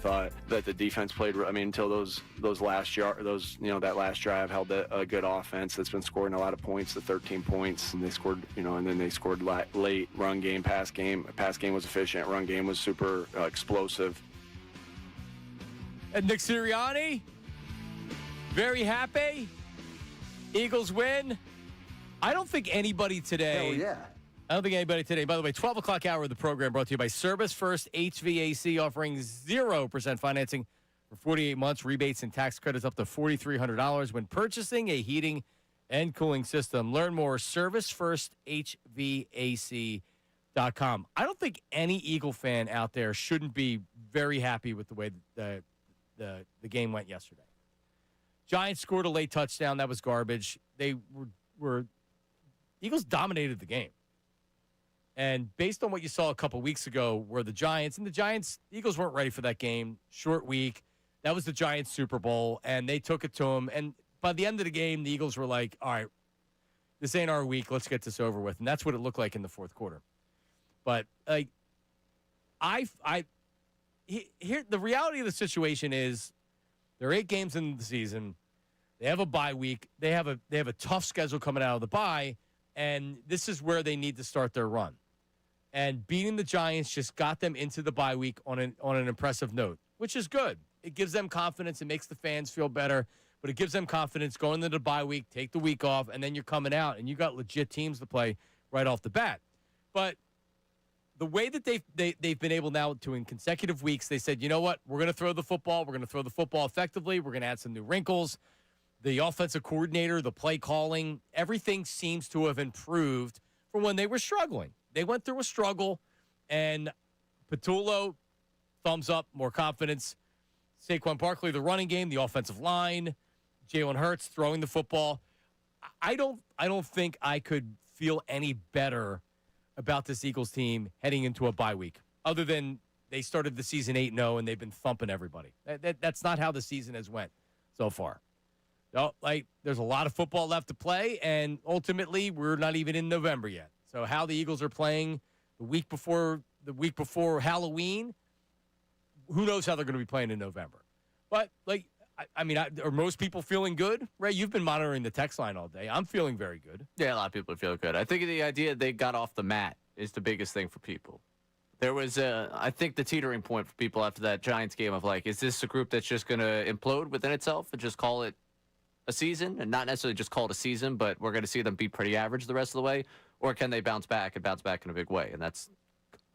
thought that the defense played. I mean, until that last drive held a good offense that's been scoring a lot of points, the 13 points, and they scored, and then they scored late. Run game, pass game. Pass game was efficient. Run game was super explosive. And Nick Sirianni, very happy. Eagles win. I don't think anybody today. Hell yeah. I don't think anybody today. By the way, 12 o'clock hour of the program brought to you by Service First HVAC, offering 0% financing for 48 months, rebates and tax credits up to $4,300 when purchasing a heating and cooling system. Learn more, ServiceFirstHVAC.com. I don't think any Eagle fan out there shouldn't be very happy with the way the game went yesterday. Giants scored a late touchdown. That was garbage. They were Eagles dominated the game. And based on what you saw a couple weeks ago, where the Eagles weren't ready for that game. Short week. That was the Giants Super Bowl, and they took it to them. And by the end of the game, the Eagles were like, all right, this ain't our week. Let's get this over with. And that's what it looked like in the fourth quarter. But the reality of the situation is there are 8 games in the season. They have a bye week. They have a tough schedule coming out of the bye, and this is where they need to start their run. And beating the Giants just got them into the bye week on an impressive note, which is good. It gives them confidence. It makes the fans feel better, but it gives them confidence going into the bye week, take the week off, and then you're coming out, and you got legit teams to play right off the bat. But the way that they've been able now to, in consecutive weeks, they said, you know what, we're going to throw the football. We're going to throw the football effectively. We're going to add some new wrinkles. The offensive coordinator, the play calling, everything seems to have improved from when they were struggling. They went through a struggle, and Patullo, thumbs up, more confidence. Saquon Barkley, the running game, the offensive line, Jalen Hurts throwing the football. I don't think I could feel any better about this Eagles team heading into a bye week, other than they started the season 8-0 and they've been thumping everybody. That's not how the season has went so far. No, there's a lot of football left to play, and ultimately we're not even in November yet. So how the Eagles are playing the week before Halloween, who knows how they're going to be playing in November. But are most people feeling good? Ray, you've been monitoring the text line all day. I'm feeling very good. Yeah, a lot of people feel good. I think the idea they got off the mat is the biggest thing for people. There was, I think, the teetering point for people after that Giants game of is this a group that's just going to implode within itself and just call it a season, and not necessarily just call it a season, but we're going to see them be pretty average the rest of the way, or can they bounce back in a big way? And that's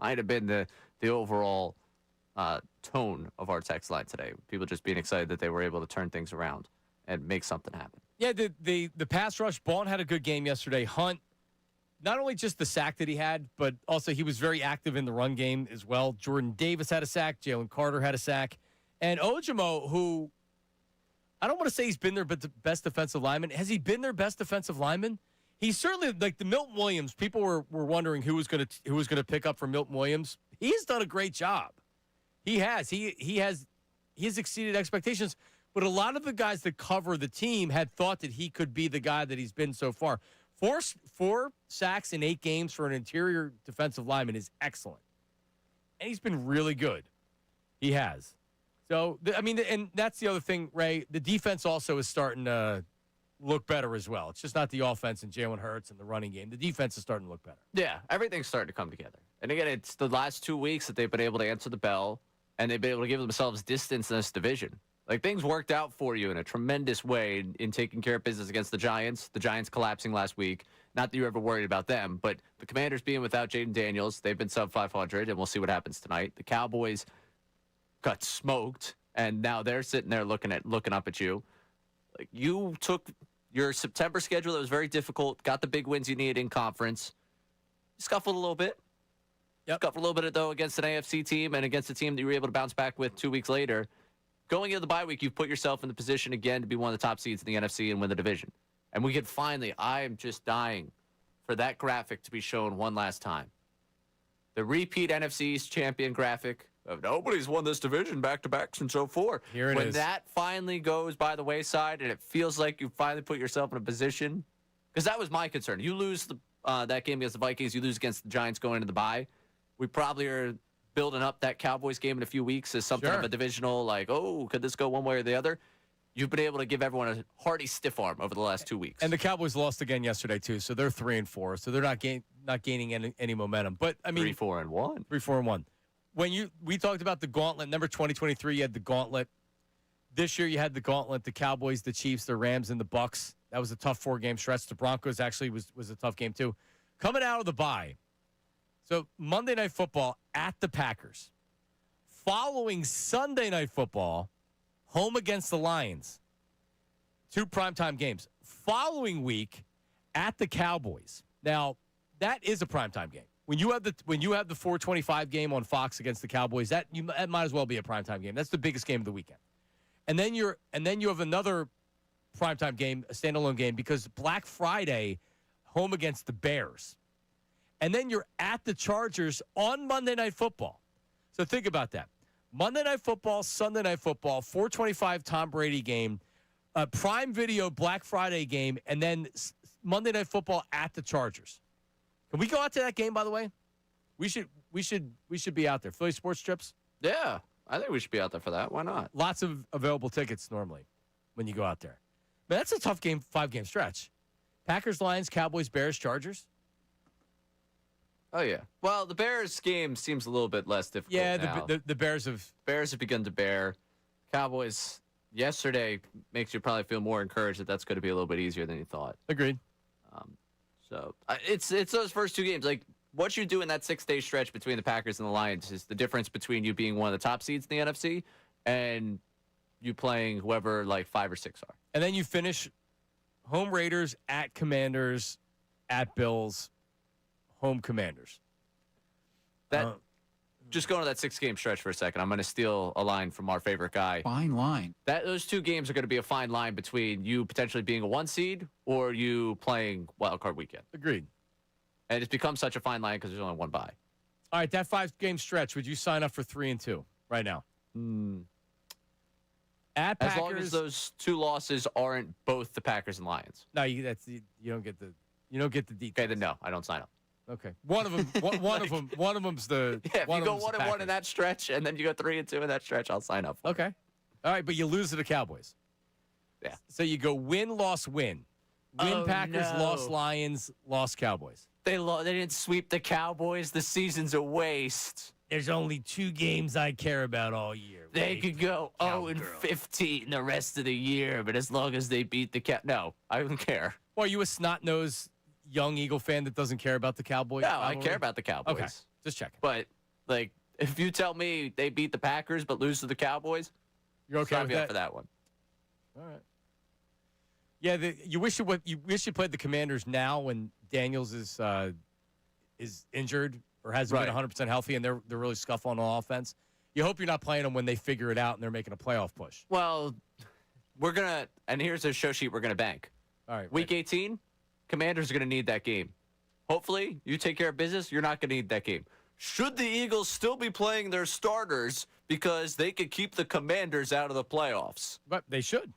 might have been the overall tone of our text line today. People just being excited that they were able to turn things around and make something happen. Yeah, the pass rush. Bond had a good game yesterday. Hunt, not only just the sack that he had, but also he was very active in the run game as well. Jordan Davis had a sack. Jalen Carter had a sack. And Ojimo, who I don't want to say he's been their best defensive lineman. Has he been their best defensive lineman? He's certainly the Milton Williams. People were wondering who was going to pick up for Milton Williams. He's done a great job. He has. He has exceeded expectations. But a lot of the guys that cover the team had thought that he could be the guy that he's been so far. Four sacks in 8 games for an interior defensive lineman is excellent. And he's been really good. He has. So, and that's the other thing, Ray. The defense also is starting to look better as well. It's just not the offense and Jalen Hurts and the running game. The defense is starting to look better. Yeah, everything's starting to come together. And again, it's the last 2 weeks that they've been able to answer the bell, and they've been able to give themselves distance in this division. Things worked out for you in a tremendous way in taking care of business against the Giants collapsing last week. Not that you're ever worried about them, but the Commanders being without Jaden Daniels, they've been sub 500, and we'll see what happens tonight. The Cowboys got smoked, and now they're sitting there looking up at you. You took your September schedule that was very difficult, got the big wins you needed in conference, scuffled a little bit. Yep. Scuffled a little bit, though, against an AFC team and against a team that you were able to bounce back with 2 weeks later. Going into the bye week, you've put yourself in the position again to be one of the top seeds in the NFC and win the division. And we could finally, I am just dying for that graphic to be shown one last time. The repeat NFC East champion graphic of nobody's won this division back-to-back since 04. Here it is. When that finally goes by the wayside and it feels like you finally put yourself in a position, because that was my concern. You lose that game against the Vikings, you lose against the Giants going into the bye. We probably are building up that Cowboys game in a few weeks as something of a divisional, like, oh, could this go one way or the other? You've been able to give everyone a hearty stiff arm over the last 2 weeks. And the Cowboys lost again yesterday, too, so they're 3-4, so they're not gaining any momentum. But, I mean, 3-4-1. 3-4-1. We talked about the gauntlet. Remember 2023, you had the gauntlet. This year, you had the gauntlet, the Cowboys, the Chiefs, the Rams, and the Bucks. That was a tough 4-game stretch. The Broncos actually was a tough game, too. Coming out of the bye, so Monday Night Football at the Packers. Following Sunday Night Football, home against the Lions. 2 primetime games. Following week, at the Cowboys. Now, that is a primetime game. When you have the 4:25 game on Fox against the Cowboys, that might as well be a primetime game. That's the biggest game of the weekend. And then you have another primetime game, a standalone game, because Black Friday, home against the Bears. And then you're at the Chargers on Monday Night Football. So think about that. Monday Night Football, Sunday Night Football, 4:25 Tom Brady game, Prime Video Black Friday game, and then Monday Night Football at the Chargers. Can we go out to that game, by the way? We should be out there. Philly Sports Trips? Yeah, I think we should be out there for that. Why not? Lots of available tickets normally when you go out there. But that's a tough game, 5-game stretch. Packers, Lions, Cowboys, Bears, Chargers. Oh, yeah. Well, the Bears game seems a little bit less difficult now. The Bears have begun to bear. Cowboys yesterday makes you probably feel more encouraged that that's going to be a little bit easier than you thought. Agreed. So it's those first 2 games. Like, what you do in that 6-day stretch between the Packers and the Lions is the difference between you being one of the top seeds in the NFC and you playing whoever, like, 5 or 6 are. And then you finish home Raiders, at Commanders, at Bills, home Commanders. Just going to that 6-game stretch for a second. I'm going to steal a line from our favorite guy. Fine line. Those 2 games are going to be a fine line between you potentially being a 1 seed or you playing wild card weekend. Agreed. And it's become such a fine line because there's only 1 bye. All right, that 5-game stretch, would you sign up for 3-2 right now? At Packers, as long as those 2 losses aren't both the Packers and Lions. No, you don't get the details. Okay, then no, I don't sign up. Okay, one of them. One of them's the. Yeah, if you go 1-1 in that stretch, and then you go 3-2 in that stretch, I'll sign up for Okay, all right, but you lose to the Cowboys. Yeah. So you go win, loss, win. Win Packers, loss Lions, loss Cowboys. They didn't sweep the Cowboys. The season's a waste. There's only 2 games I care about all year. They could go 0-15 the rest of the year, but as long as they beat the no, I don't care. Well, are you a snot-nosed young Eagle fan that doesn't care about the Cowboys? No, I care about the Cowboys. Okay, just checking. But, like, if you tell me they beat the Packers but lose to the Cowboys, you're okay with that? Up for that one. All right. Yeah, you wish you played the Commanders now when Daniels is injured or hasn't been 100% healthy and they're really scuffling on offense. You hope you're not playing them when they figure it out and they're making a playoff push. Well, and here's a show sheet we're gonna bank. All right. Week 18, Commanders are gonna need that game. Hopefully, you take care of business. You're not gonna need that game. Should the Eagles still be playing their starters because they could keep the Commanders out of the playoffs? But they should.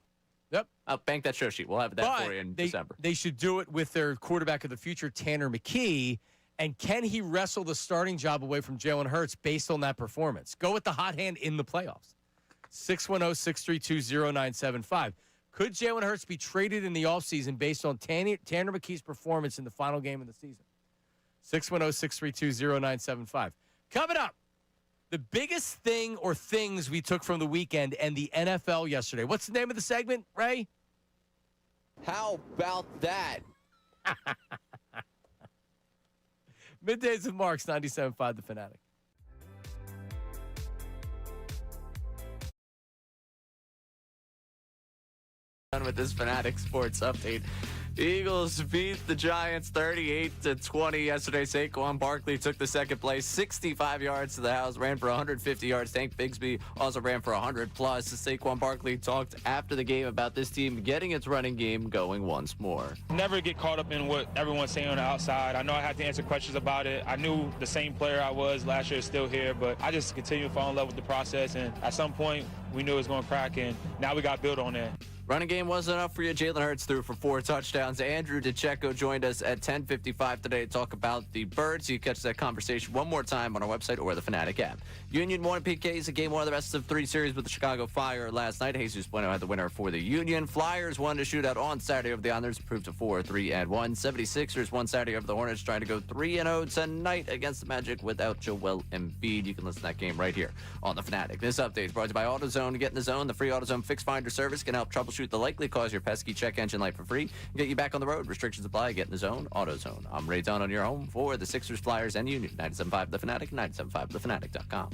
Yep. I'll bank that show sheet. We'll have that for you in December. They should do it with their quarterback of the future, Tanner McKee. And can he wrestle the starting job away from Jalen Hurts based on that performance? Go with the hot hand in the playoffs. 610-632-0975. Could Jalen Hurts be traded in the offseason based on Tanner McKee's performance in the final game of the season? 610-632-0975. Coming up, the biggest thing or things we took from the weekend and the NFL yesterday. What's the name of the segment, Ray? How about that? Middays with Marks, 97.5 The Fanatic. Done with this Fanatic Sports update. The Eagles beat the Giants 38-20 yesterday. Saquon Barkley took the second place, 65 yards to the house, ran for 150 yards. Tank Bigsby also ran for 100 plus. Saquon Barkley talked after the game about this team getting its running game going once more. Never get caught up in what everyone's saying on the outside. I know I had to answer questions about it. I knew the same player I was last year is still here, but I just continue to fall in love with the process. And at some point, we knew it was going to crack, and now we got to build on that. Running game wasn't enough for you. Jalen Hurts threw for 4 touchdowns. Andrew DeCecco joined us at 10:55 today to talk about the Birds. You can catch that conversation one more time on our website or the Fanatic app. Union won PKs in game 1 of the best of 3 series with the Chicago Fire last night. Jesus Bueno had the winner for the Union. Flyers won the shootout on Saturday over the Honors, improved to 4-3-1. 76ers won Saturday over the Hornets, trying to go 3-0 tonight against the Magic without Joel Embiid. You can listen to that game right here on the Fanatic. This update is brought to you by AutoZone. Get in the zone. The free AutoZone Fix Finder service can help troubleshoot the likely cause your pesky check engine light for free and get you back on the road. Restrictions apply. Get in the zone. AutoZone. I'm Ray Dunn on your home for the Sixers, Flyers, and Union. 97.5 The Fanatic, 97.5thefanatic.com.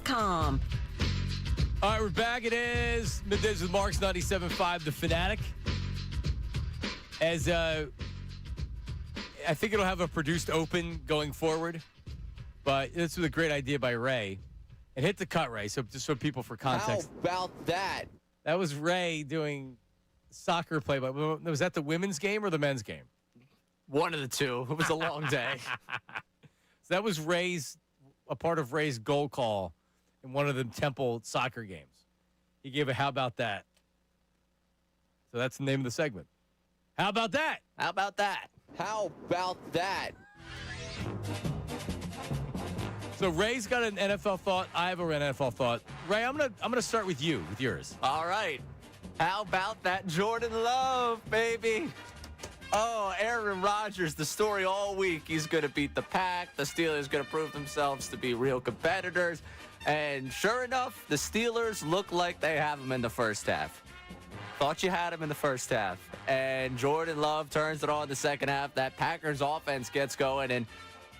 FanaticSports.com. All right, we're back. It is Middays with Marks, 97.5, The Fanatic. As I think it'll have a produced open going forward, but this was a great idea by Ray. And hit the cut, Ray, so just so people for context. How about that? That was Ray doing soccer play. But was that the women's game or the men's game? One of the two. It was a long day. So that was a part of Ray's goal call in one of the Temple soccer games. He gave a how about that? So that's the name of the segment. How about that? How about that? How about that? So Ray's got an NFL thought. I have an NFL thought. Ray, I'm gonna start with you, with yours. All right. How about that Jordan Love, baby? Oh, Aaron Rodgers, the story all week. He's going to beat the Pack. The Steelers going to prove themselves to be real competitors. And sure enough, the Steelers look like they have him in the first half. Thought you had him in the first half. And Jordan Love turns it on in the second half. That Packers offense gets going. And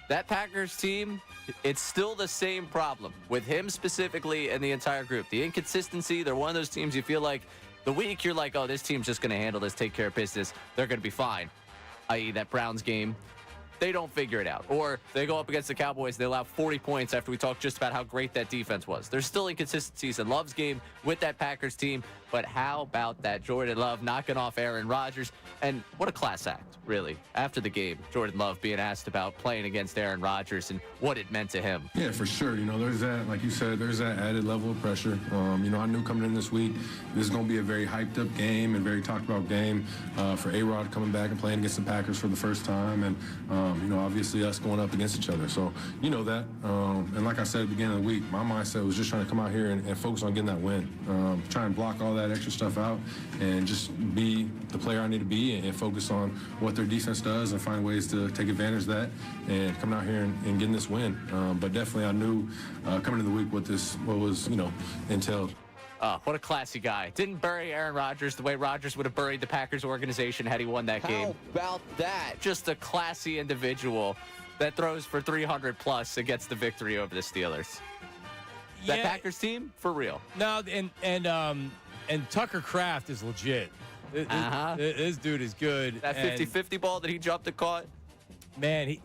that Packers team, it's still the same problem with him specifically and the entire group. The inconsistency, they're one of those teams you feel like the week you're like, oh, this team's just going to handle this, take care of business. They're going to be fine, i.e. that Browns game. They don't figure it out. Or they go up against the Cowboys, they allow 40 points after we talked just about how great that defense was. There's still inconsistencies in Love's game with that Packers team, but how about that Jordan Love knocking off Aaron Rodgers? And what a class act, really. After the game, Jordan Love being asked about playing against Aaron Rodgers and what it meant to him. Yeah, for sure. There's that, like you said, there's that added level of pressure. I knew coming in this week, this is going to be a very hyped up game and very talked about game for A-Rod coming back and playing against the Packers for the first time. And, obviously us going up against each other. So, that. And like I said at the beginning of the week, my mindset was just trying to come out here and focus on getting that win. Try and block all that extra stuff out and just be the player I need to be and focus on what their defense does and find ways to take advantage of that and coming out here and getting this win. But definitely I knew coming into the week what was, entailed. What a classy guy. Didn't bury Aaron Rodgers the way Rodgers would have buried the Packers organization had he won that game. How about that? Just a classy individual that throws for 300 plus and gets the victory over the Steelers. Yeah. That Packers team, for real. No, and Tucker Kraft is legit. This dude is good. That 50-50 ball that he jumped and caught. Man, he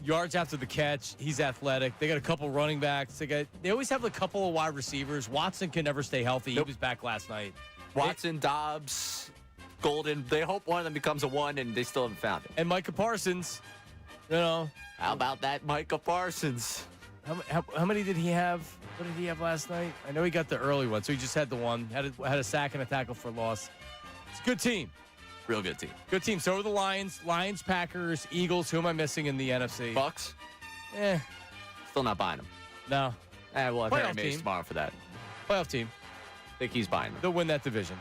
yards after the catch. He's athletic. They got a couple running backs. They always have a couple of wide receivers. Watson can never stay healthy. Nope. He was back last night. Watson, Dobbs, Golden. They hope one of them becomes a one, and they still haven't found it. And Micah Parsons. How about that Micah Parsons? How many did he have? What did he have last night? I know he got the early one, so he just had the one. Had a sack and a tackle for loss. It's a good team. Real good team. Good team. So are the Lions, Packers, Eagles. Who am I missing in the NFC? Bucks? Still not buying them. No. We'll have Harry Mays tomorrow for that. Playoff team. Think he's buying them. They'll win that division.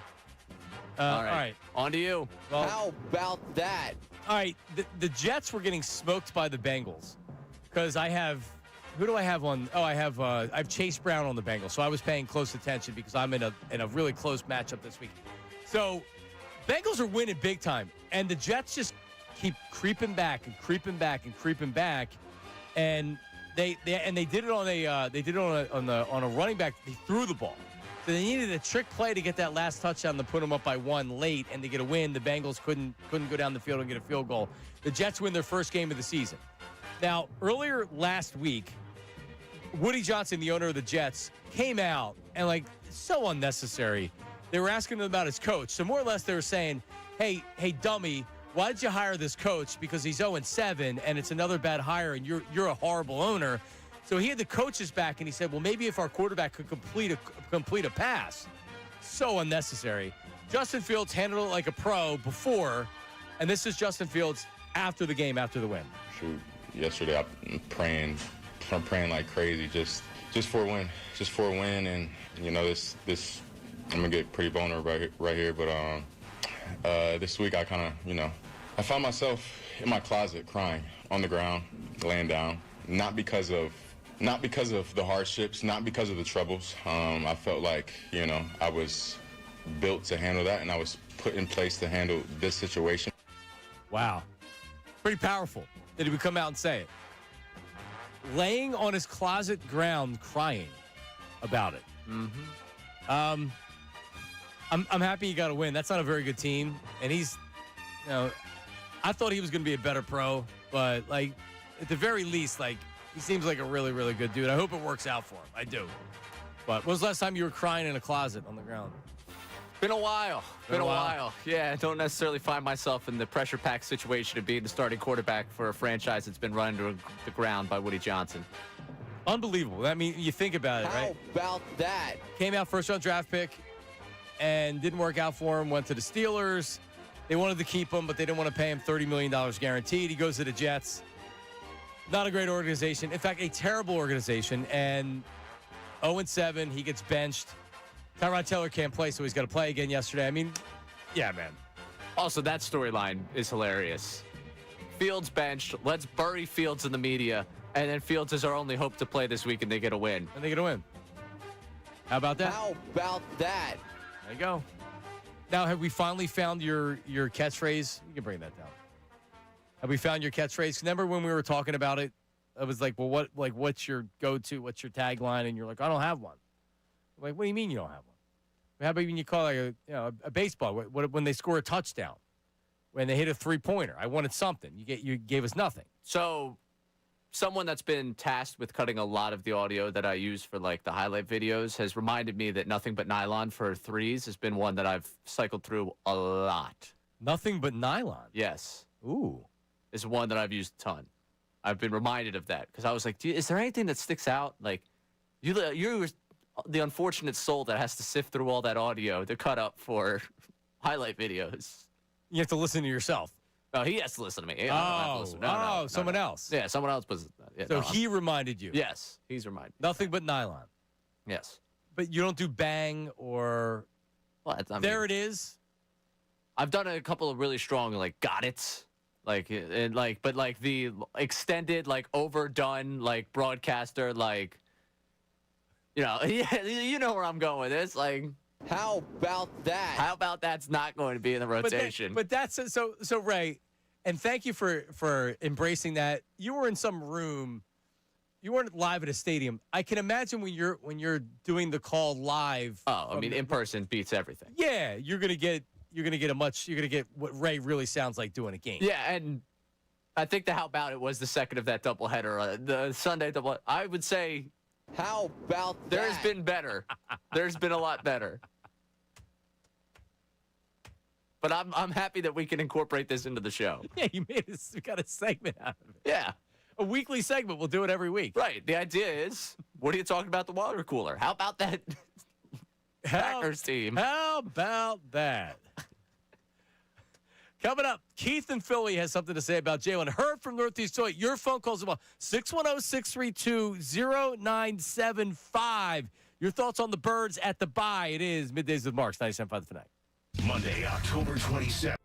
All right. On to you. Well, how about that? All right. The Jets were getting smoked by the Bengals because I have – who do I have on? Oh, I have Chase Brown on the Bengals. So I was paying close attention because I'm in a really close matchup this week. So – Bengals are winning big time, and the Jets just keep creeping back and creeping back and creeping back, and they did it on a running back. They threw the ball, so they needed a trick play to get that last touchdown to put them up by one late and to get a win. The Bengals couldn't go down the field and get a field goal. The Jets win their first game of the season. Now earlier last week, Woody Johnson, the owner of the Jets, came out and so unnecessary. They were asking him about his coach. So more or less they were saying, hey, dummy, why did you hire this coach? Because he's 0-7 and it's another bad hire and you're a horrible owner. So he had the coaches back and he said, well, maybe if our quarterback could complete a pass. So unnecessary. Justin Fields handled it like a pro before, and this is Justin Fields after the game, after the win. Shoot, yesterday I'm praying like crazy just for a win. Just for a win, and this I'm gonna get pretty vulnerable right here, but this week I kind of, I found myself in my closet crying on the ground, laying down, not because of the hardships, not because of the troubles. I felt like, I was built to handle that, and I was put in place to handle this situation. Wow, pretty powerful. Did he come out and say it? laying on his closet ground crying about it. I'm happy he got a win. That's not a very good team, and he's, I thought he was going to be a better pro, but like at the very least, like he seems like a really, really good dude. I hope it works out for him. I do. But when was the last time you were crying in a closet on the ground? Been a while. Been a while. Yeah, I don't necessarily find myself in the pressure-packed situation of being the starting quarterback for a franchise that's been run to the ground by Woody Johnson. Unbelievable. I mean, you think about it, right? How about that? Came out first-round draft pick and didn't work out for him. Went to the Steelers. They wanted to keep him, but they didn't want to pay him $30 million guaranteed. He goes to the Jets. Not a great organization. In fact, a terrible organization. And 0-7, he gets benched. Tyrod Taylor can't play, so he's got to play again yesterday. I mean, yeah, man. Also, that storyline is hilarious. Fields benched. Let's bury Fields in the media. And then Fields is our only hope to play this week, and they get a win. And they get a win. How about that? How about that? There you go. Now, have we finally found your catchphrase? You can bring that down. Have we found your catchphrase? Remember when we were talking about it? I was like, well, what's your go-to? What's your tagline? And you're like, I don't have one. I'm like, what do you mean you don't have one? How about when you call like a baseball? When they score a touchdown, when they hit a three-pointer? I wanted something. You gave us nothing. So, someone that's been tasked with cutting a lot of the audio that I use for like the highlight videos has reminded me that Nothing But Nylon for threes has been one that I've cycled through a lot. Nothing But Nylon? Yes. Ooh. Is one that I've used a ton. I've been reminded of that because I was like, is there anything that sticks out? Like, you're the unfortunate soul that has to sift through all that audio to cut up for highlight videos. You have to listen to yourself. No, he has to listen to me. Someone else. Yeah, someone else was. Yeah, so he reminded you. Yes, he's reminded. Nothing But Nylon. Yes. But you don't do Bang or. Well, there it is. I've done a couple of really strong like got it's. But the extended, like overdone, like broadcaster, like, you know where I'm going with this. Like, how about that? How about that's not going to be in the rotation? But that's so Ray, and thank you for embracing that. You were in some room. You weren't live at a stadium. I can imagine when you're doing the call live. Oh, I mean, in person beats everything. Yeah, you're gonna get what Ray really sounds like doing a game. Yeah, and I think the how about it was the second of that doubleheader, the Sunday double. I would say, how about that? There's been better. There's been a lot better. But I'm happy that we can incorporate this into the show. Yeah, you got a segment out of it. Yeah. A weekly segment. We'll do it every week. Right. The idea is, what are you talking about the water cooler? How about that Packers team? How about that? Coming up, Keith in Philly has something to say about Jalen. Heard from Northeast Toy. Your phone calls as well. 610-632-0975. Your thoughts on the Birds at the bye. It is Middays with Marks, 97.5 The Fanatic. Monday, October 27th.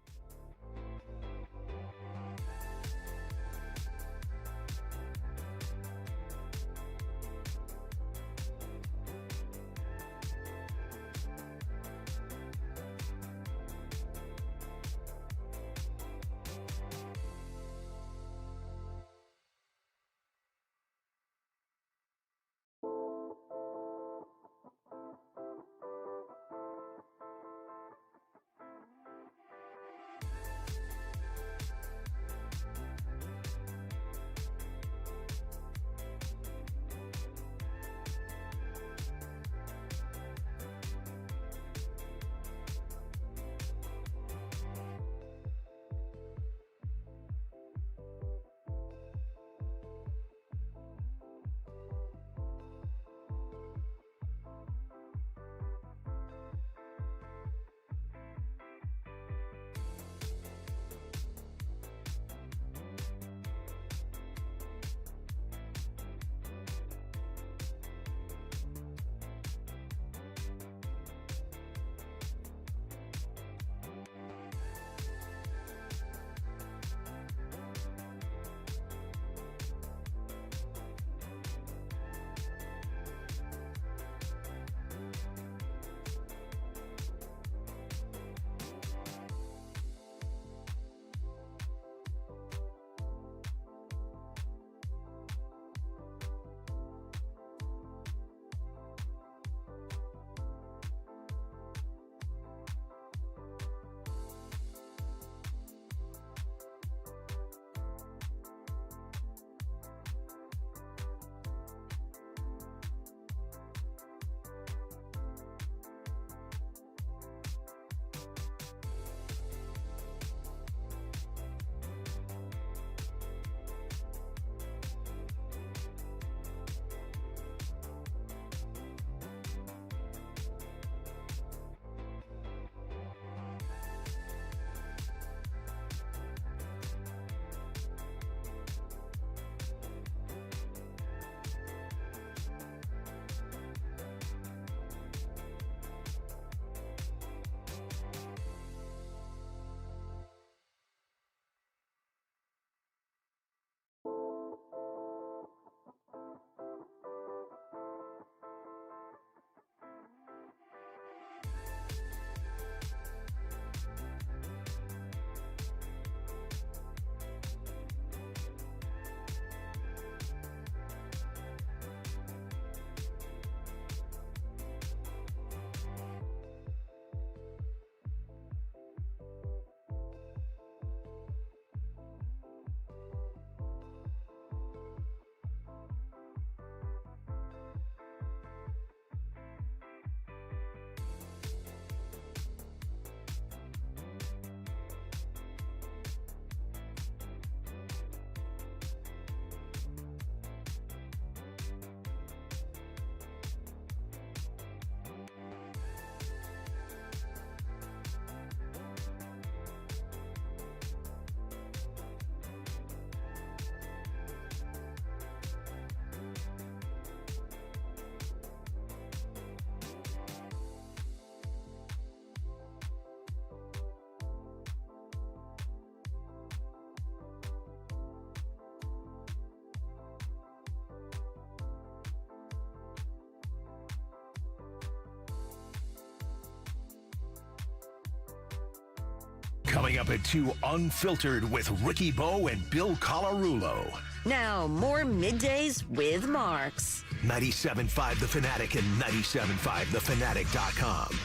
Coming up at 2, Unfiltered with Ricky Bo and Bill Colarulo. Now, more Middays with Marks. 97.5 The Fanatic and 97.5thefanatic.com.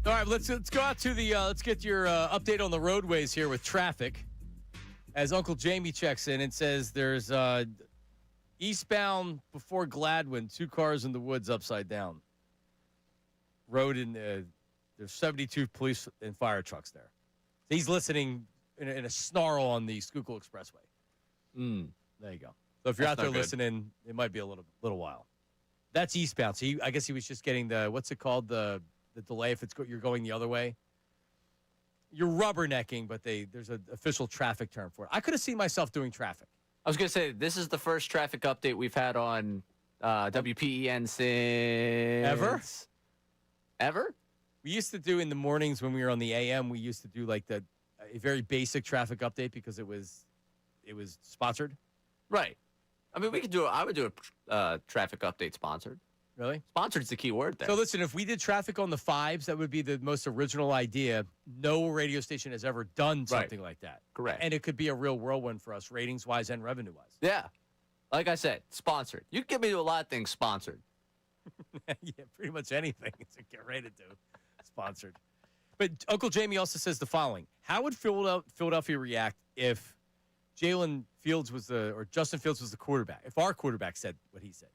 All right, let's go out to the let's get your update on the roadways here with traffic. As Uncle Jamie checks in and says there's eastbound before Gladwin, 2 cars in the woods upside down. Road in there's 72 police and fire trucks there. So he's listening in a snarl on the Schuylkill Expressway. There you go. So if you're out there listening, it might be a little while. That's eastbound. So I guess he was just getting the what's it called the delay if you're going the other way. You're rubbernecking, but there's an official traffic term for it. I could have seen myself doing traffic. I was going to say, this is the first traffic update we've had on WPEN since... Ever? We used to do in the mornings when we were on the AM, we used to do like a very basic traffic update because it was sponsored. Right. I mean, I would do a traffic update sponsored. Really? Sponsored's the key word there. So listen, if we did traffic on the 5s, that would be the most original idea. No radio station has ever done something like that. Correct. And it could be a real whirlwind for us, ratings-wise and revenue-wise. Yeah. Like I said, sponsored. You can get me to a lot of things sponsored. Yeah, pretty much anything to get rated to. Sponsored. But Uncle Jamie also says the following. How would Philadelphia react if Justin Fields was the quarterback? If our quarterback said what he said.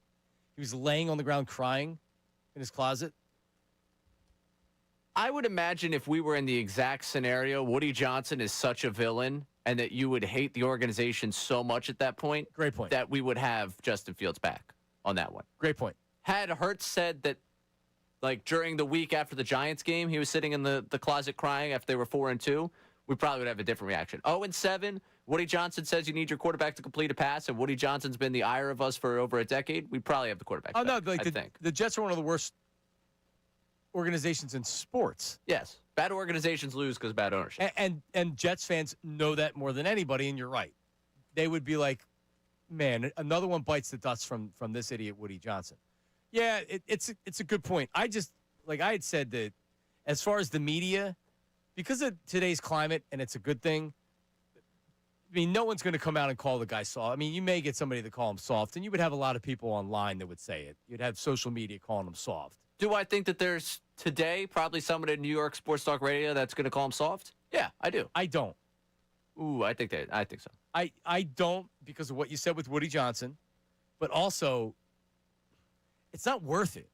He was laying on the ground crying in his closet. I would imagine if we were in the exact scenario, Woody Johnson is such a villain and that you would hate the organization so much at that point. Great point. That we would have Justin Fields back on that one. Great point. Had Hurts said that, like, during the week after the Giants game, he was sitting in the closet crying after they were 4-2, we probably would have a different reaction. 0-7, Woody Johnson says you need your quarterback to complete a pass, and Woody Johnson's been the ire of us for over a decade. We'd probably have the quarterback back, No, like I think. The Jets are one of the worst organizations in sports. Yes. Bad organizations lose because of bad ownership. And Jets fans know that more than anybody, and you're right. They would be like, man, another one bites the dust from this idiot Woody Johnson. Yeah, it's a good point. I had said that as far as the media, because of today's climate, and it's a good thing, I mean, no one's going to come out and call the guy soft. I mean, you may get somebody to call him soft, and you would have a lot of people online that would say it. You'd have social media calling him soft. Do I think that there's today probably someone at New York Sports Talk Radio that's going to call him soft? Yeah, I do. I don't. Ooh, I think so. I don't because of what you said with Woody Johnson, but also it's not worth it.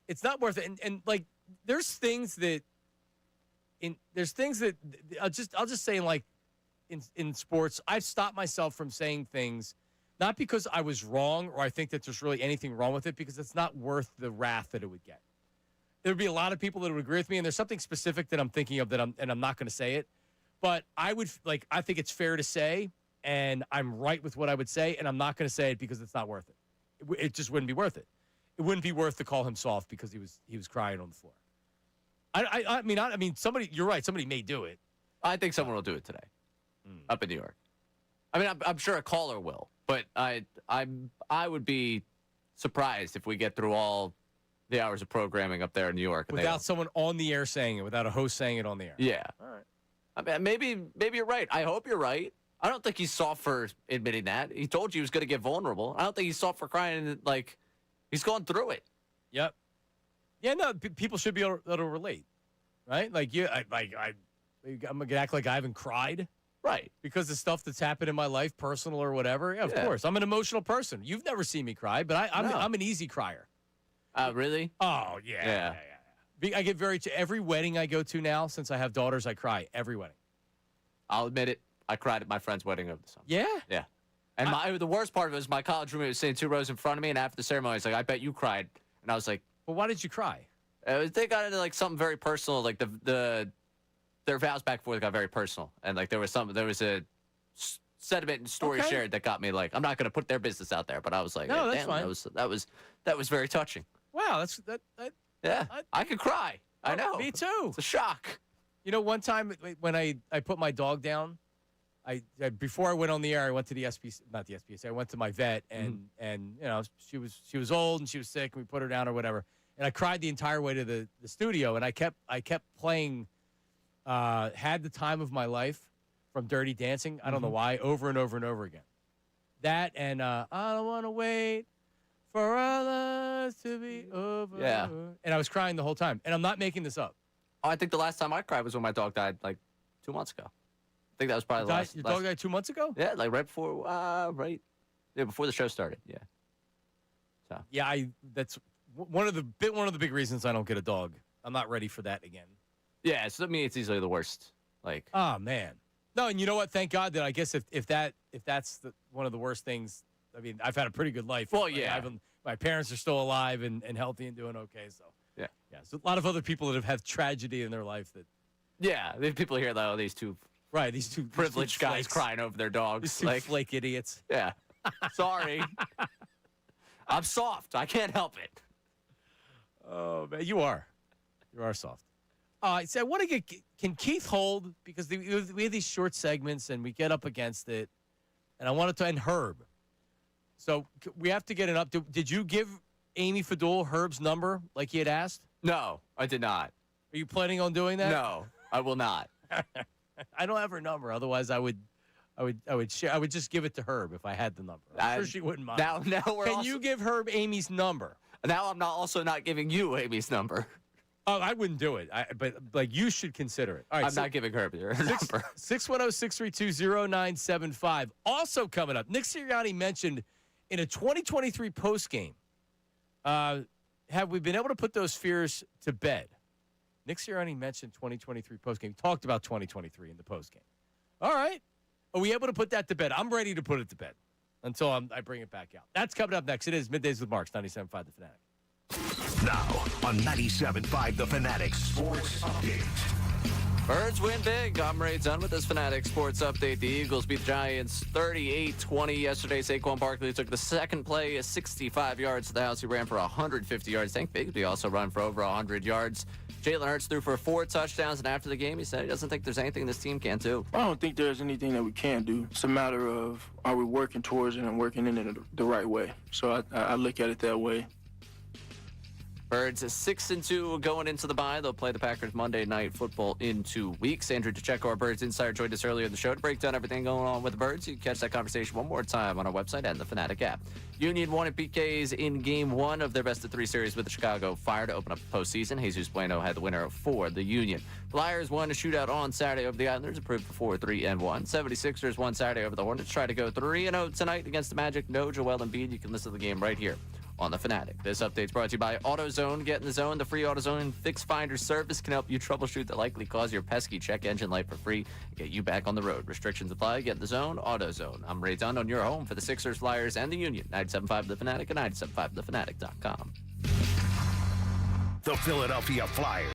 It's not worth it. And like there's things that I'll just say like in sports, I've stopped myself from saying things not because I was wrong or I think that there's really anything wrong with it, because it's not worth the wrath that it would get. There would be a lot of people that would agree with me, and there's something specific that I'm thinking of I'm not going to say it, but I think it's fair to say, and I'm right with what I would say, and I'm not going to say it because it's not worth it. It just wouldn't be worth it. It wouldn't be worth to call him soft because he was crying on the floor. I mean, somebody. You're right. Somebody may do it. I think someone will do it today, up in New York. I mean, I'm sure a caller will, but I would be surprised if we get through all the hours of programming up there in New York without someone on the air saying it, without a host saying it on the air. Yeah. All right. I mean, maybe you're right. I hope you're right. I don't think he's soft for admitting that. He told you he was going to get vulnerable. I don't think he's soft for crying. Like, he's going through it. Yep. Yeah, no, people should be able to relate, right? Like, I'm going to act like I haven't cried. Right. Because of stuff that's happened in my life, personal or whatever. Yeah, of course. I'm an emotional person. You've never seen me cry, but I'm an easy crier. Really? Oh, yeah. I get every wedding I go to now, since I have daughters, I cry every wedding. I'll admit it. I cried at my friend's wedding over the summer. Yeah? Yeah. And the worst part of it was my college roommate was sitting 2 rows in front of me, and after the ceremony, he's like, I bet you cried. And I was like, well, why did you cry? They got into like something very personal, like their vows back and forth got very personal, and like there was a sentiment and story shared that got me like, I'm not going to put their business out there, but I was like, no, that's fine. That was very touching. Wow, I could cry. I know. Me too. It's a shock. You know, one time when I put my dog down, I before I went on the air, I went to the SPC, not the SPC. I went to my vet, and you know, she was old and she was sick, and we put her down or whatever. And I cried the entire way to the studio, and I kept playing had the time of my life from Dirty Dancing. I don't know Mm-hmm. why, over and over and over again. That and I don't want to wait for others to be over. Yeah. And I was crying the whole time. And I'm not making this up. Oh, I think the last time I cried was when my dog died, like 2 months ago. I think that was probably the last. Your dog died 2 months ago? Yeah, like right before, before the show started. Yeah. So. Yeah, that's one of the big reasons I don't get a dog. I'm not ready for that again. Yeah, so to me, it's easily the worst. Like, oh man, no, and you know what? Thank God that I guess if that's one of the worst things. I mean, I've had a pretty good life. Well, Like, yeah. my parents are still alive and healthy and doing okay. So yeah. So a lot of other people that have had tragedy in their life that. Yeah, the people hear that, these two. Right, these two privileged guys crying over their dogs. These two like flake idiots. Yeah. Sorry. I'm soft. I can't help it. Oh man, you are soft. So I want to get. Can Keith hold, because we have these short segments and we get up against it, and I wanted to end Herb. So we have to get an up. Did you give Amy Fadul Herb's number like he had asked? No, I did not. Are you planning on doing that? No, I will not. I don't have her number. Otherwise, I would share. I would just give it to Herb if I had the number. I'm sure she wouldn't mind. Now Can you give Herb Amy's number? Now I'm also not giving you Amy's number. Oh, I wouldn't do it. But like you should consider it. All right, I'm not giving Herb your number. 610-632-0975. Also coming up, Nick Sirianni mentioned in a 2023 postgame, have we been able to put those fears to bed? Nick Sirianni mentioned 2023 postgame. Talked about 2023 in the postgame. All right. Are we able to put that to bed? I'm ready to put it to bed until I bring it back out. That's coming up next. It is Middays with Marks, 97.5 The Fanatic. Now on 97.5 The Fanatic Sports Update. Birds win big. I'm Ray Dunn with this Fanatic Sports Update. The Eagles beat the Giants 38-20 yesterday. Saquon Barkley took the second play, 65 yards to the house. He ran for 150 yards. Tank Bigsby also run for over 100 yards. Jalen Hurts threw for 4 touchdowns, and after the game, he said he doesn't think there's anything this team can't do. I don't think there's anything that we can't do. It's a matter of, are we working towards it and working in it the right way? So I look at it that way. Birds 6-2 going into the bye. They'll play the Packers Monday Night Football in 2 weeks. Andrew DeCecco, our Birds insider, joined us earlier in the show to break down everything going on with the Birds. You can catch that conversation one more time on our website and the Fanatic app. Union won at PK's in Game 1 of their best-of-3 series with the Chicago Fire to open up the postseason. Jesus Bueno had the winner for the Union. Flyers won a shootout on Saturday over the Islanders, improved for 4-3-1. 76ers won Saturday over the Hornets, try to go 3-0 tonight against the Magic. No Joel Embiid. You can listen to the game right here on the Fanatic. This update's brought to you by AutoZone. Get in the zone. The free AutoZone Fix Finder service can help you troubleshoot the likely cause your pesky check engine light for free and get you back on the road. Restrictions apply. Get in the zone. AutoZone. I'm Ray Dunn on your home for the Sixers, Flyers, and the Union. 97.5 The Fanatic and 97.5thefanatic.com. The Philadelphia Flyers.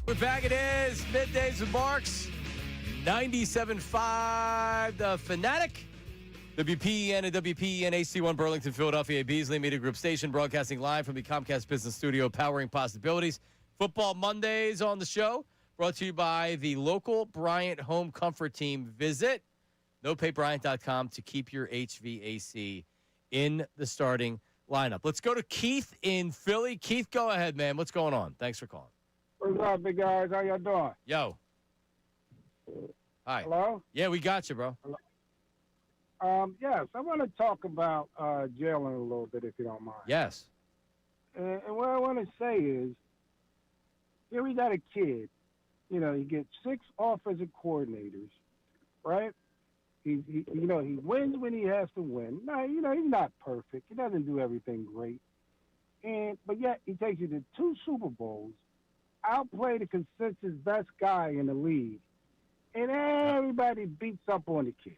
We're back. It is Middays with Marks. 97.5 The Fanatic. WPEN and WPEN AC1 Burlington, Philadelphia, Beasley Media Group Station, broadcasting live from the Comcast Business Studio, powering possibilities. Football Mondays on the show, brought to you by the local Bryant Home Comfort Team. Visit nopayBryant.com to keep your HVAC in the starting lineup. Let's go to Keith in Philly. Keith, go ahead, man. What's going on? Thanks for calling. What's up, big guys? How y'all doing? Yo. Hi. Hello? Yeah, we got you, bro. Yes, I want to talk about Jalen a little bit, if you don't mind. Yes. And what I want to say is, here we got a kid. You know, he gets 6 offensive coordinators, right? He wins when he has to win. No, he's not perfect. He doesn't do everything great. But yet he takes you to 2 Super Bowls, outplay the consensus best guy in the league, and everybody beats up on the kid.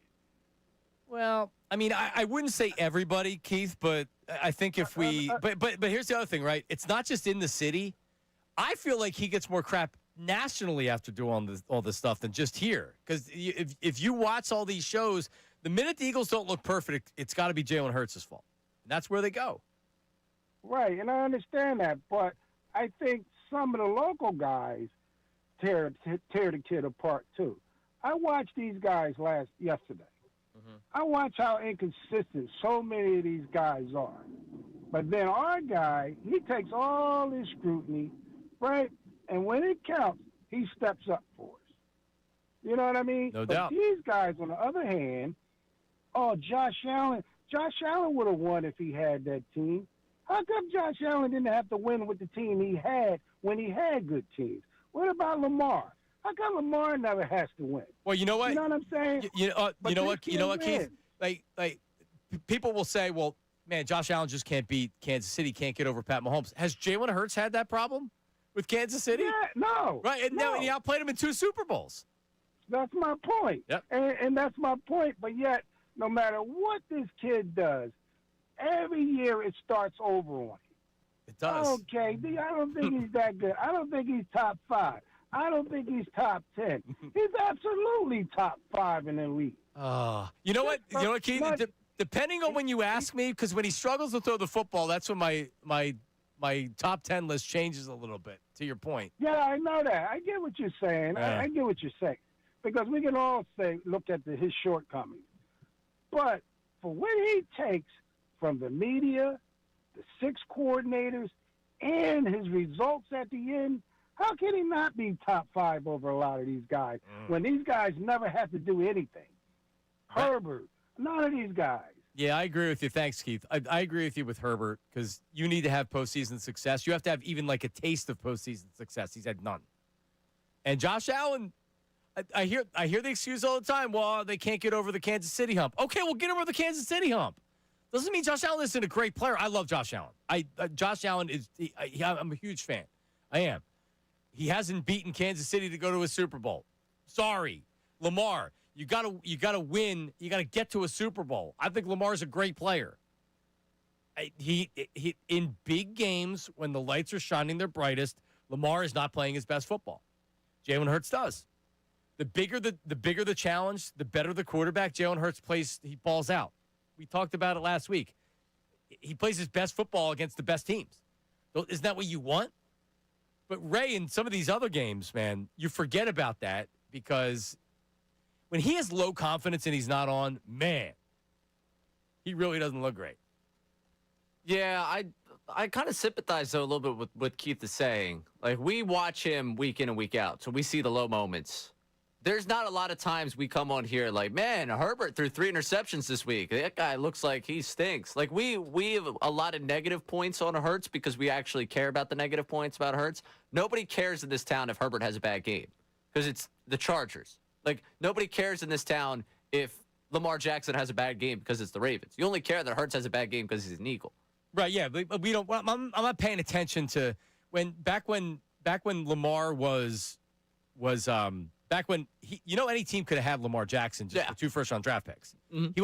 Well, I mean, I wouldn't say everybody, Keith, but I think if we but here's the other thing, right? It's not just in the city. I feel like he gets more crap nationally after doing all this stuff than just here. Because if you watch all these shows, the minute the Eagles don't look perfect, it's got to be Jalen Hurts' fault. And that's where they go. Right, and I understand that, but I think some of the local guys tear the kid apart too. I watched these guys yesterday. Mm-hmm. I watch how inconsistent so many of these guys are. But then our guy, he takes all this scrutiny, right? And when it counts, he steps up for us. You know what I mean? No doubt. But these guys, on the other hand, Josh Allen would have won if he had that team. How come Josh Allen didn't have to win with the team he had when he had good teams? What about Lamar? How come Lamar never has to win? Well, you know what? You know what I'm saying? You know what, Keith? Win. Like people will say, well, man, Josh Allen just can't beat Kansas City, can't get over Pat Mahomes. Has Jalen Hurts had that problem with Kansas City? Yeah, no. Right, and no. Now he outplayed him in 2 Super Bowls. That's my point. Yep. And that's my point. But yet, no matter what this kid does, every year it starts over on him. It does. Okay, I don't think he's that good. I don't think he's top 5. I don't think he's top 10. He's absolutely top 5 in the league. You know what? You know what, Keith? Depending on when you ask me, because when he struggles to throw the football, that's when my top 10 list changes a little bit, to your point. Yeah, I know that. I get what you're saying. I get what you're saying. Because we can all look at his shortcomings. But for what he takes from the media, the 6 coordinators, and his results at the end, how can he not be top 5 over a lot of these guys when these guys never have to do anything? Herbert, none of these guys. Yeah, I agree with you. Thanks, Keith. I agree with you with Herbert because you need to have postseason success. You have to have even like a taste of postseason success. He's had none. And Josh Allen, I hear the excuse all the time. Well, they can't get over the Kansas City hump. Okay, well, get over the Kansas City hump. Doesn't mean Josh Allen isn't a great player. I love Josh Allen. Josh Allen is. I'm a huge fan. I am. He hasn't beaten Kansas City to go to a Super Bowl. Sorry, Lamar. You gotta win. You gotta get to a Super Bowl. I think Lamar's a great player. He in big games when the lights are shining their brightest, Lamar is not playing his best football. Jalen Hurts does. The bigger the challenge, the better the quarterback. Jalen Hurts plays. He balls out. We talked about it last week. He plays his best football against the best teams. Isn't that what you want? But Ray, in some of these other games, man, you forget about that because when he has low confidence and he's not on, man, he really doesn't look great. Yeah, I kind of sympathize, though, a little bit with what Keith is saying. Like, we watch him week in and week out, so we see the low moments. There's not a lot of times we come on here like, man, Herbert threw 3 interceptions this week. That guy looks like he stinks. Like, we have a lot of negative points on Hurts because we actually care about the negative points about Hurts. Nobody cares in this town if Herbert has a bad game because it's the Chargers. Like, nobody cares in this town if Lamar Jackson has a bad game because it's the Ravens. You only care that Hurts has a bad game because he's an Eagle. Right, yeah. But we don't. I'm not paying attention to back when Lamar was back when any team could have had Lamar Jackson just for 2 first-round draft picks. Mm-hmm.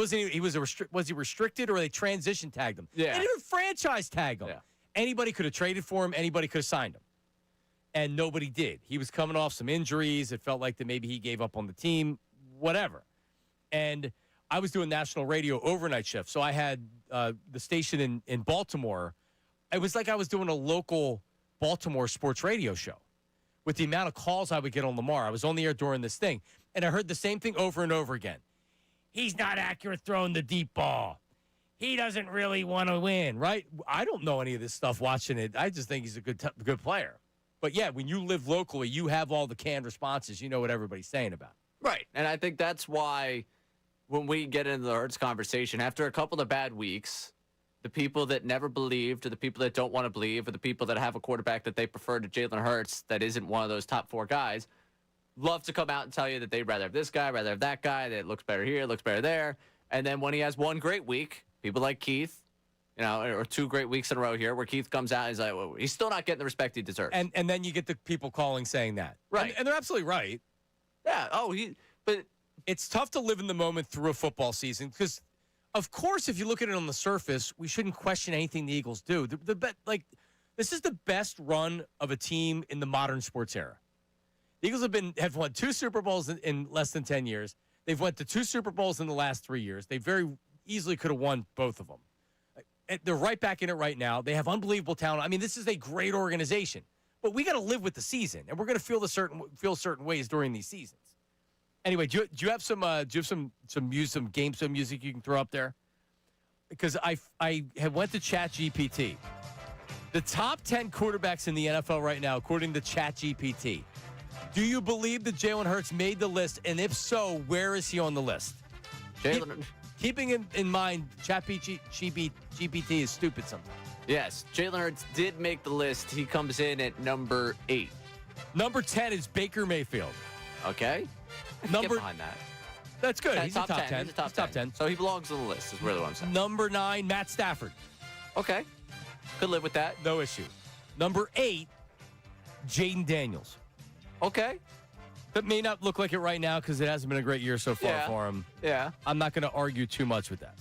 Was he restricted or they transition tagged him? Yeah. They didn't even franchise tag him. Yeah. Anybody could have traded for him. Anybody could have signed him. and nobody did. He was coming off some injuries. It felt like that maybe he gave up on the team, whatever. And I was doing national radio overnight shift, so I had the station in Baltimore. It was like I was doing a local Baltimore sports radio show with the amount of calls I would get on Lamar. I was on the air during this thing, and I heard the same thing over and over again. He's not accurate throwing the deep ball. He doesn't really want to win, right? I don't know any of this stuff watching it. I just think he's a good player. But, yeah, when you live locally, you have all the canned responses. You know what everybody's saying about it. Right. And I think that's why when we get into the Hurts conversation, after a couple of bad weeks, the people that never believed or the people that don't want to believe or the people that have a quarterback that they prefer to Jalen Hurts that isn't one of those top 4 guys love to come out and tell you that they'd rather have this guy, rather have that guy, that looks better here, looks better there. And then when he has one great week, people like Keith, or 2 great weeks in a row here where Keith comes out and he's like, well, he's still not getting the respect he deserves. And then you get the people calling saying that. Right. And they're absolutely right. Yeah. But it's tough to live in the moment through a football season because, of course, if you look at it on the surface, we shouldn't question anything the Eagles do. This is the best run of a team in the modern sports era. The Eagles have won 2 Super Bowls in less than 10 years. They've went to 2 Super Bowls in the last 3 years. They very easily could have won both of them. They're right back in it right now. They have unbelievable talent. I mean, this is a great organization. But we got to live with the season, and we're going to feel certain ways during these seasons. Anyway, do you have some game show music you can throw up there? Because I have went to ChatGPT. The top 10 quarterbacks in the NFL right now, according to ChatGPT. Do you believe that Jalen Hurts made the list? And if so, where is he on the list? Keeping in mind, ChatGPT is stupid sometimes. Yes, Jalen Hurts did make the list. He comes in at number 8. Number 10 is Baker Mayfield. Okay. Get behind that. That's good. He's a top 10. He's a top 10. So he belongs on the list is really what I'm saying. Number 9, Matt Stafford. Okay. Could live with that. No issue. Number 8, Jaden Daniels. Okay. That may not look like it right now because it hasn't been a great year so far for him. Yeah. I'm not going to argue too much with that.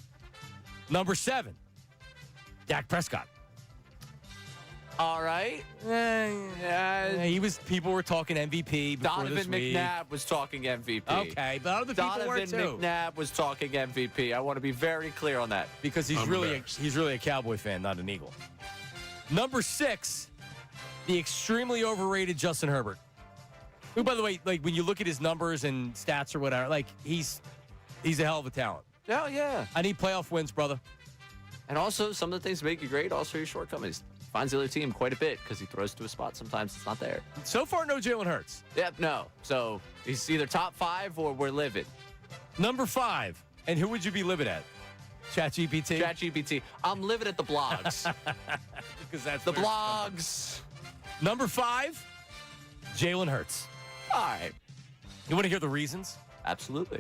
Number 7, Dak Prescott. All right. People were talking MVP before Donovan this week. McNabb was talking MVP. Okay, but other people were too. Donovan McNabb was talking MVP. I want to be very clear on that. Because he's really a Cowboy fan, not an Eagle. Number 6, the extremely overrated Justin Herbert. Who, by the way, like when you look at his numbers and stats or whatever, like he's a hell of a talent. Oh, yeah. I need playoff wins, brother. And also, some of the things that make you great, also your shortcomings. Finds the other team quite a bit because he throws to a spot sometimes it's not there. So far, no Jalen Hurts. Yep, no. So he's either top 5 or we're livid. Number 5, and who would you be livid at? ChatGPT? ChatGPT. I'm livid at the blogs. Because that's the blogs. Number 5, Jalen Hurts. All right. You want to hear the reasons? Absolutely.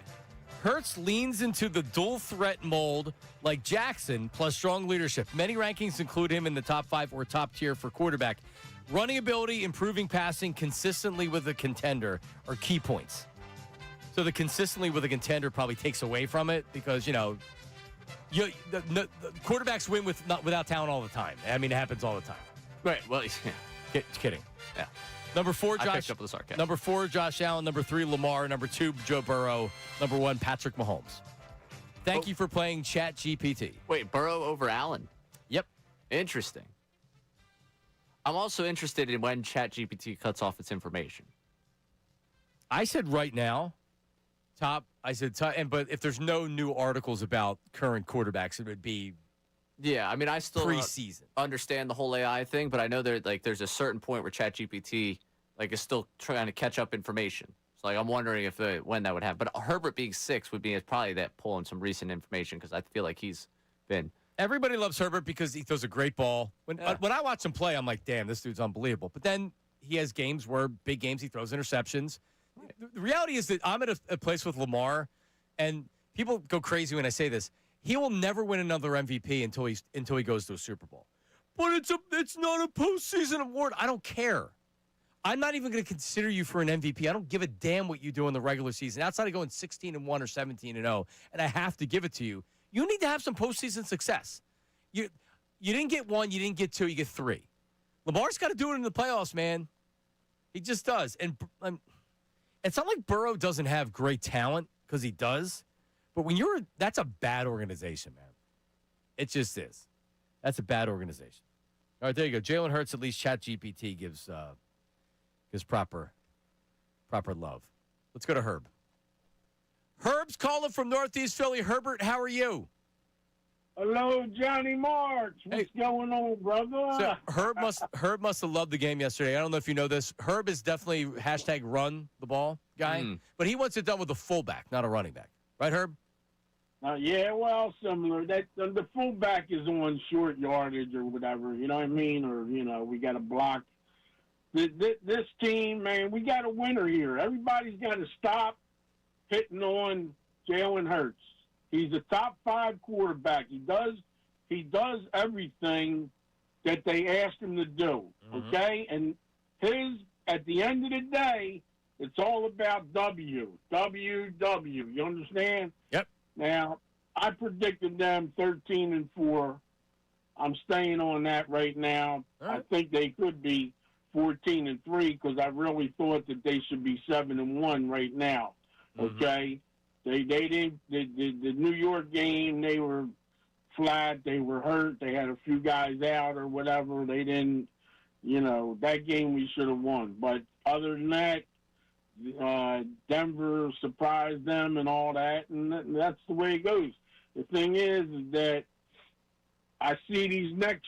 Hurts leans into the dual threat mold like Jackson, plus strong leadership. Many rankings include him in the top 5 or top tier for quarterback. Running ability, improving passing consistently with a contender are key points. So the consistently with a contender probably takes away from it because, the quarterbacks win without talent all the time. I mean, it happens all the time. Right. Well, yeah. Kidding. Yeah. Number 4, I picked up the sarcasm. Number 4, Josh Allen. Number 3, Lamar. Number 2, Joe Burrow. Number 1, Patrick Mahomes. Thank you for playing ChatGPT. Wait, Burrow over Allen? Yep. Interesting. I'm also interested in when ChatGPT cuts off its information. I said right now, top. But if there's no new articles about current quarterbacks, it would be. Yeah, I mean, I still preseason understand the whole AI thing, but I know there's a certain point where ChatGPT is still trying to catch up information. So I'm wondering when that would happen. But Herbert being 6 would be probably that pulling some recent information because I feel like he's been. Everybody loves Herbert because he throws a great ball. When I watch him play, I'm like, damn, this dude's unbelievable. But then he has big games, he throws interceptions. The reality is that I'm at a place with Lamar, and people go crazy when I say this. He will never win another MVP until he goes to a Super Bowl. But it's not a postseason award. I don't care. I'm not even going to consider you for an MVP. I don't give a damn what you do in the regular season. Outside of going 16-1 or 17-0, and I have to give it to you. You need to have some postseason success. You didn't get 1, you didn't get 2, you get 3. Lamar's got to do it in the playoffs, man. He just does. And it's not like Burrow doesn't have great talent, because he does. But when that's a bad organization, man. It just is. That's a bad organization. All right, there you go. Jalen Hurts, at least ChatGPT gives proper love. Let's go to Herb. Herb's calling from Northeast Philly. Herbert, how are you? Hello, Johnny Marks. What's going on, brother? So Herb must have loved the game yesterday. I don't know if you know this. Herb is definitely #run the ball guy, but he wants it done with a fullback, not a running back. Right, Herb? Yeah, well, similar. That the fullback is on short yardage or whatever, you know what I mean? Or, we got to block. This team, man, we got a winner here. Everybody's got to stop hitting on Jalen Hurts. He's a top 5 quarterback. He does everything that they asked him to do, okay? And at the end of the day, it's all about W. You understand? Yep. Now, I predicted them 13-4. I'm staying on that right now. Right. I think they could be 14-3 because I really thought that they should be 7-1 right now. Okay, they didn't. The New York game, they were flat. They were hurt. They had a few guys out or whatever. They didn't. That game we should have won. But other than that, Denver surprised them and all that, and that's the way it goes. The thing is that I see these next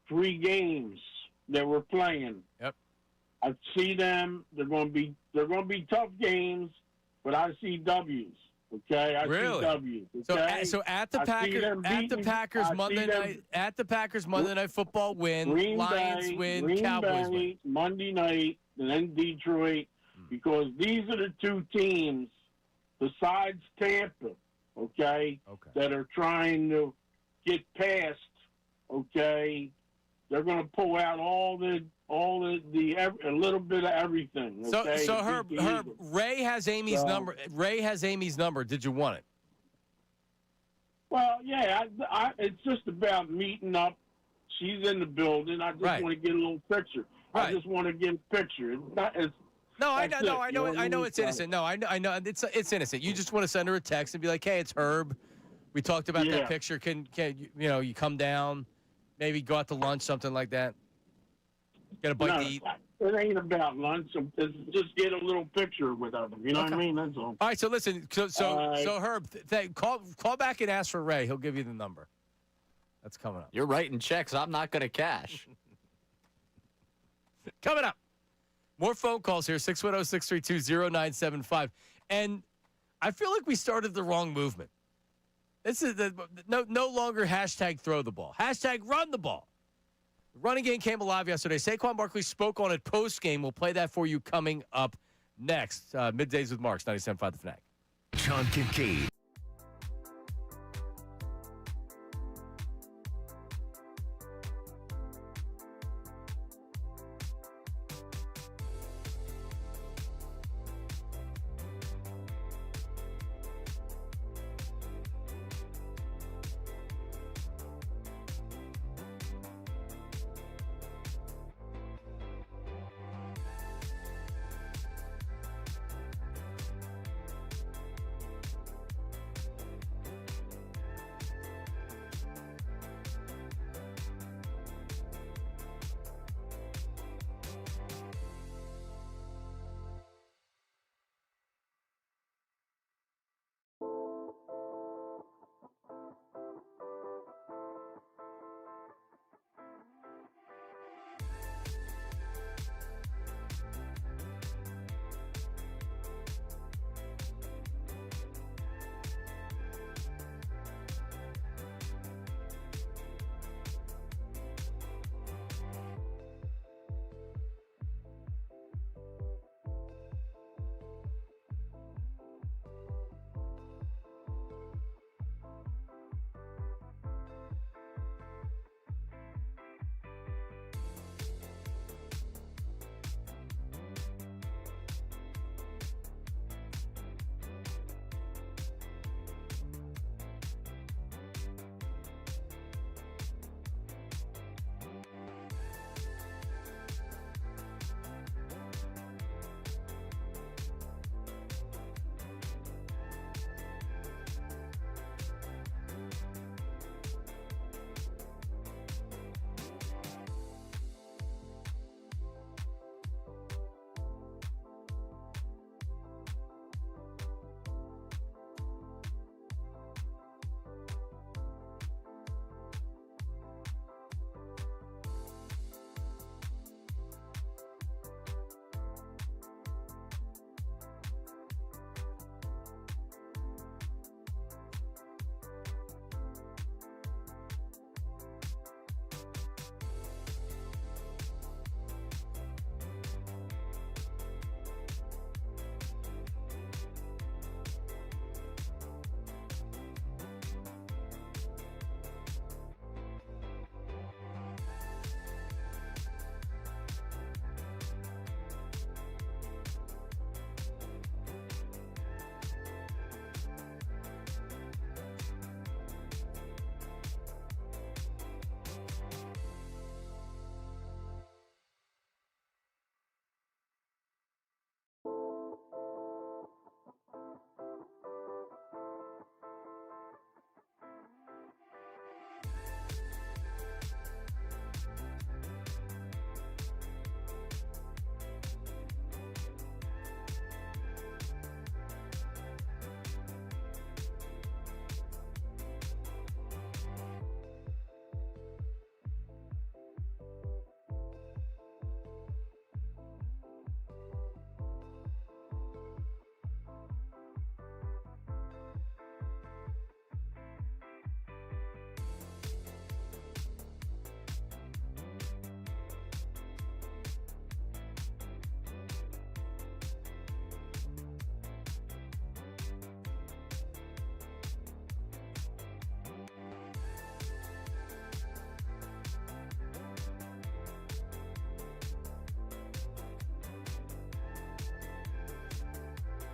3 games that we're playing. Yep. I see them. They're going to be tough games, but I see W's. Okay, I see W's. Okay? So at the Packers Monday Night Football win, Lions win, Cowboys win. Monday night, and then Detroit, because these are the 2 teams besides Tampa, okay, that are trying to get past. Okay, they're going to pull out a little bit of everything. Okay? So Herb, Ray has Amy's number. Ray has Amy's number. Did you want it? Well, yeah. It's just about meeting up. She's in the building. I just want to get a little picture. Right. I just want to get a picture. I know it's innocent. No, I know it's innocent. You just want to send her a text and be like, "Hey, it's Herb. We talked about that picture. Can you come down? Maybe go out to lunch, something like that. Get a bite to eat." It ain't about lunch. Just get a little picture with them. You know what I mean? That's all. All right. So listen. So Herb, call back and ask for Ray. He'll give you the number. That's coming up. You're writing checks I'm not going to cash. Coming up. More phone calls here, 610-632-0975. And I feel like we started the wrong movement. This is no longer #throw the ball. #run the ball. The running game came alive yesterday. Saquon Barkley spoke on it post-game. We'll play that for you coming up next. Middays with Marks, 97.5 The Fanatic. John Kincade.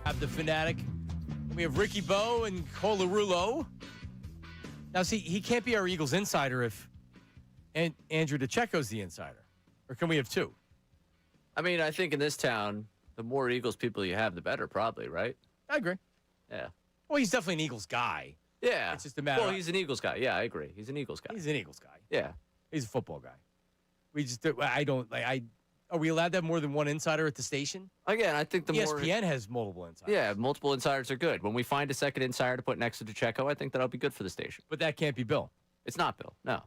Have the Fanatic. We have Ricky Bo and Colarulo. Now, see, he can't be our Eagles insider if Andrew DeCecco's the insider. Or can we have two? I mean, I think in this town, the more Eagles people you have, the better, probably, right? I agree. Yeah. Well, he's definitely an Eagles guy. Yeah. It's just a matter Well, he's an Eagles guy. Yeah, I agree. He's an Eagles guy. He's an Eagles guy. Yeah. He's a football guy. Are we allowed to have more than one insider at the station? Again, I think the more ESPN has multiple insiders. Yeah, multiple insiders are good. When we find a second insider to put next to DeCecco, I think that'll be good for the station. But that can't be Bill. It's not Bill. No.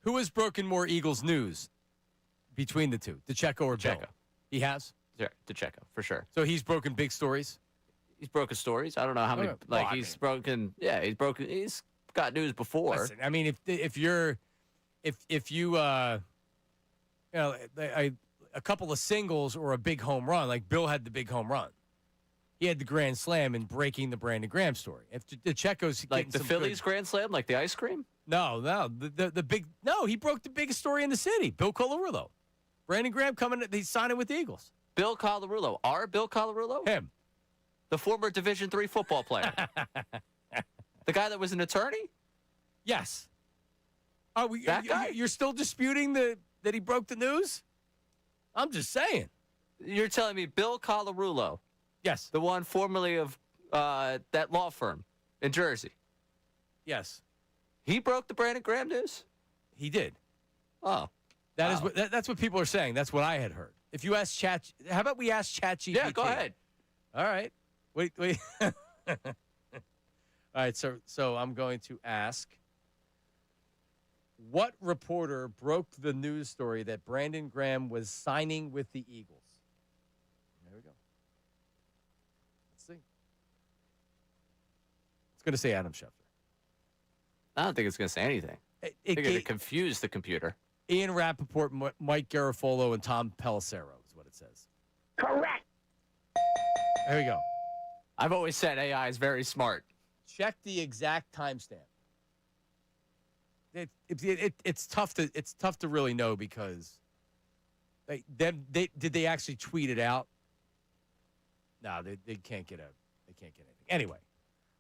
Who has broken more Eagles news between the two, DeCecco or Bill? He has? Yeah, DeCecco, for sure. So he's broken big stories? He's broken stories. I don't know how many. He's broken. Yeah, he's broken. He's got news before. Listen, I mean, if you a couple of singles or a big home run, like Bill had the big home run. He had the grand slam in breaking the Brandon Graham story. If DeCecco's like the Phillies grand slam, like the ice cream. No, the big he broke the biggest story in the city. Bill Colarulo, Brandon Graham he's signing with the Eagles. Bill Colarulo, our Bill Colarulo, him, the former Division III football player, the guy that was an attorney. Yes. That guy? You're still disputing that he broke the news? I'm just saying. You're telling me Bill Colarulo? Yes. The one formerly of that law firm in Jersey? Yes. He broke the Brandon Graham news? He did. Oh. That's what people are saying. That's what I had heard. If you ask how about we ask ChatGPT? Yeah, go ahead. All right. Wait. All right, so I'm going to ask, what reporter broke the news story that Brandon Graham was signing with the Eagles? There we go. Let's see. It's going to say Adam Schefter. I don't think it's going to say anything. They're going to confuse the computer. Ian Rappaport, Mike Garafolo, and Tom Pelissero is what it says. Correct. There we go. I've always said AI is very smart. Check the exact timestamp. It's tough to really know because did they actually tweet it out? No, they can't get anything. Anyway,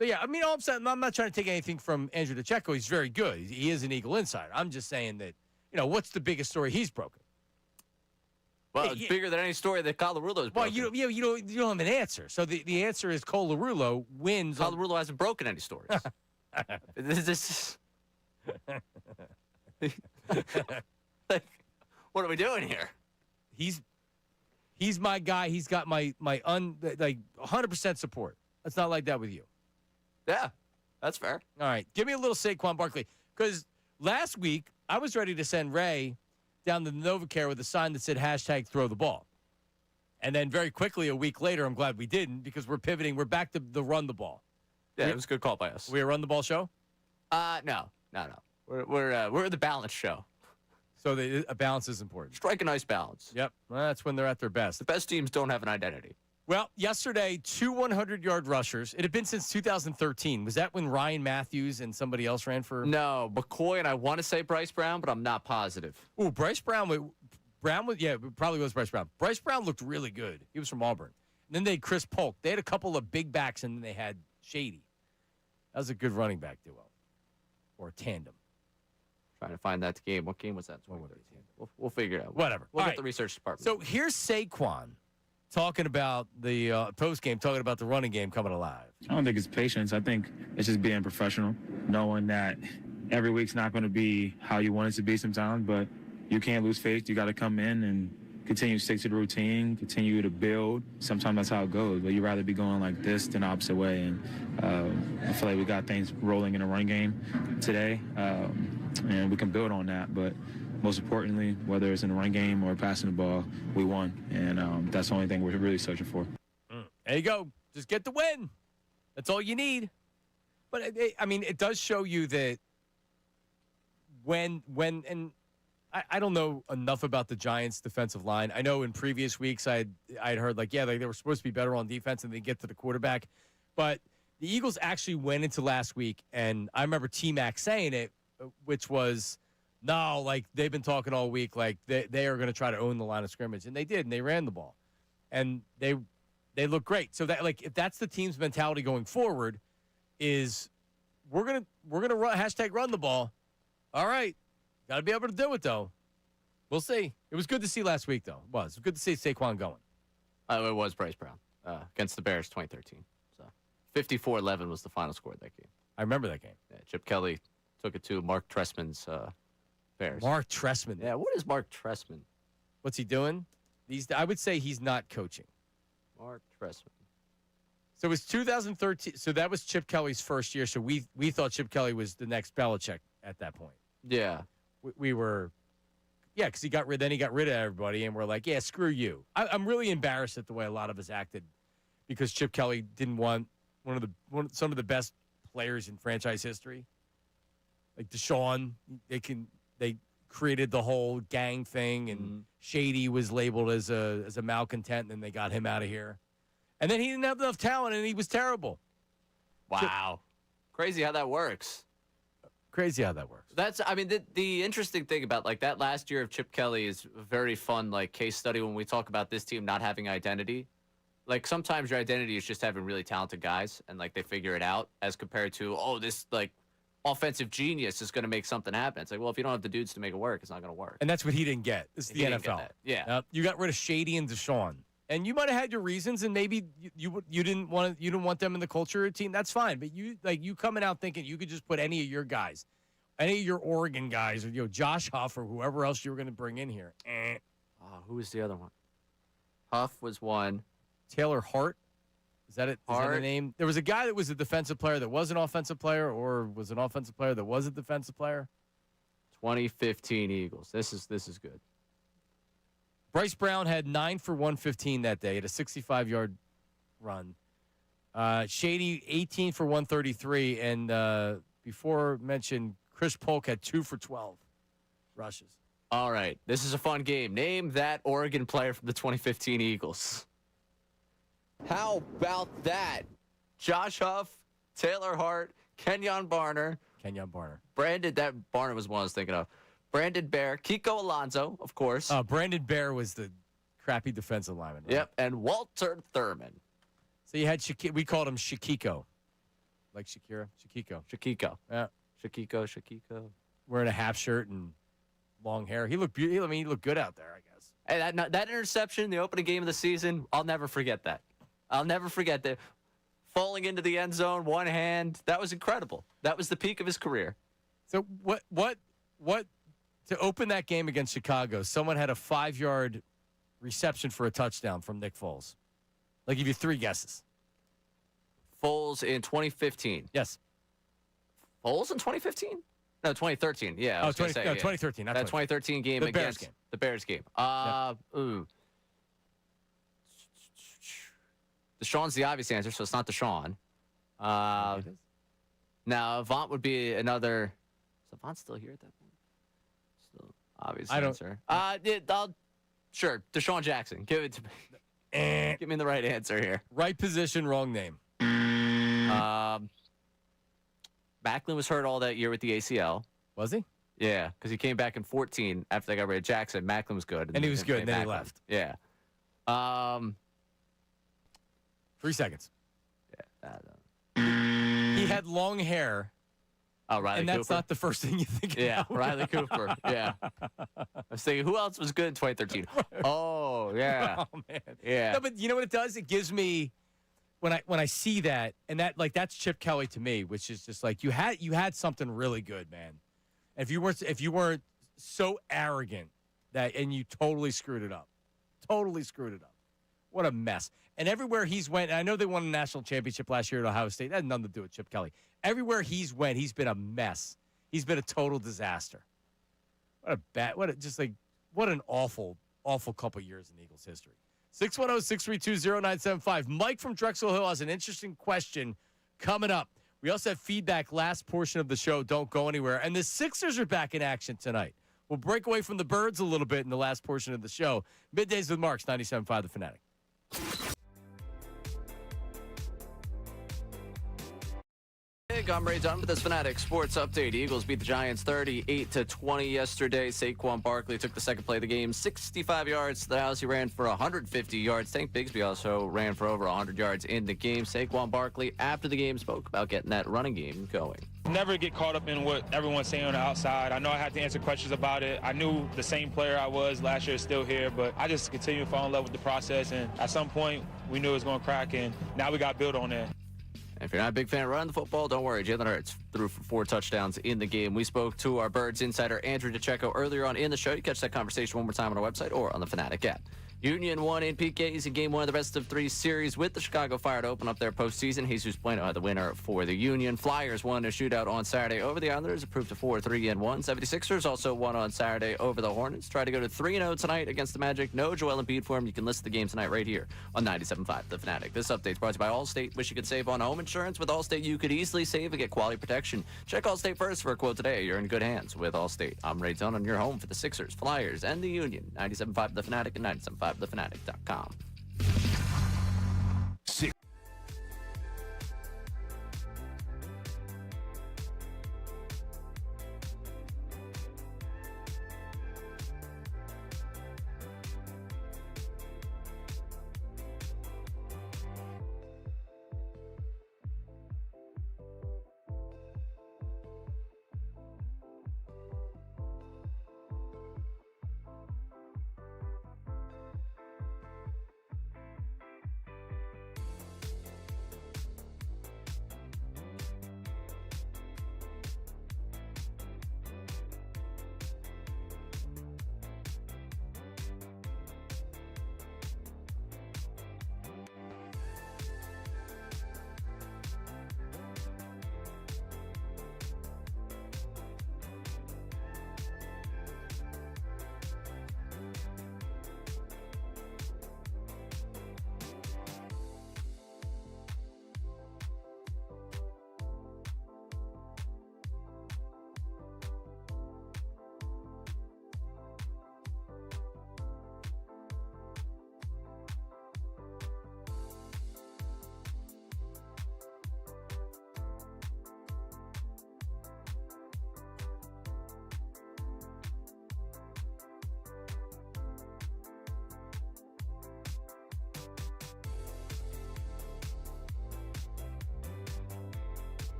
so yeah, I mean, all I'm saying, I'm not trying to take anything from Andrew DeCecco. He's very good. He is an Eagle insider. I'm just saying that, what's the biggest story he's broken? Well, it's bigger than any story that Colarulo's broken. Well, you don't have an answer. So the answer is Colarulo wins. Colarulo hasn't broken any stories. This like, what are we doing here? He's my guy. He's got my 100% support. It's not like that with you. Yeah, that's fair. All right, give me a little Saquon Barkley, because last week I was ready to send Ray down to the NovaCare with a sign that said #throw the ball. And then very quickly, a week later, I'm glad we didn't, because we're pivoting. We're back to the run the ball. Yeah, it was a good call by us. We a run the ball show? No. We're the balance show. So a balance is important. Strike a nice balance. Yep. Well, that's when they're at their best. The best teams don't have an identity. Well, yesterday, 2 100-yard rushers. It had been since 2013. Was that when Ryan Matthews and somebody else ran for? No, McCoy, and I want to say Bryce Brown, but I'm not positive. Ooh, Bryce Brown. Yeah, it probably was Bryce Brown. Bryce Brown looked really good. He was from Auburn. And then they had Chris Polk. They had a couple of big backs, and then they had Shady. That was a good running back duo. Or a tandem. Trying to find that game. What game was that? We'll figure it out. Whatever. We'll get the research department. So here's Saquon talking about the post-game, talking about the running game coming alive. I don't think it's patience. I think it's just being professional, knowing that every week's not going to be how you want it to be sometimes, but you can't lose faith. You got to come in and continue to stick to the routine, continue to build. Sometimes that's how it goes, but you'd rather be going like this than the opposite way. And I feel like we got things rolling in the run game today, and we can build on that. But most importantly, whether it's in the run game or passing the ball, we won. And that's the only thing we're really searching for. There you go. Just get the win. That's all you need. But, it does show you that when and I don't know enough about the Giants' defensive line. I know in previous weeks I'd heard, they were supposed to be better on defense and they get to the quarterback. But the Eagles actually went into last week, and I remember T-Mac saying it, which was, no, they've been talking all week, they are going to try to own the line of scrimmage. And they did, and they ran the ball. And they They look great. So that if that's the team's mentality going forward, is we're gonna run #run the ball. All right, got to be able to do it though. We'll see. It was good to see last week though. It was good to see Saquon going. It was Bryce Brown against the Bears, 2013. So 54-11 was the final score of that game. I remember that game. Yeah, Chip Kelly took it to Mark Trestman's Bears. Mark Trestman. Yeah, what is Mark Trestman? What's he doing? I would say he's not coaching. Mark Trestman. So it was 2013. So that was Chip Kelly's first year. So we thought Chip Kelly was the next Belichick at that point. Yeah. We were, because he got rid of everybody, and we're like, yeah, screw you. I'm really embarrassed at the way a lot of us acted because Chip Kelly didn't want some of the best players in franchise history, like Deshaun. They created the whole gang thing, and Shady was labeled as a malcontent, and then they got him out of here. And then he didn't have enough talent, and he was terrible. Wow. Crazy how that works. Crazy how that works. The interesting thing about that last year of Chip Kelly is a very fun case study when we talk about this team not having identity. Sometimes your identity is just having really talented guys and they figure it out as compared to, this offensive genius is going to make something happen. It's well, if you don't have the dudes to make it work, it's not going to work. And that's what he didn't get. This is the NFL. Yeah. You got rid of Shady and Deshaun. And you might have had your reasons, and maybe you didn't want them in the culture of your team. That's fine. But you coming out thinking you could just put any of your guys, any of your Oregon guys, or Josh Huff or whoever else you were going to bring in here. Who was the other one? Huff was one. Taylor Hart. Is that it? Hart. Is that the name? There was a guy that was a defensive player that was an offensive player, or was an offensive player that was a defensive player. 2015 Eagles. This is good. Bryce Brown had 9 for 115 that day at a 65-yard run. Shady, 18 for 133. And before mentioned, Chris Polk had 2 for 12 rushes. All right. This is a fun game. Name that Oregon player from the 2015 Eagles. How about that? Josh Huff, Taylor Hart, Kenyon Barner. That Barner was one I was thinking of. Brandon Bear, Kiko Alonso, of course. Brandon Bear was the crappy defensive lineman. Right? Yep, and Walter Thurman. So you had we called him Shakiko, like Shakira. Shakiko. Yeah. Shakiko. Wearing a half shirt and long hair. He looked beautiful. He looked good out there, I guess. Hey, that interception in the opening game of the season, I'll never forget that. I'll never forget that. Falling into the end zone, one hand. That was incredible. That was the peak of his career. So what to open that game against Chicago, someone had a 5-yard reception for a touchdown from Nick Foles. I'll give you 3 guesses. Foles in 2015. Yes. Foles in 2015? No, 2013. Yeah. 2013. Not that 2013 game against the Bears game. Deshaun's the obvious answer, so it's not Deshaun. Now, Avant would be another. Is Avant still here at that point? Still obvious answer. Sure, Deshaun Jackson. Give it to me. Give me the right answer here. Right position, wrong name. Macklin was hurt all that year with the ACL. Was he? Yeah, because he came back in 14 after they got rid of Jackson. Macklin was good. And he was good, and then he left. Yeah. 3 seconds. Yeah. He had long hair. Oh, Riley and that's Cooper. not the first thing you think Yeah, about. Riley Cooper. Yeah. I was thinking, who else was good in 2013? Oh, yeah. Oh, man. Yeah. No, but you know what it does? It gives me when I see that, and that's Chip Kelly to me, which is just you had something really good, man. And if you weren't so arrogant and you totally screwed it up. What a mess. And everywhere he's went, and I know they won a national championship last year at Ohio State. That had nothing to do with Chip Kelly. Everywhere he's went, he's been a mess. He's been a total disaster. What an awful, awful couple years in Eagles history. 610-632-0975. Mike from Drexel Hill has an interesting question coming up. We also have feedback last portion of the show. Don't go anywhere. And the Sixers are back in action tonight. We'll break away from the Birds a little bit in the last portion of the show. Middays with Marks, 97.5 The Fanatic. Fanatic. I'm Ray Dunn with this Fanatic Sports Update. Eagles beat the Giants 38-20 yesterday. Saquon Barkley took the second play of the game, 65 yards to the house. He ran for 150 yards. Tank Bigsby also ran for over 100 yards in the game. Saquon Barkley, after the game, spoke about getting that running game going. Never get caught up in what everyone's saying on the outside. I know I had to answer questions about it. I knew the same player I was last year is still here, but I just continue to fall in love with the process, and at some point, we knew it was going to crack, and now we got to build on that. If you're not a big fan of running the football, don't worry. Jalen Hurts threw for 4 touchdowns in the game. We spoke to our Birds insider, Andrew DeCecco, earlier on in the show. You catch that conversation one more time on our website or on the Fanatic app. Union won in PKs in Game 1 of the best of 3 series with the Chicago Fire to open up their postseason. Jesus Bueno had the winner for the Union. Flyers won a shootout on Saturday over the Islanders, improved to 4-3-1. 76ers also won on Saturday over the Hornets. Try to go to 3-0 tonight against the Magic. No Joel Embiid for him. You can listen to the game tonight right here on 97.5 The Fanatic. This update is brought to you by Allstate. Wish you could save on home insurance. With Allstate, you could easily save and get quality protection. Check Allstate first for a quote today. You're in good hands with Allstate. I'm Ray Dunn on your home for the Sixers, Flyers, and the Union. 97.5 The Fanatic and 97.5thefanatic.com.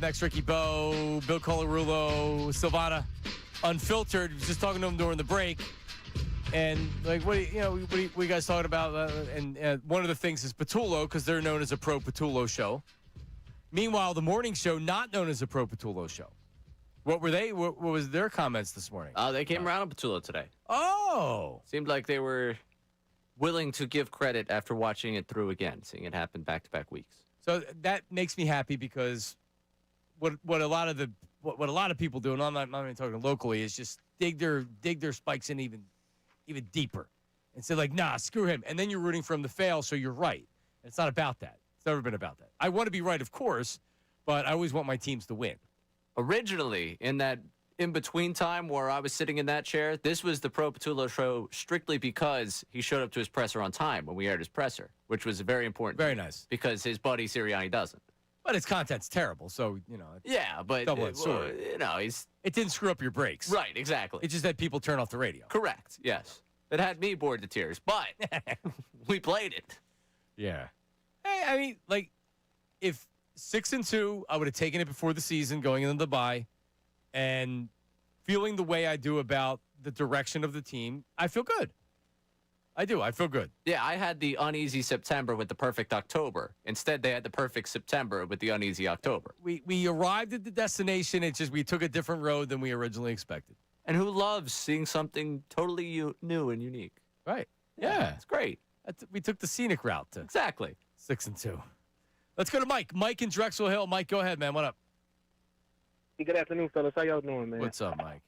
next. Ricky Bo, Bill Colarulo, Silvana, Unfiltered. Was just talking to him during the break. And, like, what are you guys talking about? And one of the things is Patullo, because they're known as a pro Patullo show. Meanwhile, the morning show, not known as a pro Patullo show. What were they? What was their comments this morning? They came around on Patullo today. Oh. Seemed like they were willing to give credit after watching it through again, seeing it happen back-to-back weeks. So that makes me happy because what a lot of people do, and I'm not even talking locally, is just dig their spikes in even deeper and say, like, nah, screw him. And then you're rooting for him to fail, so you're right. It's not about that. It's never been about that. I want to be right, of course, but I always want my teams to win. Originally, in that in-between time where I was sitting in that chair, this was the Pro Patullo show strictly because he showed up to his presser on time when we aired his presser, which was very important. Very nice. Because his buddy Sirianni doesn't. But his content's terrible, so, Yeah, but double-edged sword. It didn't screw up your brakes. Right, exactly. It just had people turn off the radio. Correct, yes. It had me bored to tears, but we played it. Yeah. Hey, I mean, like, if 6-2, I would have taken it before the season, going into the bye, and feeling the way I do about the direction of the team, I feel good. I do. I feel good. Yeah, I had the uneasy September with the perfect October. Instead, they had the perfect September with the uneasy October. We arrived at the destination. It's just we took a different road than we originally expected. And who loves seeing something totally new and unique? Right. Yeah. It's great. We took the scenic route to Exactly. 6-2. Let's go to Mike. Mike in Drexel Hill. Mike, go ahead, man. What up? Hey, good afternoon, fellas. How y'all doing, man? What's up, Mike?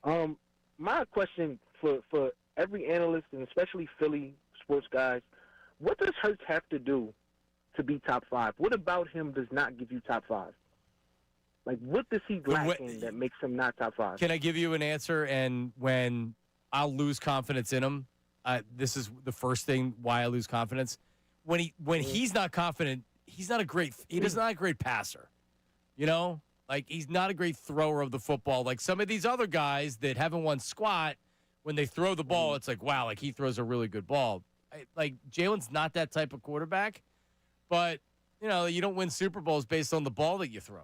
My question for every analyst and especially Philly sports guys, what does Hurts have to do to be top 5? What about him does not give you top 5? Like, what does he lack in that makes him not top 5? Can I give you an answer? And when I'll lose confidence in him, this is the first thing why I lose confidence. When he's not confident, he's not a great passer. Like, he's not a great thrower of the football. Like some of these other guys that haven't won squat, when they throw the ball, it's like, wow, like he throws a really good ball. Like Jalen's not that type of quarterback, but you don't win Super Bowls based on the ball that you throw.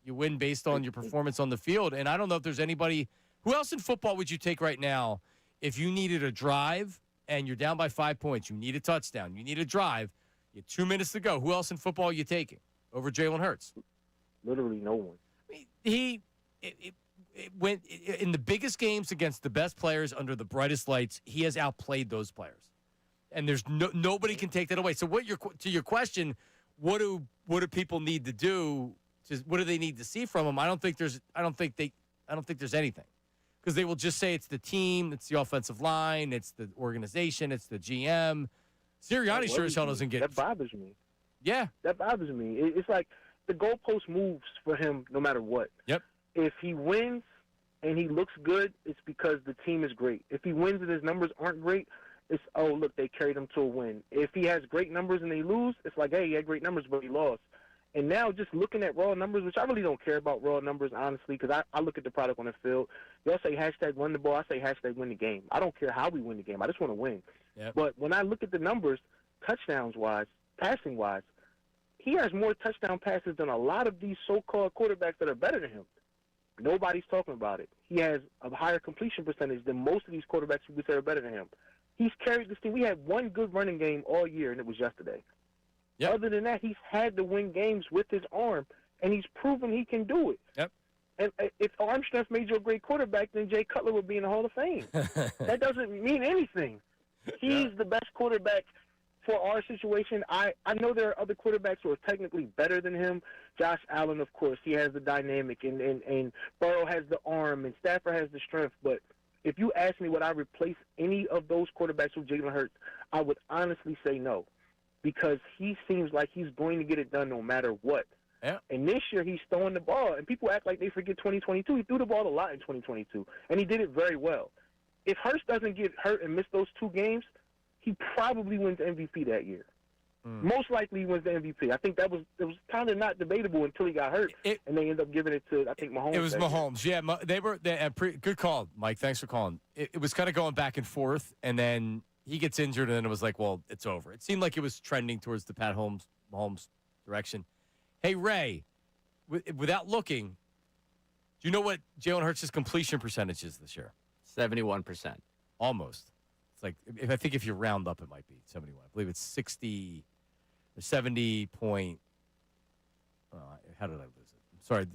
You win based on your performance on the field. And I don't know if there's anybody who else in football would you take right now if you needed a drive and you're down by 5 points, you need a touchdown, you need a drive, you have 2 minutes to go. Who else in football are you taking over Jalen Hurts? Literally no one. I mean, it went in the biggest games against the best players under the brightest lights. He has outplayed those players, and there's nobody can take that away. So, to your question, what do people need to do? What do they need to see from him? I don't think there's anything, because they will just say it's the team, it's the offensive line, it's the organization, it's the GM. Sirianni sure as hell doesn't get. That bothers me. Yeah, that bothers me. It's like the goalpost moves for him no matter what. Yep. If he wins and he looks good, it's because the team is great. If he wins and his numbers aren't great, it's, oh, look, they carried him to a win. If he has great numbers and they lose, it's like, hey, he had great numbers, but he lost. And now just looking at raw numbers, which I really don't care about raw numbers, honestly, because I look at the product on the field. Y'all say hashtag win the ball. I say hashtag win the game. I don't care how we win the game. I just want to win. Yep. But when I look at the numbers, touchdowns-wise, passing-wise, he has more touchdown passes than a lot of these so-called quarterbacks that are better than him. Nobody's talking about it. He has a higher completion percentage than most of these quarterbacks who we say are better than him. He's carried this team. We had one good running game all year, and it was yesterday. Yep. Other than that, he's had to win games with his arm, and he's proven he can do it. Yep. And if arm strength made you a great quarterback, then Jay Cutler would be in the Hall of Fame. That doesn't mean anything. He's the best quarterback for our situation. I know there are other quarterbacks who are technically better than him. Josh Allen, of course, he has the dynamic, and Burrow has the arm, and Stafford has the strength. But if you ask me would I replace any of those quarterbacks with Jalen Hurts, I would honestly say no, because he seems like he's going to get it done no matter what. Yeah. And this year he's throwing the ball, and people act like they forget 2022. He threw the ball a lot in 2022, and he did it very well. If Hurts doesn't get hurt and miss those 2 games, he probably wins MVP that year. Most likely he wins the MVP. I think it was kind of not debatable until he got hurt, and they ended up giving it to, I think, Mahomes. It was Mahomes. Yeah, good call, Mike. Thanks for calling. It was kind of going back and forth, and then he gets injured, and then it was like, well, it's over. It seemed like it was trending towards the Mahomes direction. Hey, Ray, without looking, do you know what Jalen Hurts' completion percentage is this year? 71%. Almost. It's like, I think if you round up, it might be 71. I believe it's 60 or 70 point. How did I lose it? I'm sorry.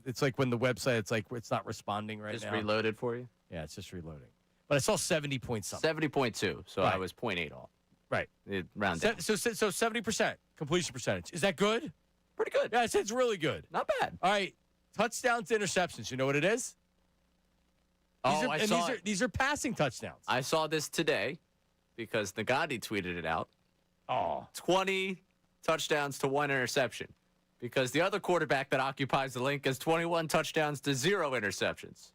It's like when the website, it's not responding right now. Just reloaded for you? Yeah, it's just reloading. But I saw 70 point something. 70.2. So Right. I was 0.8 off. Right. It rounded. So 70% completion percentage. Is that good? Pretty good. Yeah, it's really good. Not bad. All right. Touchdowns to interceptions. You know what it is? These are passing touchdowns. I saw this today because Nagandi tweeted it out. Oh. 20 touchdowns to 1 interception. Because the other quarterback that occupies the link has 21 touchdowns to 0 interceptions.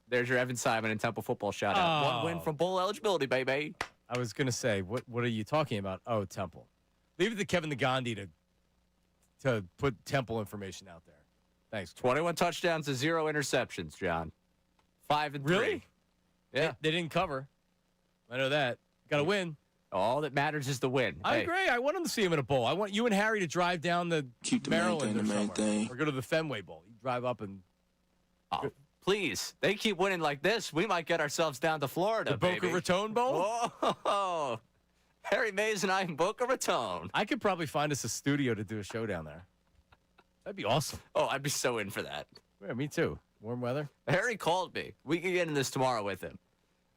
There's your Evan Simon and Temple football shout out. 1 win from bowl eligibility, baby. I was gonna say, what are you talking about? Oh, Temple. Leave it to Kevin Nagandi to put Temple information out there. Thanks. 21 touchdowns to 0 interceptions, John. 5 and 3. Really? Yeah. They didn't cover. I know that. Got to win. All that matters is the win. I agree. I want him to see him in a bowl. I want you and Harry to drive down to Maryland or somewhere. Or go to the Fenway Bowl. You drive up and... Oh, please. They keep winning like this. We might get ourselves down to Florida, The Boca Raton Bowl? Oh, Harry Mays and I in Boca Raton. I could probably find us a studio to do a show down there. That'd be awesome. Oh, I'd be so in for that. Yeah, me too. Warm weather. Harry called me. We can get into this tomorrow with him.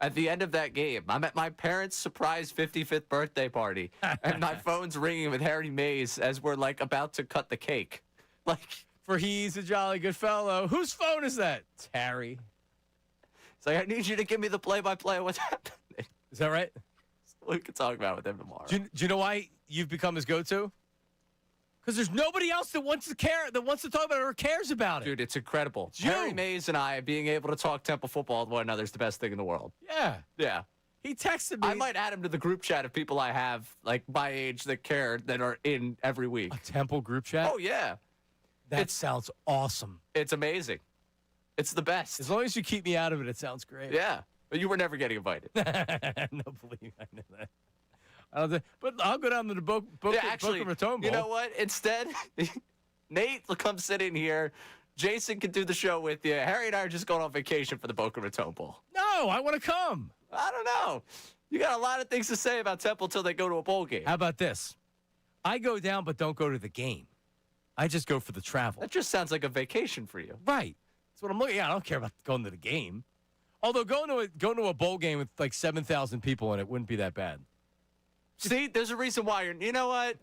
At the end of that game, I'm at my parents' surprise 55th birthday party, and my phone's ringing with Harry Mays as we're, about to cut the cake. For he's a jolly good fellow. Whose phone is that? It's Harry. It's like, I need you to give me the play-by-play of what's happening. Is that right? We can talk about it with him tomorrow. Do you know why you've become his go-to? Because there's nobody else that wants to talk about it or cares about it. Dude, it's incredible. It's you. Harry Mays and I being able to talk Temple football with one another is the best thing in the world. Yeah. Yeah. He texted me. I might add him to the group chat of people I have, my age, that care, that are in every week. A Temple group chat? Oh, yeah. That sounds awesome. It's amazing. It's the best. As long as you keep me out of it, it sounds great. Yeah. But you were never getting invited. No, believe me, I know that. But I'll go down to the Boca Raton Bowl. You know what? Instead, Nate will come sit in here. Jason can do the show with you. Harry and I are just going on vacation for the Boca Raton Bowl. No, I want to come. I don't know. You got a lot of things to say about Temple until they go to a bowl game. How about this? I go down but don't go to the game. I just go for the travel. That just sounds like a vacation for you. Right. That's what I'm looking at. I don't care about going to the game. Although going to a bowl game with 7,000 people in it wouldn't be that bad. See, there's a reason why you're. You know what?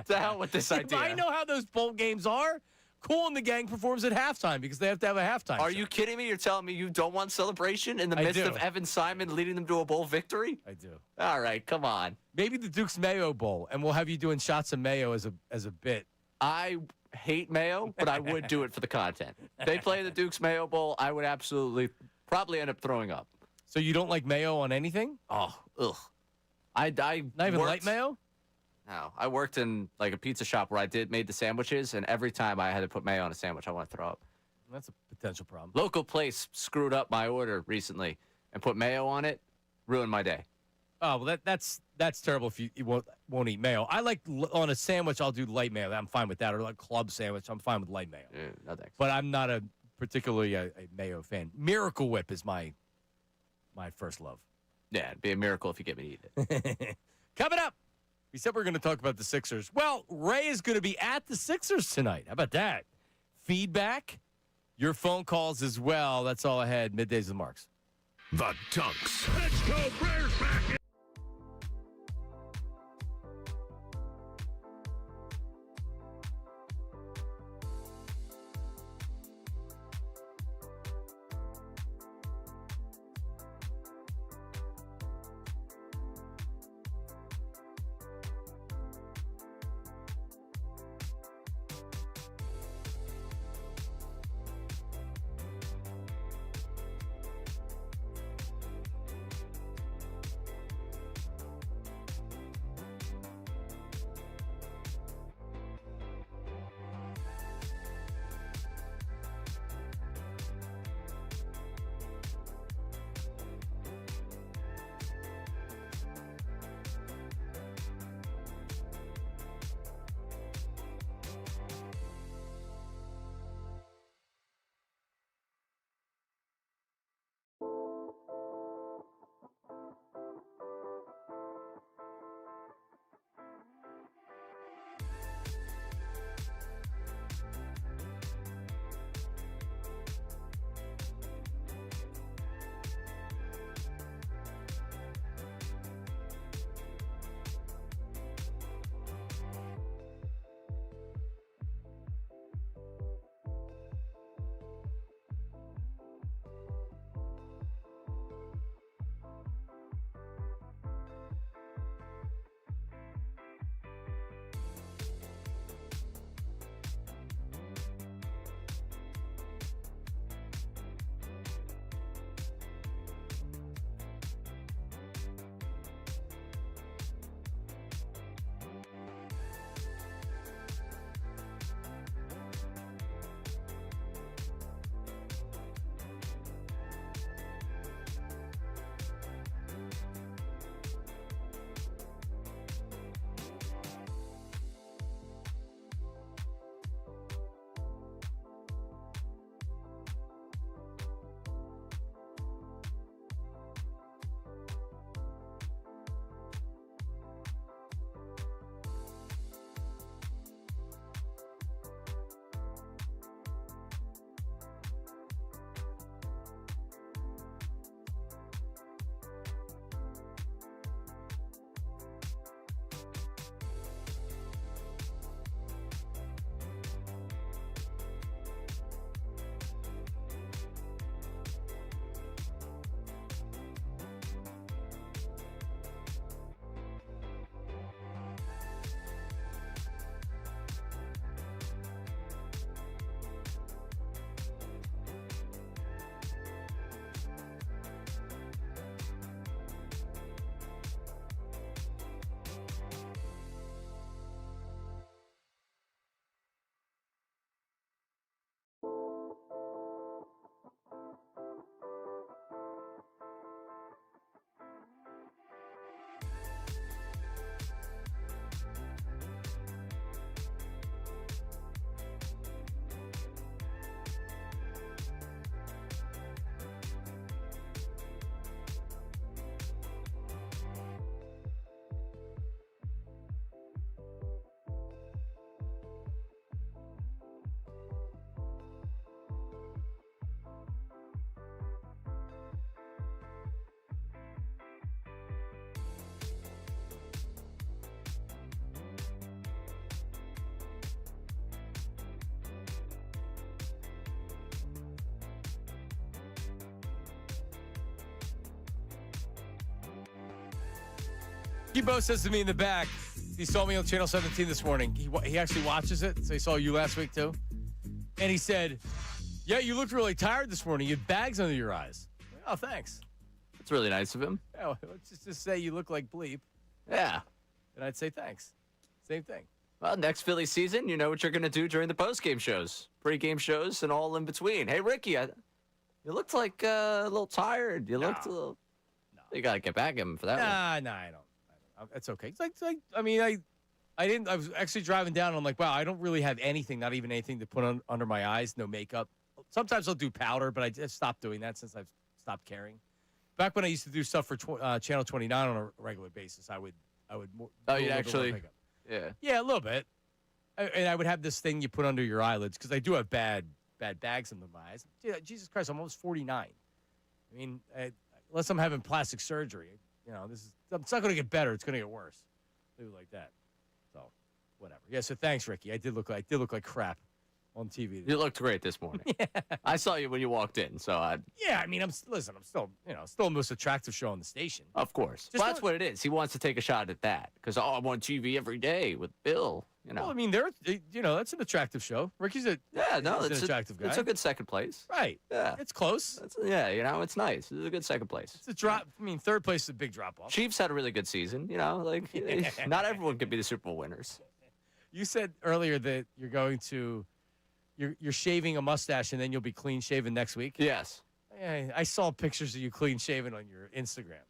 To hell with this idea. I know how those bowl games are. Cool and the Gang performs at halftime because they have to have a halftime. Are you kidding me? You're telling me you don't want celebration in the midst of Evan Simon leading them to a bowl victory? I do. All right, come on. Maybe the Duke's Mayo Bowl, and we'll have you doing shots of mayo as a bit. I hate mayo, but I would do it for the content. If they play the Duke's Mayo Bowl, I would probably end up throwing up. So you don't like mayo on anything? Oh, ugh. I not even light mayo? No, I worked in a pizza shop where I made the sandwiches, and every time I had to put mayo on a sandwich, I want to throw up. That's a potential problem. Local place screwed up my order recently and put mayo on it, ruined my day. Oh, well, that's terrible if you won't eat mayo. I like on a sandwich, I'll do light mayo. I'm fine with that. Or club sandwich, I'm fine with light mayo. No thanks. But I'm not particularly a mayo fan. Miracle Whip is my first love. Yeah, it'd be a miracle if you get me to eat it. Coming up, we said we are going to talk about the Sixers. Well, Ray is going to be at the Sixers tonight. How about that? Feedback, your phone calls as well. That's all ahead. Middays with Marks. The Dunks. Let's go, Bears back. Ricky Bo says to me in the back, he saw me on Channel 17 this morning. He actually watches it, so he saw you last week too. And he said, yeah, you looked really tired this morning. You had bags under your eyes. Oh, thanks. That's really nice of him. Yeah, well, let's just say you look like bleep. Yeah. And I'd say thanks. Same thing. Well, next Philly season, you know what you're going to do during the post-game shows, pre-game shows, and all in between. Hey, Ricky, you looked like a little tired. You looked a little... No. You got to get back at him for that one. Nah, I don't. It's okay. It's like I mean, I didn't. I was actually driving down, and I'm like, wow, I don't really have anything, not even anything to put under my eyes, no makeup. Sometimes I'll do powder, but I just stopped doing that since I've stopped caring. Back when I used to do stuff for Channel 29 on a regular basis, I would more... Oh, you actually... Yeah, a little bit. And I would have this thing you put under your eyelids because I do have bad bags under my eyes. Jesus Christ, I'm almost 49. I mean, unless I'm having plastic surgery, you know, it's not going to get better. It's going to get worse. Leave it like that. So, whatever. Yeah. So thanks, Ricky. I did look like crap on TV. You looked great this morning. Yeah. I saw you when you walked in, so Yeah, I mean, I'm still the most attractive show on the station. Of course. Well, that's what it is. He wants to take a shot at that because I'm on TV every day with Bill. You know. Well, I mean, that's an attractive show. Ricky's an attractive guy. It's a good second place. Right. Yeah. It's close. It's nice. It's a good second place. It's a drop. I mean, third place is a big drop off. Chiefs had a really good season. You know, not everyone could be the Super Bowl winners. You said earlier that you're going to. You're shaving a mustache and then you'll be clean shaven next week? Yes. I saw pictures of you clean shaven on your Instagram.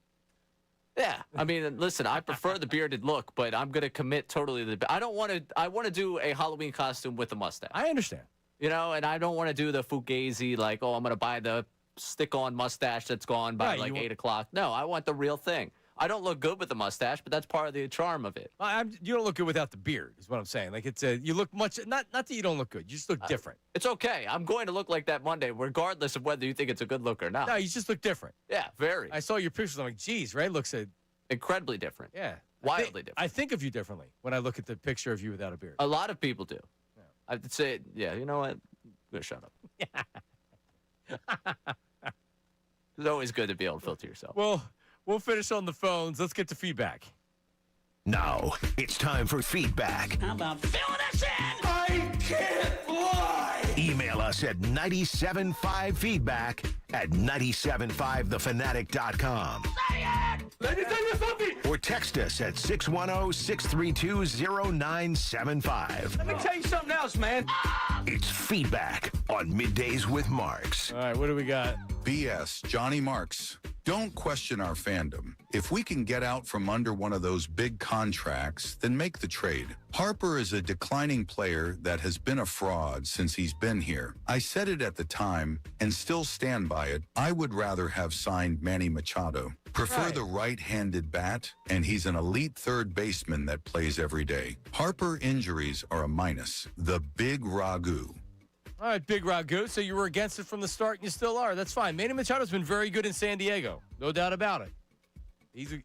Yeah. I mean, listen, I prefer the bearded look, but I'm going to commit totally to the... I want to do a Halloween costume with a mustache. I understand. You know, and I don't want to do the fugazi, like, I'm going to buy the stick-on mustache that's gone by 8 o'clock. No, I want the real thing. I don't look good with the mustache, but that's part of the charm of it. You don't look good without the beard, is what I'm saying. Like you look much. Not that you don't look good. You just look different. It's okay. I'm going to look like that Monday, regardless of whether you think it's a good look or not. No, you just look different. Yeah, very. I saw your pictures. I'm like, geez, Ray looks incredibly different. Yeah, wildly different. I think of you differently when I look at the picture of you without a beard. A lot of people do. Yeah. I'd say, yeah. You know what? I'm gonna shut up. It's always good to be able to filter yourself. Well. We'll finish on the phones. Let's get to feedback. Now, it's time for feedback. How about filling us in? I can't lie! Email us at 975feedback at 975thefanatic.com. Say it! Let me tell you something! Or text us at 610-632-0975. Let me tell you something else, man. It's feedback on Middays with Marks. All right, what do we got? BS, Johnny Marks. Don't question our fandom. If we can get out from under one of those big contracts, then make the trade. Harper is a declining player that has been a fraud since he's been here. I said it at the time and still stand by it. I would rather have signed Manny Machado. Prefer the right-handed bat, and he's an elite third baseman that plays every day. Harper injuries are a minus. The big ragu. All right, Big Ragu. So you were against it from the start, and you still are. That's fine. Manny Machado's been very good in San Diego. No doubt about it.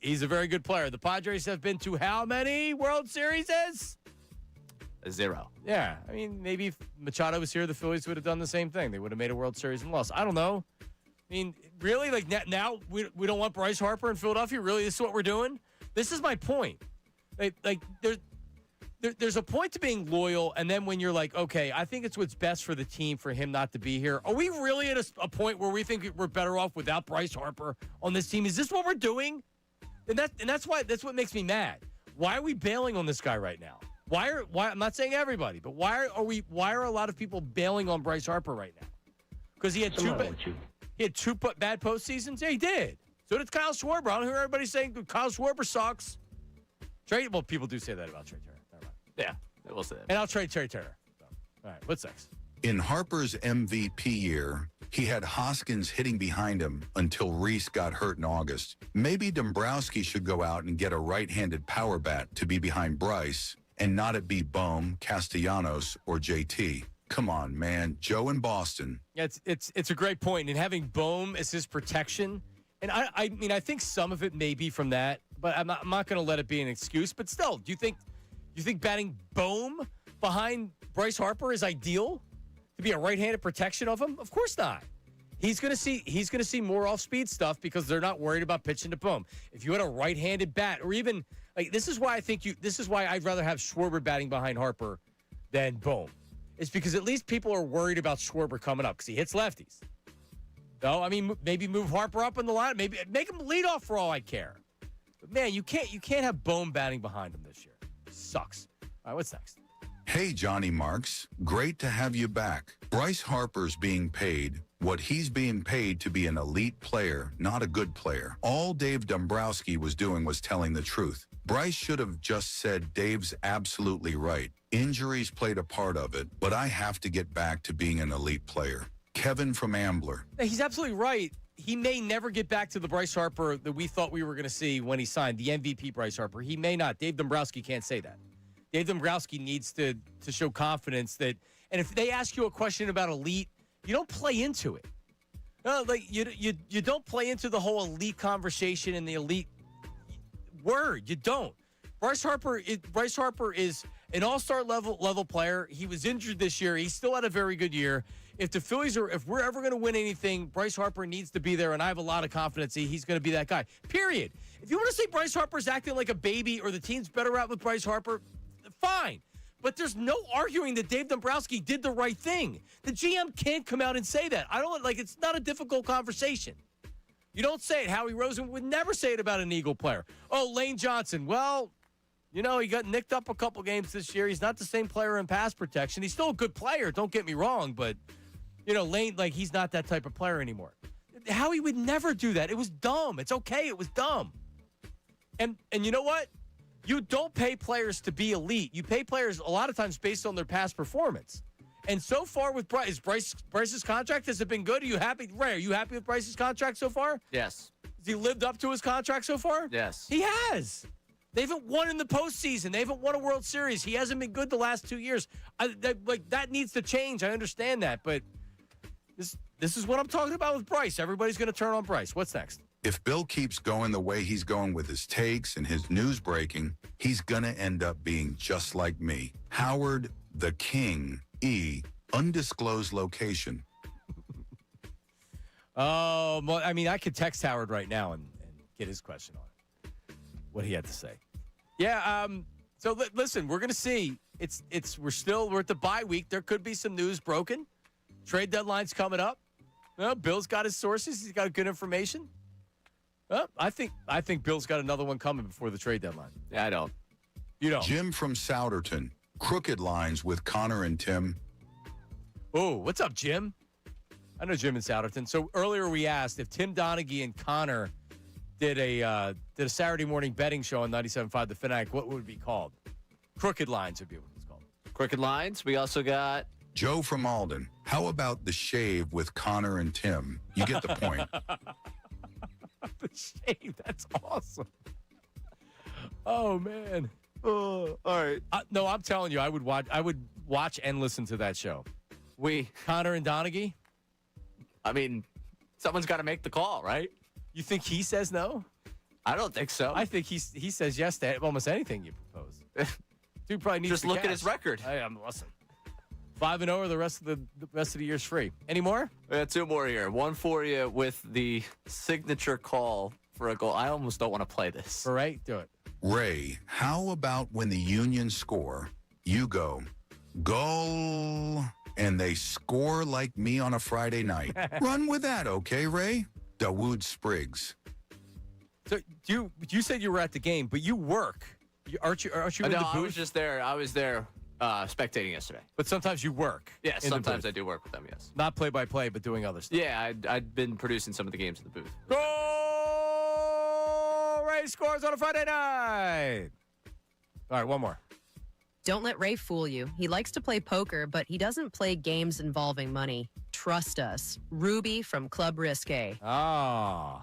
He's a very good player. The Padres have been to how many World Series? 0. Yeah. I mean, maybe if Machado was here, the Phillies would have done the same thing. They would have made a World Series and lost. I don't know. I mean, really? Like, now we don't want Bryce Harper in Philadelphia? Really? This is what we're doing? This is my point. Like there's a point to being loyal, and then when you're like, okay, I think it's what's best for the team for him not to be here. Are we really at a point where we think we're better off without Bryce Harper on this team? Is this what we're doing? And that's what makes me mad. Why are we bailing on this guy right now? Why I'm not saying everybody, but why are a lot of people bailing on Bryce Harper right now? Because he had two bad postseasons? Yeah, he did. So did Kyle Schwarber. I don't hear everybody saying Kyle Schwarber sucks. Well, people do say that about Trey Turner. Yeah, we'll say that. And I'll trade Terry Turner. So, all right, what's next? In Harper's MVP year, he had Hoskins hitting behind him until Reese got hurt in August. Maybe Dombrowski should go out and get a right-handed power bat to be behind Bryce and not it be Bohm, Castellanos, or JT. Come on, man. Joe in Boston. Yeah, it's a great point. And having Bohm as his protection, and I mean, I think some of it may be from that, but I'm not going to let it be an excuse. But still, do you think batting Bohm behind Bryce Harper is ideal to be a right-handed protection of him? Of course not. He's going to see more off-speed stuff because they're not worried about pitching to Bohm. If you had a right-handed bat, or even Like, this is why I'd rather have Schwarber batting behind Harper than Bohm. It's because at least people are worried about Schwarber coming up because he hits lefties. No, I mean, maybe move Harper up in the line. Maybe make him lead off for all I care. But, man, you can't have Bohm batting behind him this year. Sucks. All right, what's next? Hey, Johnny Marks. Great to have you back. Bryce Harper's being paid what he's being paid to be an elite player, not a good player. All Dave Dombrowski was doing was telling the truth. Bryce should have just said, Dave's absolutely right. Injuries played a part of it, but I have to get back to being an elite player. Kevin from Ambler. He's absolutely right. He may never get back to the Bryce Harper that we thought we were going to see when he signed, the MVP Bryce Harper. He may not. Dave Dombrowski can't say that. Dave Dombrowski needs to show confidence that, and if they ask you a question about elite, you don't play into it. No, like you don't play into the whole elite conversation and the elite word. You don't. Bryce Harper is an all-star level player. He was injured this year. He still had a very good year. If we're ever going to win anything, Bryce Harper needs to be there, and I have a lot of confidence he's going to be that guy. Period. If you want to say Bryce Harper's acting like a baby or the team's better out with Bryce Harper, fine. But there's no arguing that Dave Dombrowski did the right thing. The GM can't come out and say that. It's not a difficult conversation. You don't say it. Howie Roseman would never say it about an Eagle player. Oh, Lane Johnson. Well, he got nicked up a couple games this year. He's not the same player in pass protection. He's still a good player. Don't get me wrong. But, Lane, he's not that type of player anymore. Howie would never do that. It was dumb. It's okay. It was dumb. And you know what? You don't pay players to be elite. You pay players a lot of times based on their past performance. And so far with Bryce's contract, has it been good? Are you happy? Ray, are you happy with Bryce's contract so far? Yes. Has he lived up to his contract so far? Yes. He has. They haven't won in the postseason. They haven't won a World Series. He hasn't been good the last 2 years. That needs to change. I understand that. But this is what I'm talking about with Bryce. Everybody's going to turn on Bryce. What's next? If Bill keeps going the way he's going with his takes and his news breaking, he's going to end up being just like me. Howard the King E. Undisclosed location. I could text Howard right now and get his question on what he had to say. Yeah, so listen, we're going to see. We're at the bye week. There could be some news broken. Trade deadline's coming up. Bill's got his sources. He's got good information. I think Bill's got another one coming before the trade deadline. Yeah, I don't. You don't. Jim from Souderton. Crooked lines with Connor and Tim. Oh, what's up, Jim? I know Jim in Souderton. So earlier we asked if Tim Donaghy and Connor did a Saturday morning betting show on 97.5 The Fanatic, what would it be called? Crooked Lines would be what it's called. Crooked Lines. We also got Joe from Alden. How about the shave with Connor and Tim? You get the point. The shave. That's awesome. Oh, man. All right. No, I'm telling you, I would watch and listen to that show. Connor and Donaghy? I mean, someone's got to make the call, right? You think he says no? I don't think so. I think he says yes to almost anything you propose. Dude probably needs just look at his record. Listen. 5-0 or the rest of the year's free. Any more? We got two more here. One for you with the signature call for a goal. I almost don't want to play this. All right, do it. Ray, how about when the Unions score, you go, goal, and they score like me on a Friday night? Run with that, okay, Ray? Dawood Spriggs. So you said you were at the game, but you work. Aren't you in the booth? I was just there. I was there spectating yesterday. But sometimes you work. Yeah, sometimes I do work with them, yes. Not play-by-play, but doing other stuff. Yeah, I'd been producing some of the games in the booth. Goal! Ray scores on a Friday night. All right, one more. Don't let Ray fool you. He likes to play poker, but he doesn't play games involving money. Trust us. Ruby from Club Risque. Ah.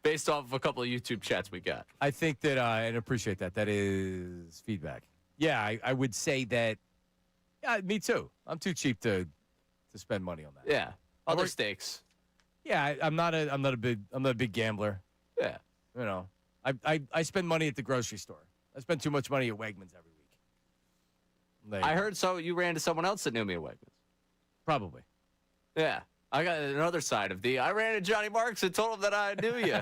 Based off of a couple of YouTube chats we got. I think that, and appreciate that. That is feedback. Yeah, I would say that. Yeah, me too. I'm too cheap to spend money on that. Yeah, other stakes. Yeah, I'm not a big gambler. Yeah, you know, I spend money at the grocery store. I spend too much money at Wegmans every week. I heard you ran to someone else that knew me at Wegmans. Probably. Yeah, I got another side of I ran to Johnny Marks and told him that I knew you.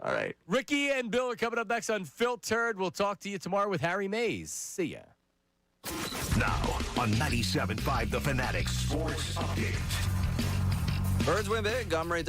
All right. Ricky and Bill are coming up next on Filtered. We'll talk to you tomorrow with Harry Mays. See ya. Now on 97.5 The Fanatic Sports Update. Birds win big. I'm Ray